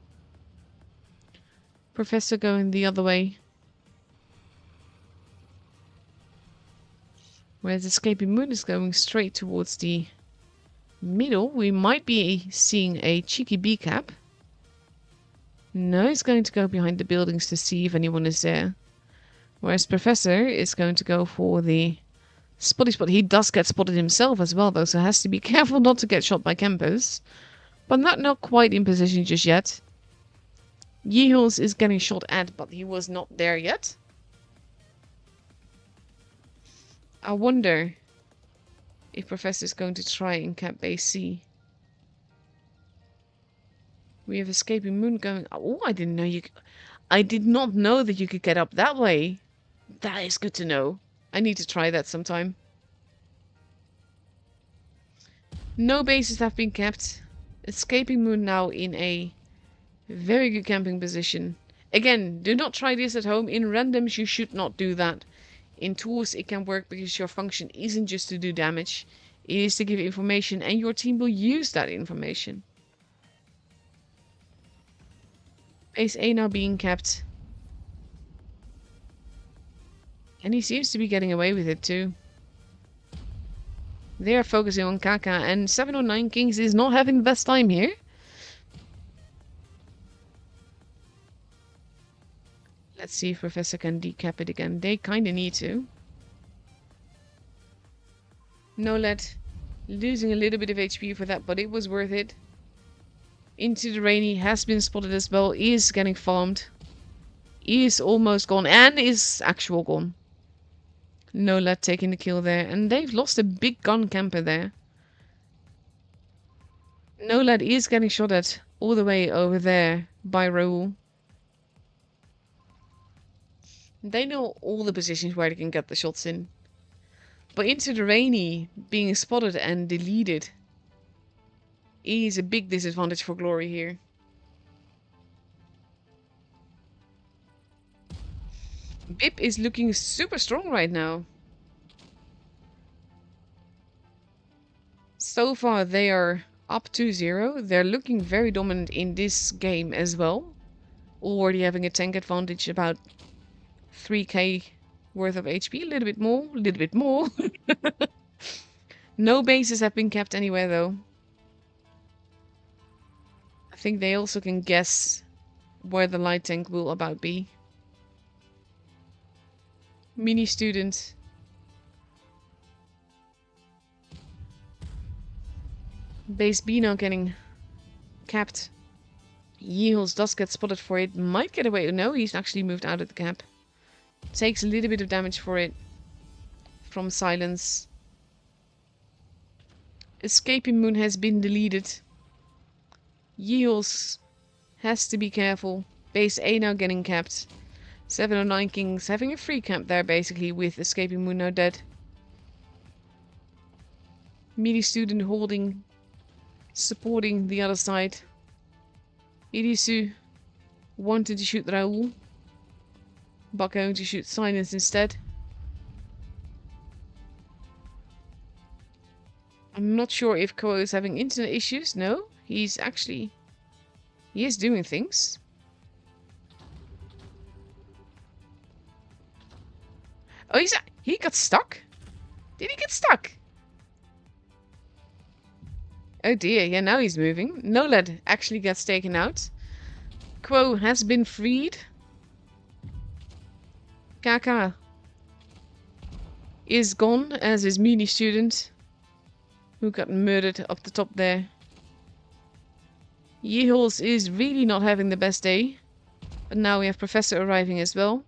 Professor going the other way. Whereas Escaping Moon is going straight towards the middle. We might be seeing a cheeky B cap. No, he's going to go behind the buildings to see if anyone is there. Whereas Professor is going to go for the spotty spot. He does get spotted himself as well, though, so has to be careful not to get shot by campers. But not quite in position just yet. Yeehills is getting shot at, but he was not there yet. I wonder if Professor is going to try and cap base C. We have escaping moon going. Oh, I didn't know you. I did not know that you could get up that way. That is good to know. I need to try that sometime. No bases have been kept. Escaping moon now in a very good camping position. Again, do not try this at home. In randoms, you should not do that. In tours, it can work because your function isn't just to do damage. It is to give information, and your team will use that information. Base A now being kept. And he seems to be getting away with it too. They are focusing on Kaka, and 709 Kings is not having the best time here. Let's see if Professor can decap it again. They kinda need to. Nolad losing a little bit of HP for that, but it was worth it. Into the Rainy has been spotted as well. Is getting farmed. Is almost gone, and is actual gone. Nolad taking the kill there, and they've lost a big gun camper there. Nolad is getting shot at all the way over there by Raoul. They know all the positions where they can get the shots in. But Into the Rainy being spotted and deleted is a big disadvantage for Glory here. Bip is looking super strong right now. So far they are up 2-0. They're looking very dominant in this game as well. Already having a tank advantage, about 3k worth of HP. A little bit more. A little bit more. No bases have been kept anywhere though. I think they also can guess where the light tank will about be. Mini student. Base B now getting capped. Yeehills does get spotted for it. Might get away. No, he's actually moved out of the cap. Takes a little bit of damage for it. From silence. Escaping moon has been deleted. Yeehills has to be careful. Base A now getting capped. 709 Kings having a free camp there basically, with escaping moon now dead. Mini student holding, supporting the other side. Irisu wanted to shoot Raoul, but going to shoot Silence instead. I'm not sure if Koa is having internet issues. No, he is doing things. Oh, he got stuck? Did he get stuck? Oh dear, yeah, now he's moving. Nolad actually gets taken out. Quo has been freed. Kaka is gone, as is Mini Student, who got murdered up the top there. Yeehills is really not having the best day. But now we have Professor arriving as well.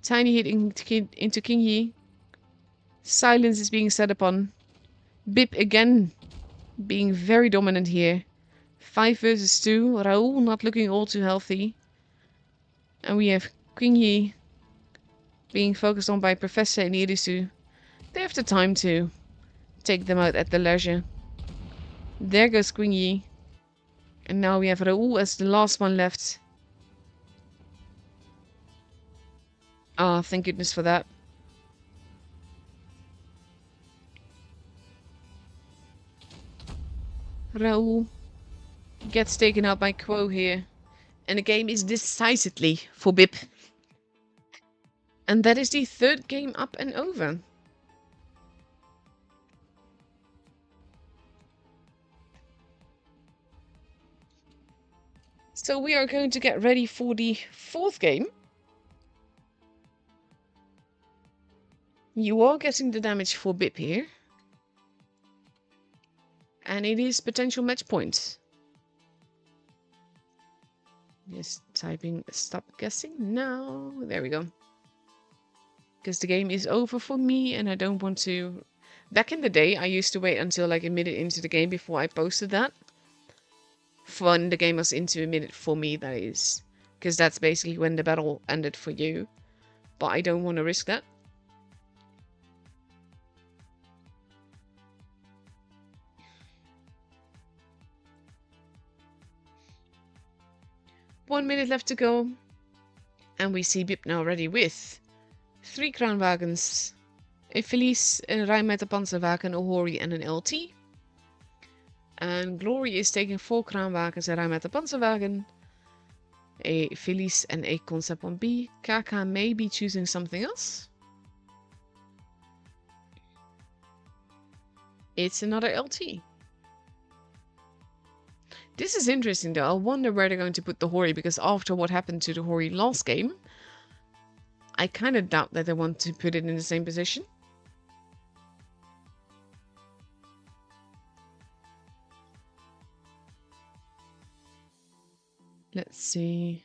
Tiny hit into King Yi. Silence is being set upon. Bip again being very dominant here. 5 versus 2. Raoul not looking all too healthy. And we have King Yi being focused on by Professor and Irisu. They have the time to take them out at the leisure. There goes Queen Yi. And now we have Raoul as the last one left. Ah, thank goodness for that. Raoul gets taken out by Quo here. And the game is decisively for Bip. And that is the 3rd game up and over. So we are going to get ready for the 4th game. You are getting the damage for Bip here. And it is potential match points. Just typing stop guessing now. There we go. Because the game is over for me and I don't want to... Back in the day, I used to wait until like a minute into the game before I posted that. When the game was into a minute for me, that is. Because that's basically when the battle ended for you. But I don't want to risk that. One minute left to go. And we see Bip now ready with 3 Kranwagens, a Felice, a Rijnmetterpanzerwagen, a Hori and an LT. And Glory is taking 4 Kranwagens, a Rijnmetterpanzerwagen, a Felice and a Concept 1B. KK may be choosing something else. It's another LT. This is interesting though. I wonder where they're going to put the Hori, because after what happened to the Hori last game, I kind of doubt that they want to put it in the same position. Let's see.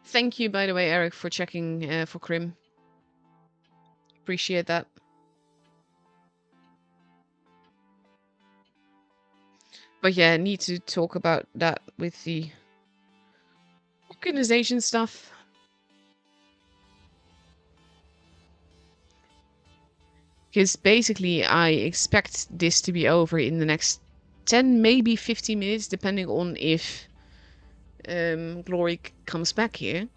Thank you, by the way, Eric, for checking for Krim. Appreciate that. But yeah, I need to talk about that with the organization stuff. Because basically I expect this to be over in the next 10, maybe 15 minutes, depending on if Glory comes back here.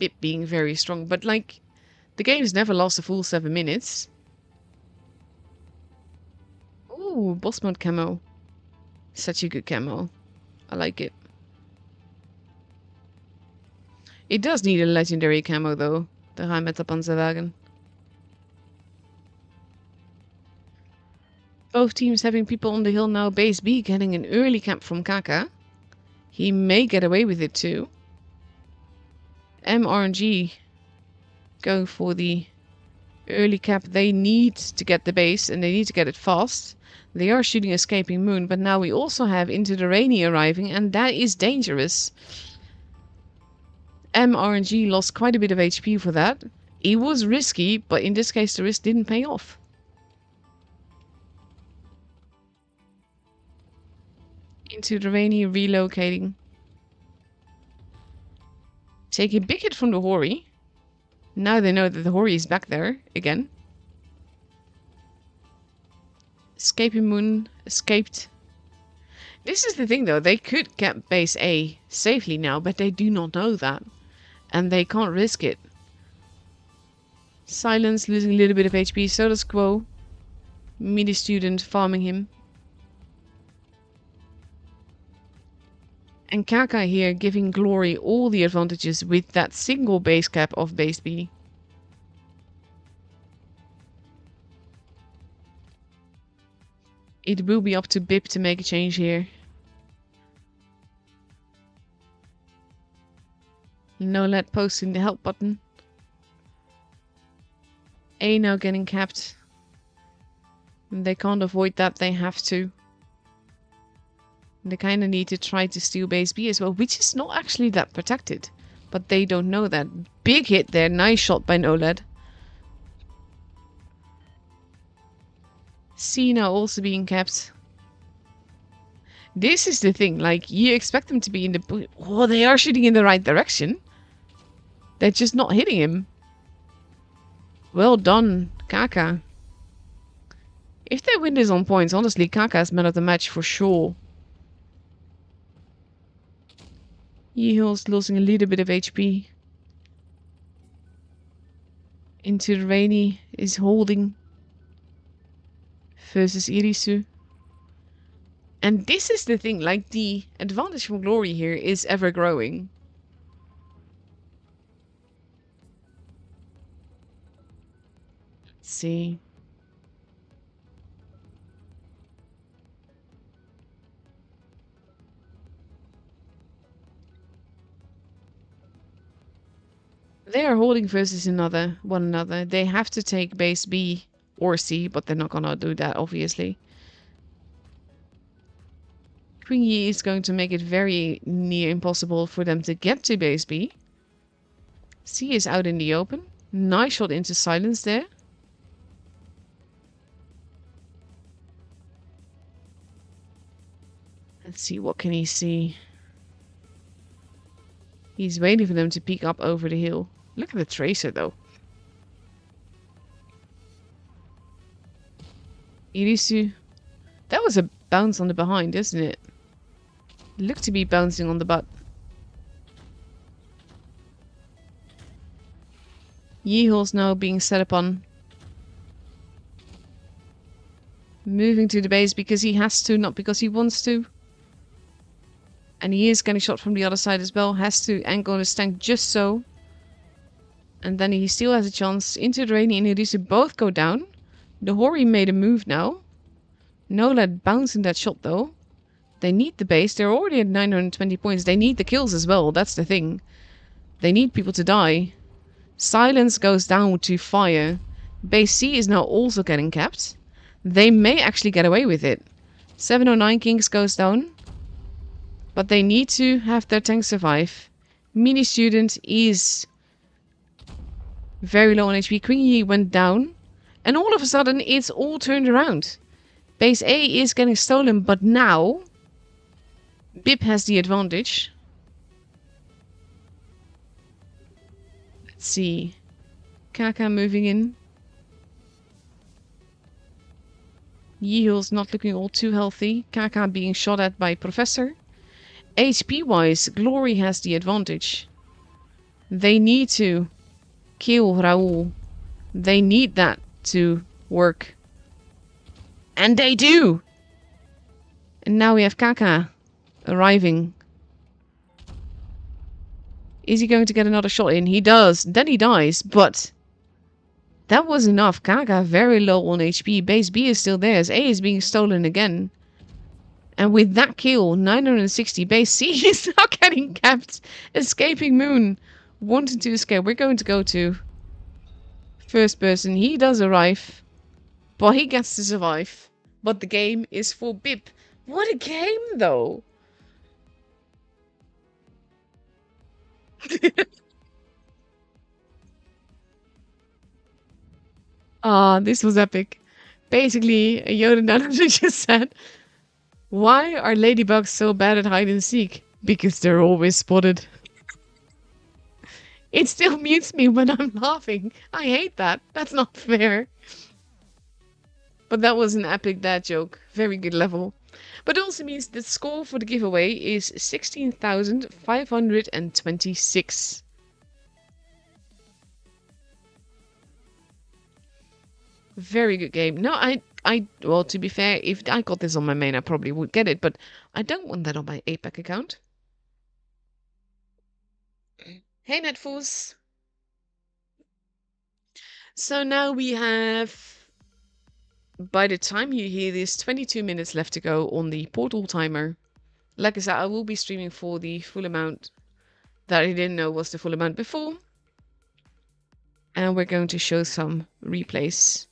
It being very strong, but like, the game's never lost a full 7 minutes. Ooh, boss mode camo. Such a good camo. I like it. It does need a legendary camo though, the Rijnmetterpanzerwagen. Both teams having people on the hill now. Base B getting an early cap from Kaka. He may get away with it too. MRNG going for the early cap. They need to get the base and they need to get it fast. They are shooting Escaping Moon, but now we also have Into the Rainy arriving, and that is dangerous. MRNG lost quite a bit of HP for that. It was risky, but in this case the risk didn't pay off. Into the Rainy relocating. Take a big hit from the Hori. Now they know that the Hori is back there again. Escaping Moon escaped. This is the thing though, they could get base A safely now, but they do not know that. And they can't risk it. Silence losing a little bit of HP, so does Quo. Midi student farming him. And Kaka here giving Glory all the advantages with that single base cap of base B. It will be up to Bip to make a change here. No lead posting the help button. A now getting capped. They can't avoid that, they have to. They kind of need to try to steal base B as well, which is not actually that protected. But they don't know that. Big hit there, nice shot by NoLed. C now also being kept. This is the thing, like, you expect them to be in the... Oh, they are shooting in the right direction. They're just not hitting him. Well done, Kaka. If they win this on points, honestly, Kaka is man of the match for sure. Yeehill's losing a little bit of HP. Into the Rainy is holding. Versus Irisu. And this is the thing, like, the advantage from Glory here is ever growing. Let's see. are holding versus one another. They have to take base B or C, but they're not gonna do that, obviously. Queen E is going to make it very near impossible for them to get to base B. C is out in the open. Nice shot into silence there. Let's see, what can he see? He's waiting for them to peek up over the hill. Look at the tracer, though. Irisu. That was a bounce on the behind, isn't it? Looked to be bouncing on the butt. Yeehaw's now being set upon. Moving to the base because he has to, not because he wants to. And he is getting shot from the other side as well. Has to angle his tank just so. And then he still has a chance. Into the Rainy and Irisu both go down. The Hori made a move now. No let bouncing that shot though. They need the base. They're already at 920 points. They need the kills as well. That's the thing. They need people to die. Silence goes down to fire. Base C is now also getting capped. They may actually get away with it. 709 Kings goes down. But they need to have their tank survive. Mini Student is very low on HP. Queen Yi went down. And all of a sudden, it's all turned around. Base A is getting stolen, but now Bip has the advantage. Let's see. Kaka moving in. Yeehul's not looking all too healthy. Kaka being shot at by Professor. HP-wise, Glory has the advantage. They need to kill Raul. They need that to work. And they do! And now we have Kaka arriving. Is he going to get another shot in? He does. Then he dies, but that was enough. Kaka very low on HP. Base B is still theirs. A is being stolen again. And with that kill, 960, base C is now getting capped. Escaping Moon. Wanting to escape. We're going to go to first person. He does arrive. But he gets to survive. But the game is for Bip. What a game, though. Ah, this was epic. Basically, Yoda Nanager just said, why are ladybugs so bad at hide and seek? Because they're always spotted. It still mutes me when I'm laughing. I hate that. That's not fair. But that was an epic dad joke. Very good level. But it also means the score for the giveaway is 16,526. Very good game. No, well, to be fair, if I got this on my main, I probably would get it, but I don't want that on my APAC account. Hey, Netfools. So now we have, by the time you hear this, 22 minutes left to go on the portal timer. Like I said, I will be streaming for the full amount that I didn't know was the full amount before. And we're going to show some replays.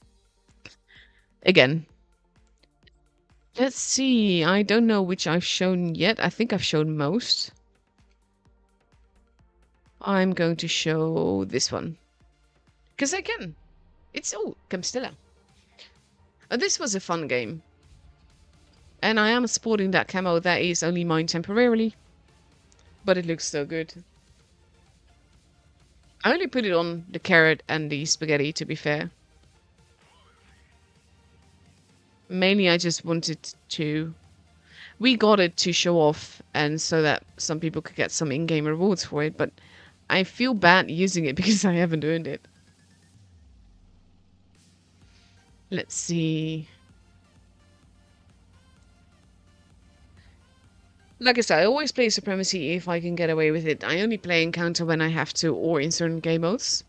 Again. Let's see. I don't know which I've shown yet. I think I've shown most. I'm going to show this one. Because I can. It's... Oh, Camstilla. This was a fun game. And I am sporting that camo that is only mine temporarily. But it looks so good. I only put it on the carrot and the spaghetti, to be fair. Mainly I just wanted to... We got it to show off and so that some people could get some in-game rewards for it, but I feel bad using it because I haven't earned it. Let's see. Like I said, I always play Supremacy if I can get away with it. I only play Encounter when I have to or in certain game modes.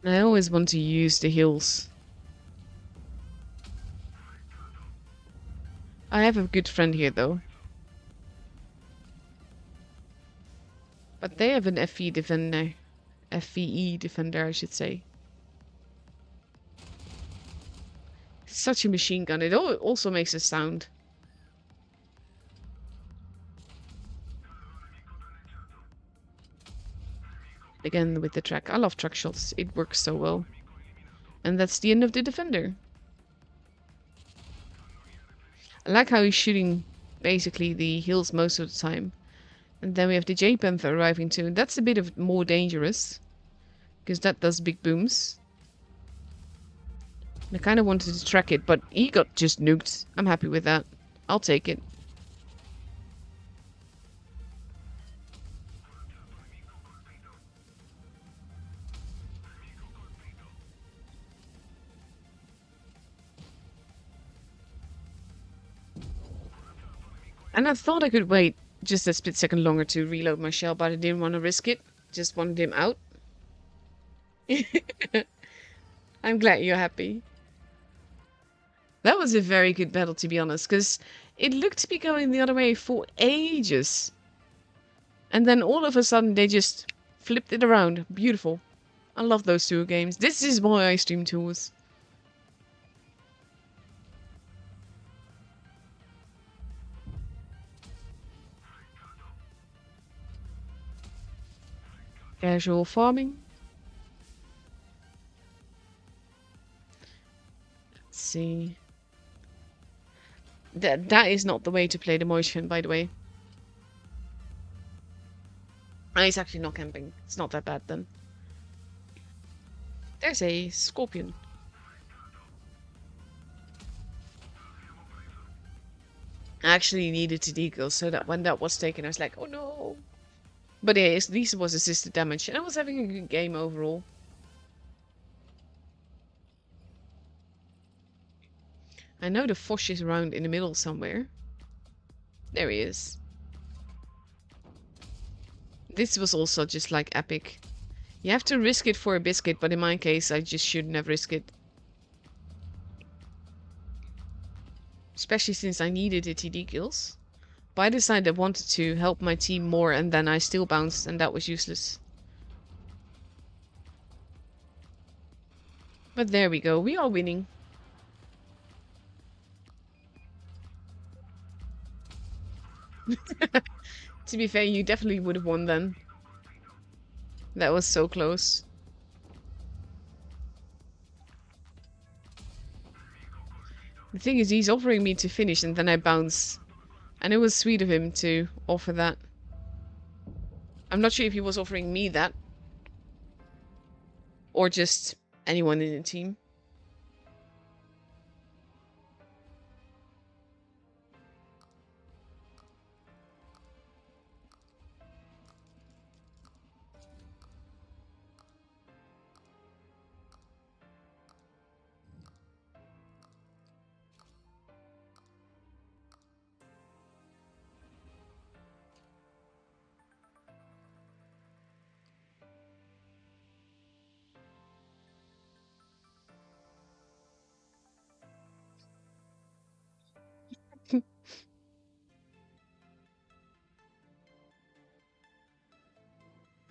I always want to use the heals. I have a good friend here though. But they have an FE defender. FVE defender, I should say. Such a machine gun. It also makes a sound. Again, with the track. I love track shots. It works so well. And that's the end of the defender. I like how he's shooting basically the hills most of the time. And then we have the J-Panther arriving too. That's a bit of more dangerous. Because that does big booms. I kind of wanted to track it, but he got just nuked. I'm happy with that. I'll take it. And I thought I could wait just a split second longer to reload my shell, but I didn't want to risk it. Just wanted him out. I'm glad you're happy. That was a very good battle, to be honest, because it looked to be going the other way for ages. And then all of a sudden, they just flipped it around. Beautiful. I love those two games. This is why I stream tours. Casual farming. Let's see. That is not the way to play the motion, by the way. He's actually not camping. It's not that bad then. There's a scorpion. I actually needed to decoil so that when that was taken, I was like, oh no. But yeah, at least it was assisted damage, and I was having a good game overall. I know the Fosh is around in the middle somewhere. There he is. This was also just like epic. You have to risk it for a biscuit, but in my case, I just shouldn't have risked it. Especially since I needed the TD kills. But I decided I wanted to help my team more, and then I still bounced, and that was useless. But there we go, we are winning. To be fair, you definitely would have won then. That was so close. The thing is, he's offering me to finish and then I bounce. And it was sweet of him to offer that. I'm not sure if he was offering me that. Or just anyone in the team.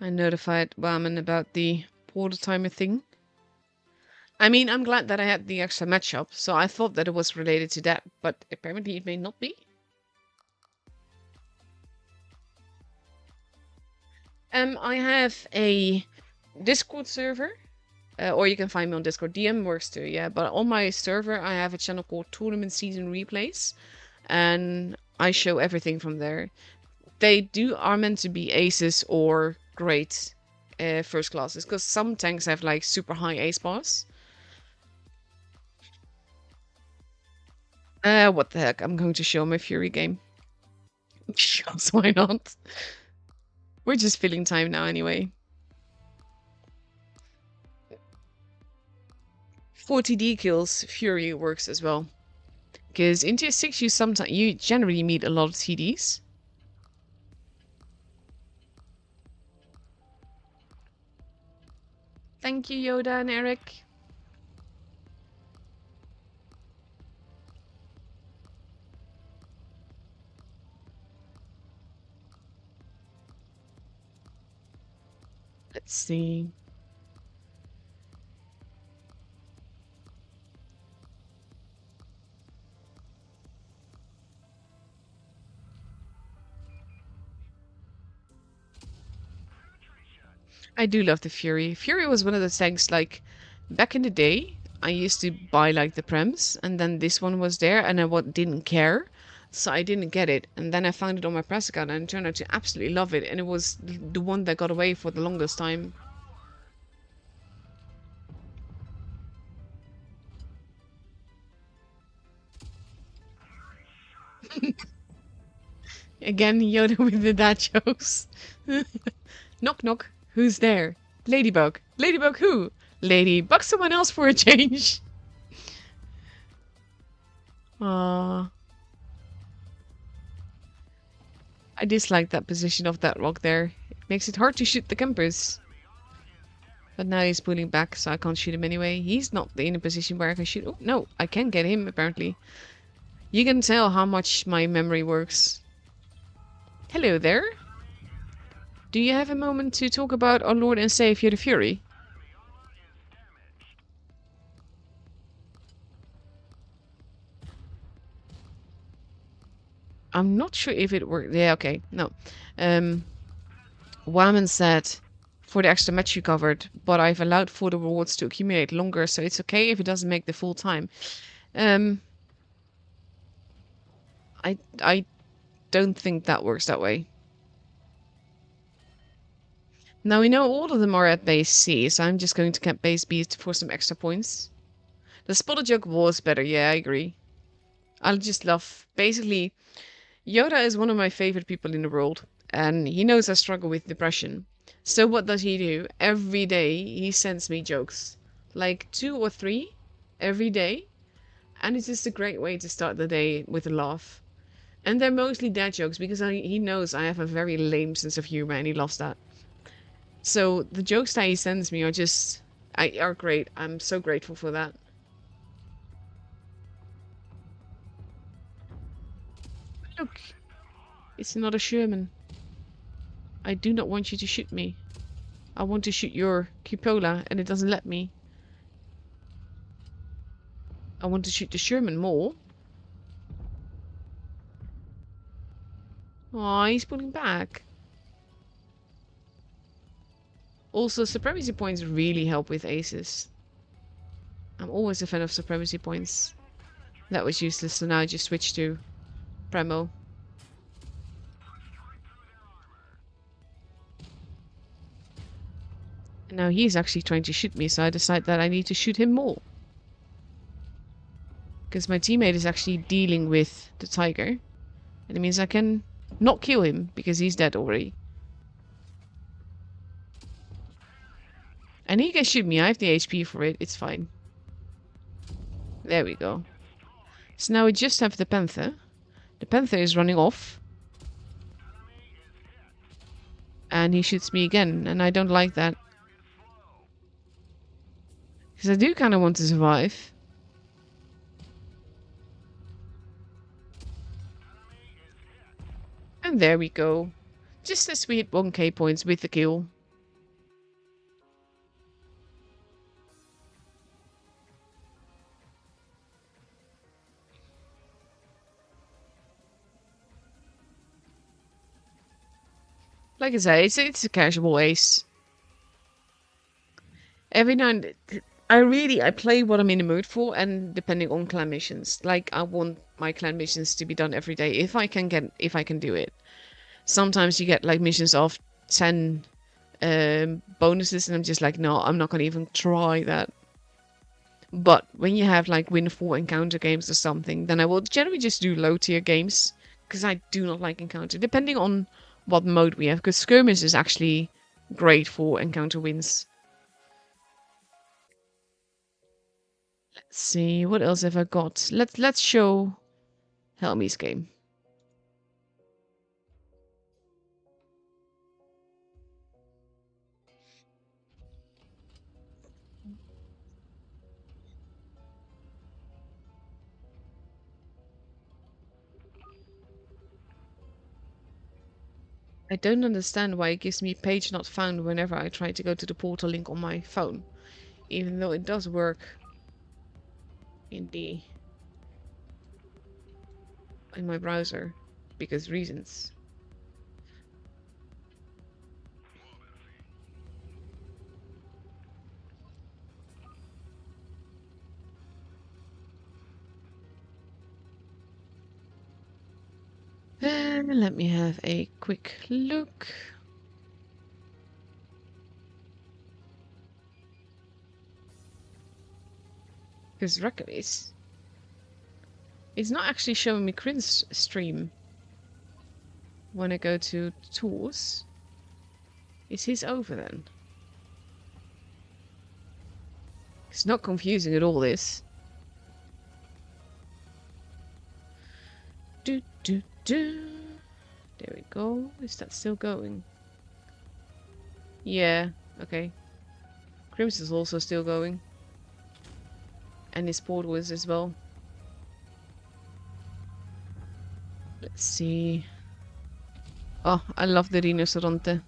I notified Wahman about the portal timer thing. I mean, I'm glad that I had the extra matchup, so I thought that it was related to that, but apparently it may not be. I have a Discord server, or you can find me on Discord. DM works too, yeah. But on my server, I have a channel called Tournament Season Replays, and I show everything from there. They are meant to be aces or great first classes, because some tanks have like super high ace bars. What the heck? I'm going to show my Fury game. Because why not? We're just filling time now anyway. 40D kills, Fury works as well. Because in tier 6 you generally meet a lot of TDs. Thank you, Yoda and Eric. Let's see. I do love the Fury. Fury was one of the tanks, like, back in the day, I used to buy, like, the Prems, and then this one was there, and didn't care, so I didn't get it. And then I found it on my press account, and turned out to absolutely love it, and it was the one that got away for the longest time. Again, Yoda with the dad jokes. Knock knock, who's there? Ladybug. Ladybug who? Ladybug someone else for a change. Ah, I dislike that position of that rock there. It makes it hard to shoot the campers. But now he's pulling back, so I can't shoot him anyway. He's not in a position where I can shoot. Oh, no, I can get him, apparently. You can tell how much my memory works. Hello there. Do you have a moment to talk about our Lord and Savior the Fury? I'm not sure if it worked. Yeah, okay. No. Whammon said, for the extra match you covered, but I've allowed for the rewards to accumulate longer, so it's okay if it doesn't make the full time. Um, I don't think that works that way. Now we know all of them are at base C, so I'm just going to camp base B for some extra points. The spotted joke was better, yeah, I agree. I just love, basically, Yoda is one of my favorite people in the world, and he knows I struggle with depression. So what does he do? Every day he sends me jokes, like 2 or 3 every day, and it's just a great way to start the day with a laugh. And they're mostly dad jokes because he knows I have a very lame sense of humor, and he loves that. So the jokes that he sends me are great. I'm so grateful for that. Look, it's not a Sherman. I do not want you to shoot me. I want to shoot your cupola, and it doesn't let me. I want to shoot the Sherman more. Aw, he's pulling back. Also, supremacy points really help with aces. I'm always a fan of supremacy points. That was useless, so now I just switch to Premo. And now he's actually trying to shoot me, so I decide that I need to shoot him more. Because my teammate is actually dealing with the tiger. And it means I can not kill him, because he's dead already. And he can shoot me, I have the HP for it, it's fine. There we go. So now we just have the panther. The panther is running off. And he shoots me again, and I don't like that. Because I do kind of want to survive. And there we go. Just as we hit 1k points with the kill. Like I say, it's a casual ace. Every now and I play what I'm in the mood for, and depending on clan missions. Like, I want my clan missions to be done every day if I can do it. Sometimes you get like missions of 10 bonuses, and I'm just like, no, I'm not gonna even try that. But when you have like win 4 encounter games or something, then I will generally just do low tier games, because I do not like encounter, depending on what mode we have, because skirmish is actually great for encounter wins. Let's see, what else have I got? Let's show Helmi's game. I don't understand why it gives me page not found whenever I try to go to the portal link on my phone. Even though it does work in my browser. Because reasons. Let me have a quick look. Because Ruckaways. It's not actually showing me Crin's stream. When I go to tools. Is his over then? It's not confusing at all, this. Do. There we go. Is that still going? Yeah, okay. Crimson's also still going. And his portal is as well. Let's see. Oh, I love the Rinoceronte.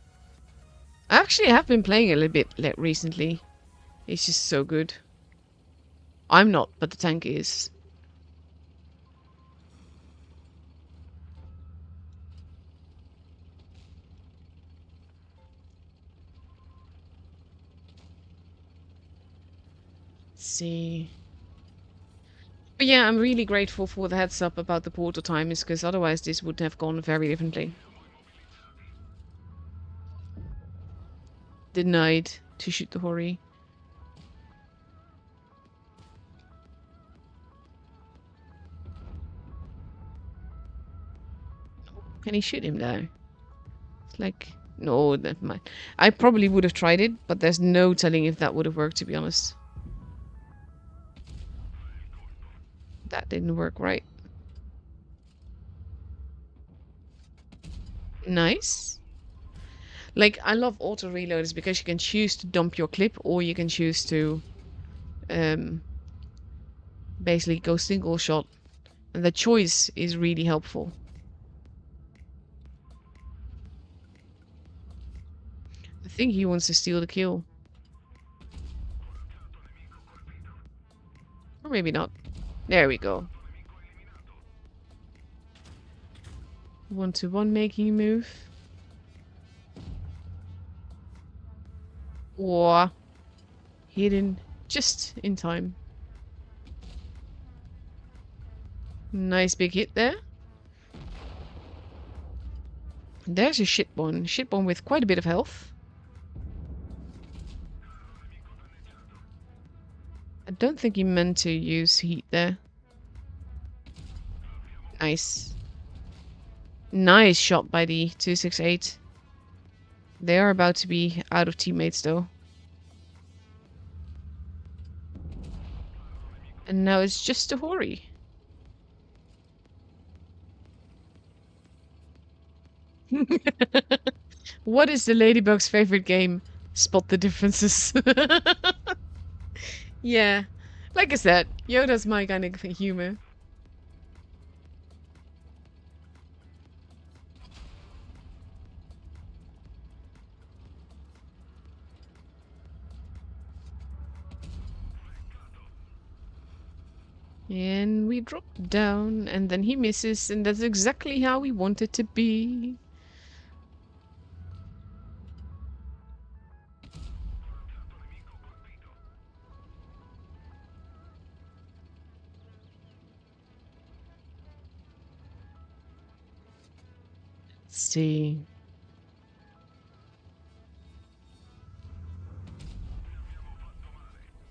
I actually have been playing a little bit recently. It's just so good. I'm not, but the tank is. Let's see. But yeah, I'm really grateful for the heads up about the portal timers, because otherwise this would have gone very differently. Denied to shoot the Hori. Can he shoot him though? It's like, no, never mind. I probably would have tried it, but there's no telling if that would have worked, to be honest. That didn't work right. Nice. Like, I love auto reloaders because you can choose to dump your clip or you can choose to basically go single shot. And the choice is really helpful. I think he wants to steal the kill. Or maybe not. There we go. 1-to-1 making a move. Or hidden just in time. Nice big hit there. There's a shitbone. Shitbone with quite a bit of health. I don't think he meant to use heat there. Nice. Nice shot by the 268. They are about to be out of teammates though. And now it's just a Hori. What is the Ladybug's favorite game? Spot the differences. Yeah, like I said, Yoda's my kind of humor. And we drop down, and then he misses, and that's exactly how we want it to be. Let's see.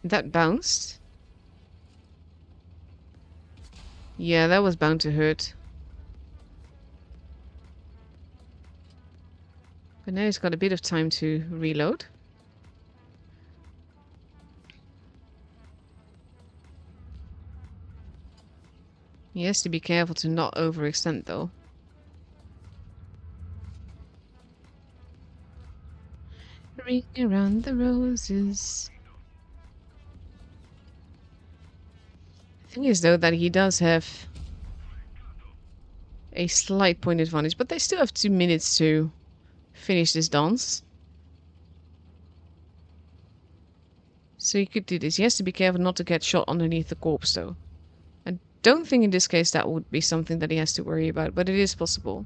That bounced. Yeah, that was bound to hurt. But now he's got a bit of time to reload. He has to be careful to not overextend though. Ring around the roses. The thing is though that he does have a slight point advantage, but they still have 2 minutes to finish this dance. So he could do this. He has to be careful not to get shot underneath the corpse, though. I don't think in this case that would be something that he has to worry about, but it is possible.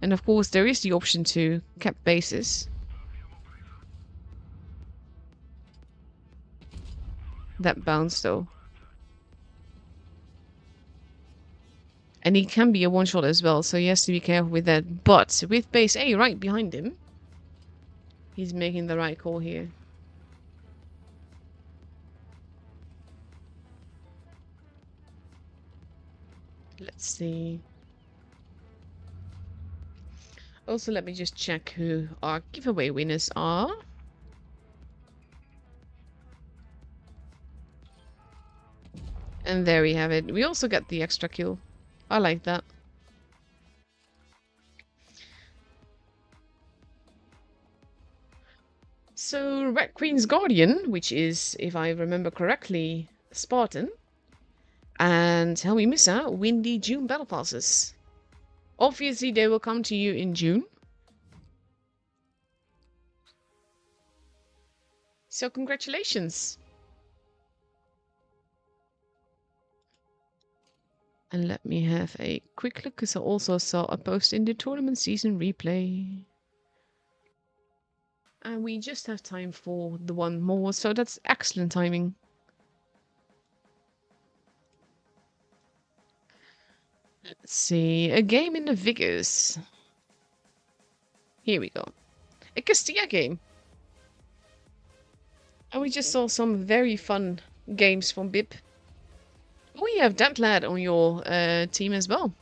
And of course, there is the option to cap bases. That bounce, though. And he can be a one-shot as well, so he has to be careful with that. But with base A right behind him, he's making the right call here. Let's see. Also, let me just check who our giveaway winners are. And there we have it. We also got the extra kill. I like that. So, Red Queen's Guardian, which is, if I remember correctly, Spartan. And Helmi Missa win the June Battle Passes. Obviously, they will come to you in June. So, congratulations. And let me have a quick look, because I also saw a post in the tournament season replay. And we just have time for the one more, so that's excellent timing. Let's see, a game in the Vigors. Here we go. A Castilla game. And we just saw some very fun games from BIP. Oh, you have that lad on your team as well.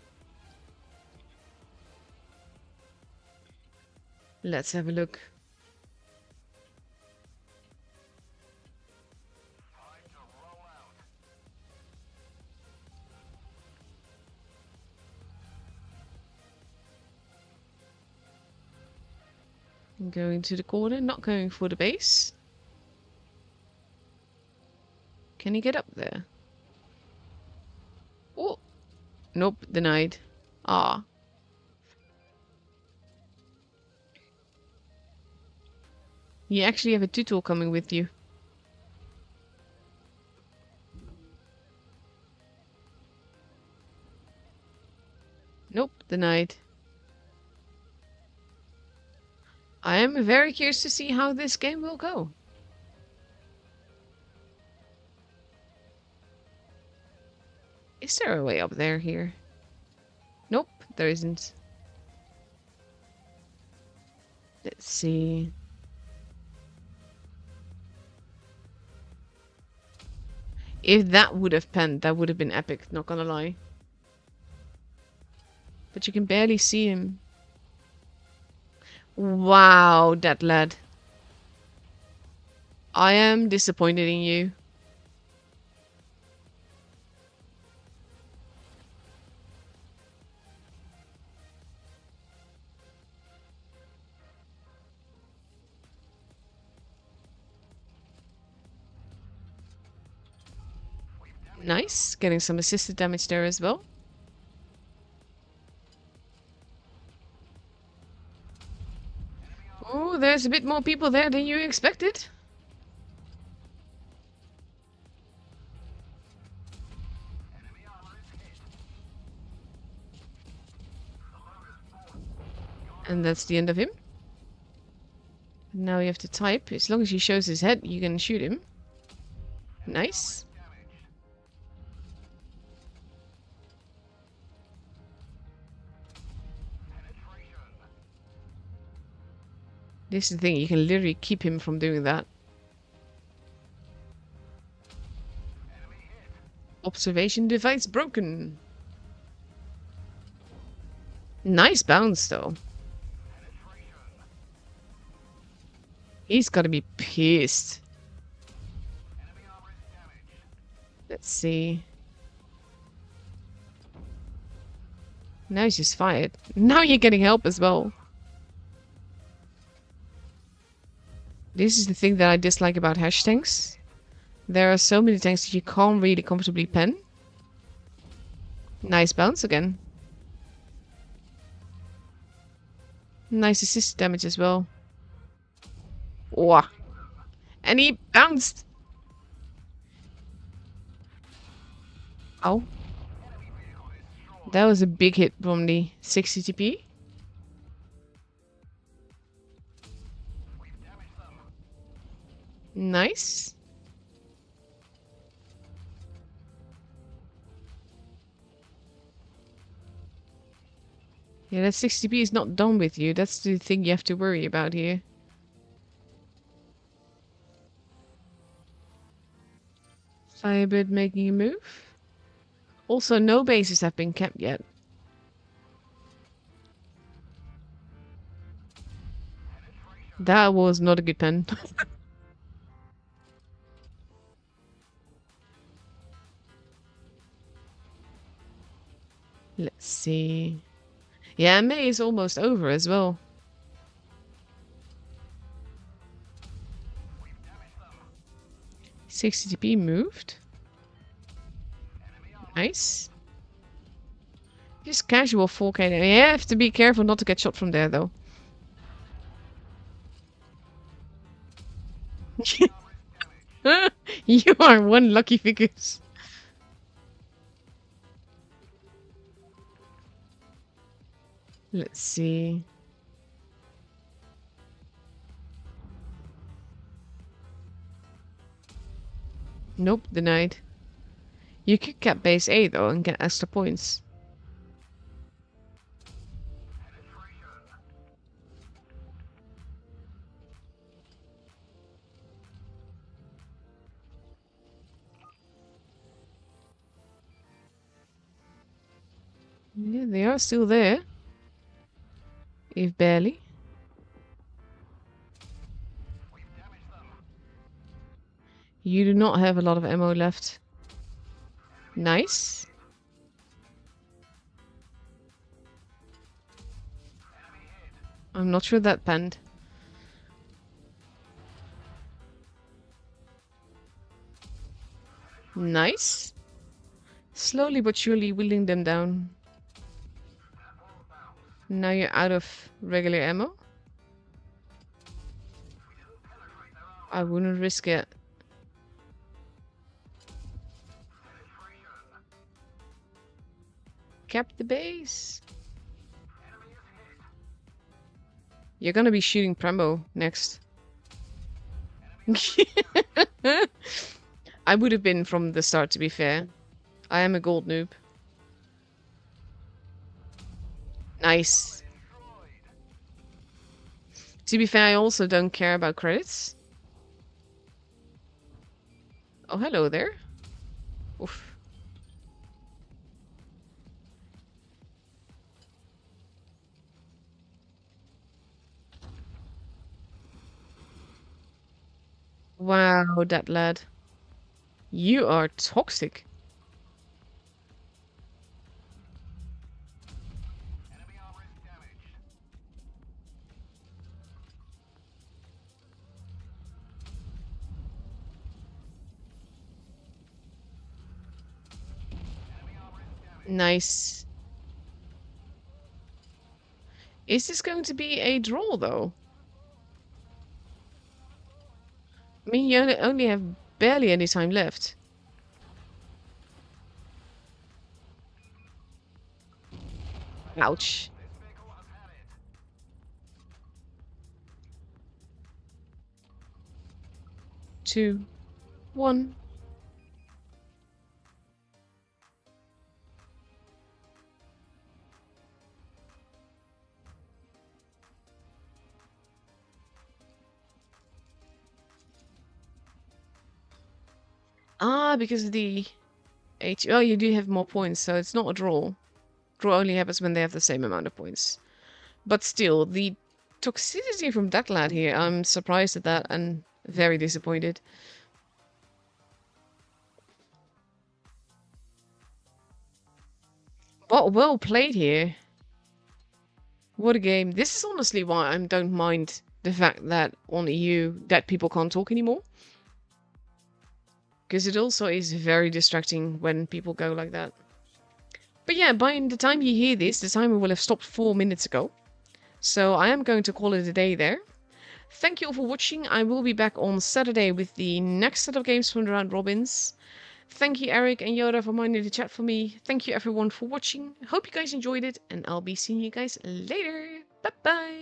Let's have a look. Going to the corner, not going for the base. Can he get up there? Oh, nope, denied. Ah. You actually have a tutor coming with you. Nope, denied. I am very curious to see how this game will go. Is there a way up there here? Nope, there isn't. Let's see. If that would have penned, that would have been epic, not gonna lie. But you can barely see him. Wow, that lad. I am disappointed in you. Nice, getting some assisted damage there as well. Oh, there's a bit more people there than you expected. And that's the end of him. Now you have to type. As long as he shows his head, you can shoot him. Nice. This is the thing, you can literally keep him from doing that. Observation device broken. Nice bounce, though. He's gotta be pissed. Let's see. Now he's just fired. Now you're getting help as well. This is the thing that I dislike about hash tanks. There are so many tanks that you can't really comfortably pen. Nice bounce again. Nice assist damage as well. Wah. And he bounced. Oh. That was a big hit from the 60 TP. Nice. Yeah, that 60p is not done with you. That's the thing you have to worry about here. Firebird making a move. Also, no bases have been kept yet. That was not a good pen. Let's see. Yeah, May is almost over as well. $60p moved. Nice. Just casual 4K. You have to be careful not to get shot from there, though. You are one lucky figures. Let's see. Nope, denied. You could cap base A though and get extra points. Yeah, they are still there. If barely. You do not have a lot of ammo left. Nice. I'm not sure that panned. Nice. Slowly but surely wheeling them down. Now you're out of regular ammo. I wouldn't risk it. Cap the base. You're gonna be shooting Premo next. I would have been from the start, to be fair. I am a gold noob. Nice. To be fair, I also don't care about credits. Oh, hello there. Oof. Wow, that lad. You are toxic. Nice. Is this going to be a draw, though? I mean, you only have barely any time left. Ouch. Two, one. Ah, because of the H. Oh, you do have more points, so it's not a draw. Draw only happens when they have the same amount of points. But still, the toxicity from that lad here, I'm surprised at that and very disappointed. But well played here. What a game. This is honestly why I don't mind the fact that on EU that people can't talk anymore. Because it also is very distracting when people go like that. But yeah, by the time you hear this, the timer will have stopped 4 minutes ago. So I am going to call it a day there. Thank you all for watching. I will be back on Saturday with the next set of games from the round robins. Thank you, Eric and Yoda, for minding the chat for me. Thank you, everyone, for watching. Hope you guys enjoyed it, and I'll be seeing you guys later. Bye-bye.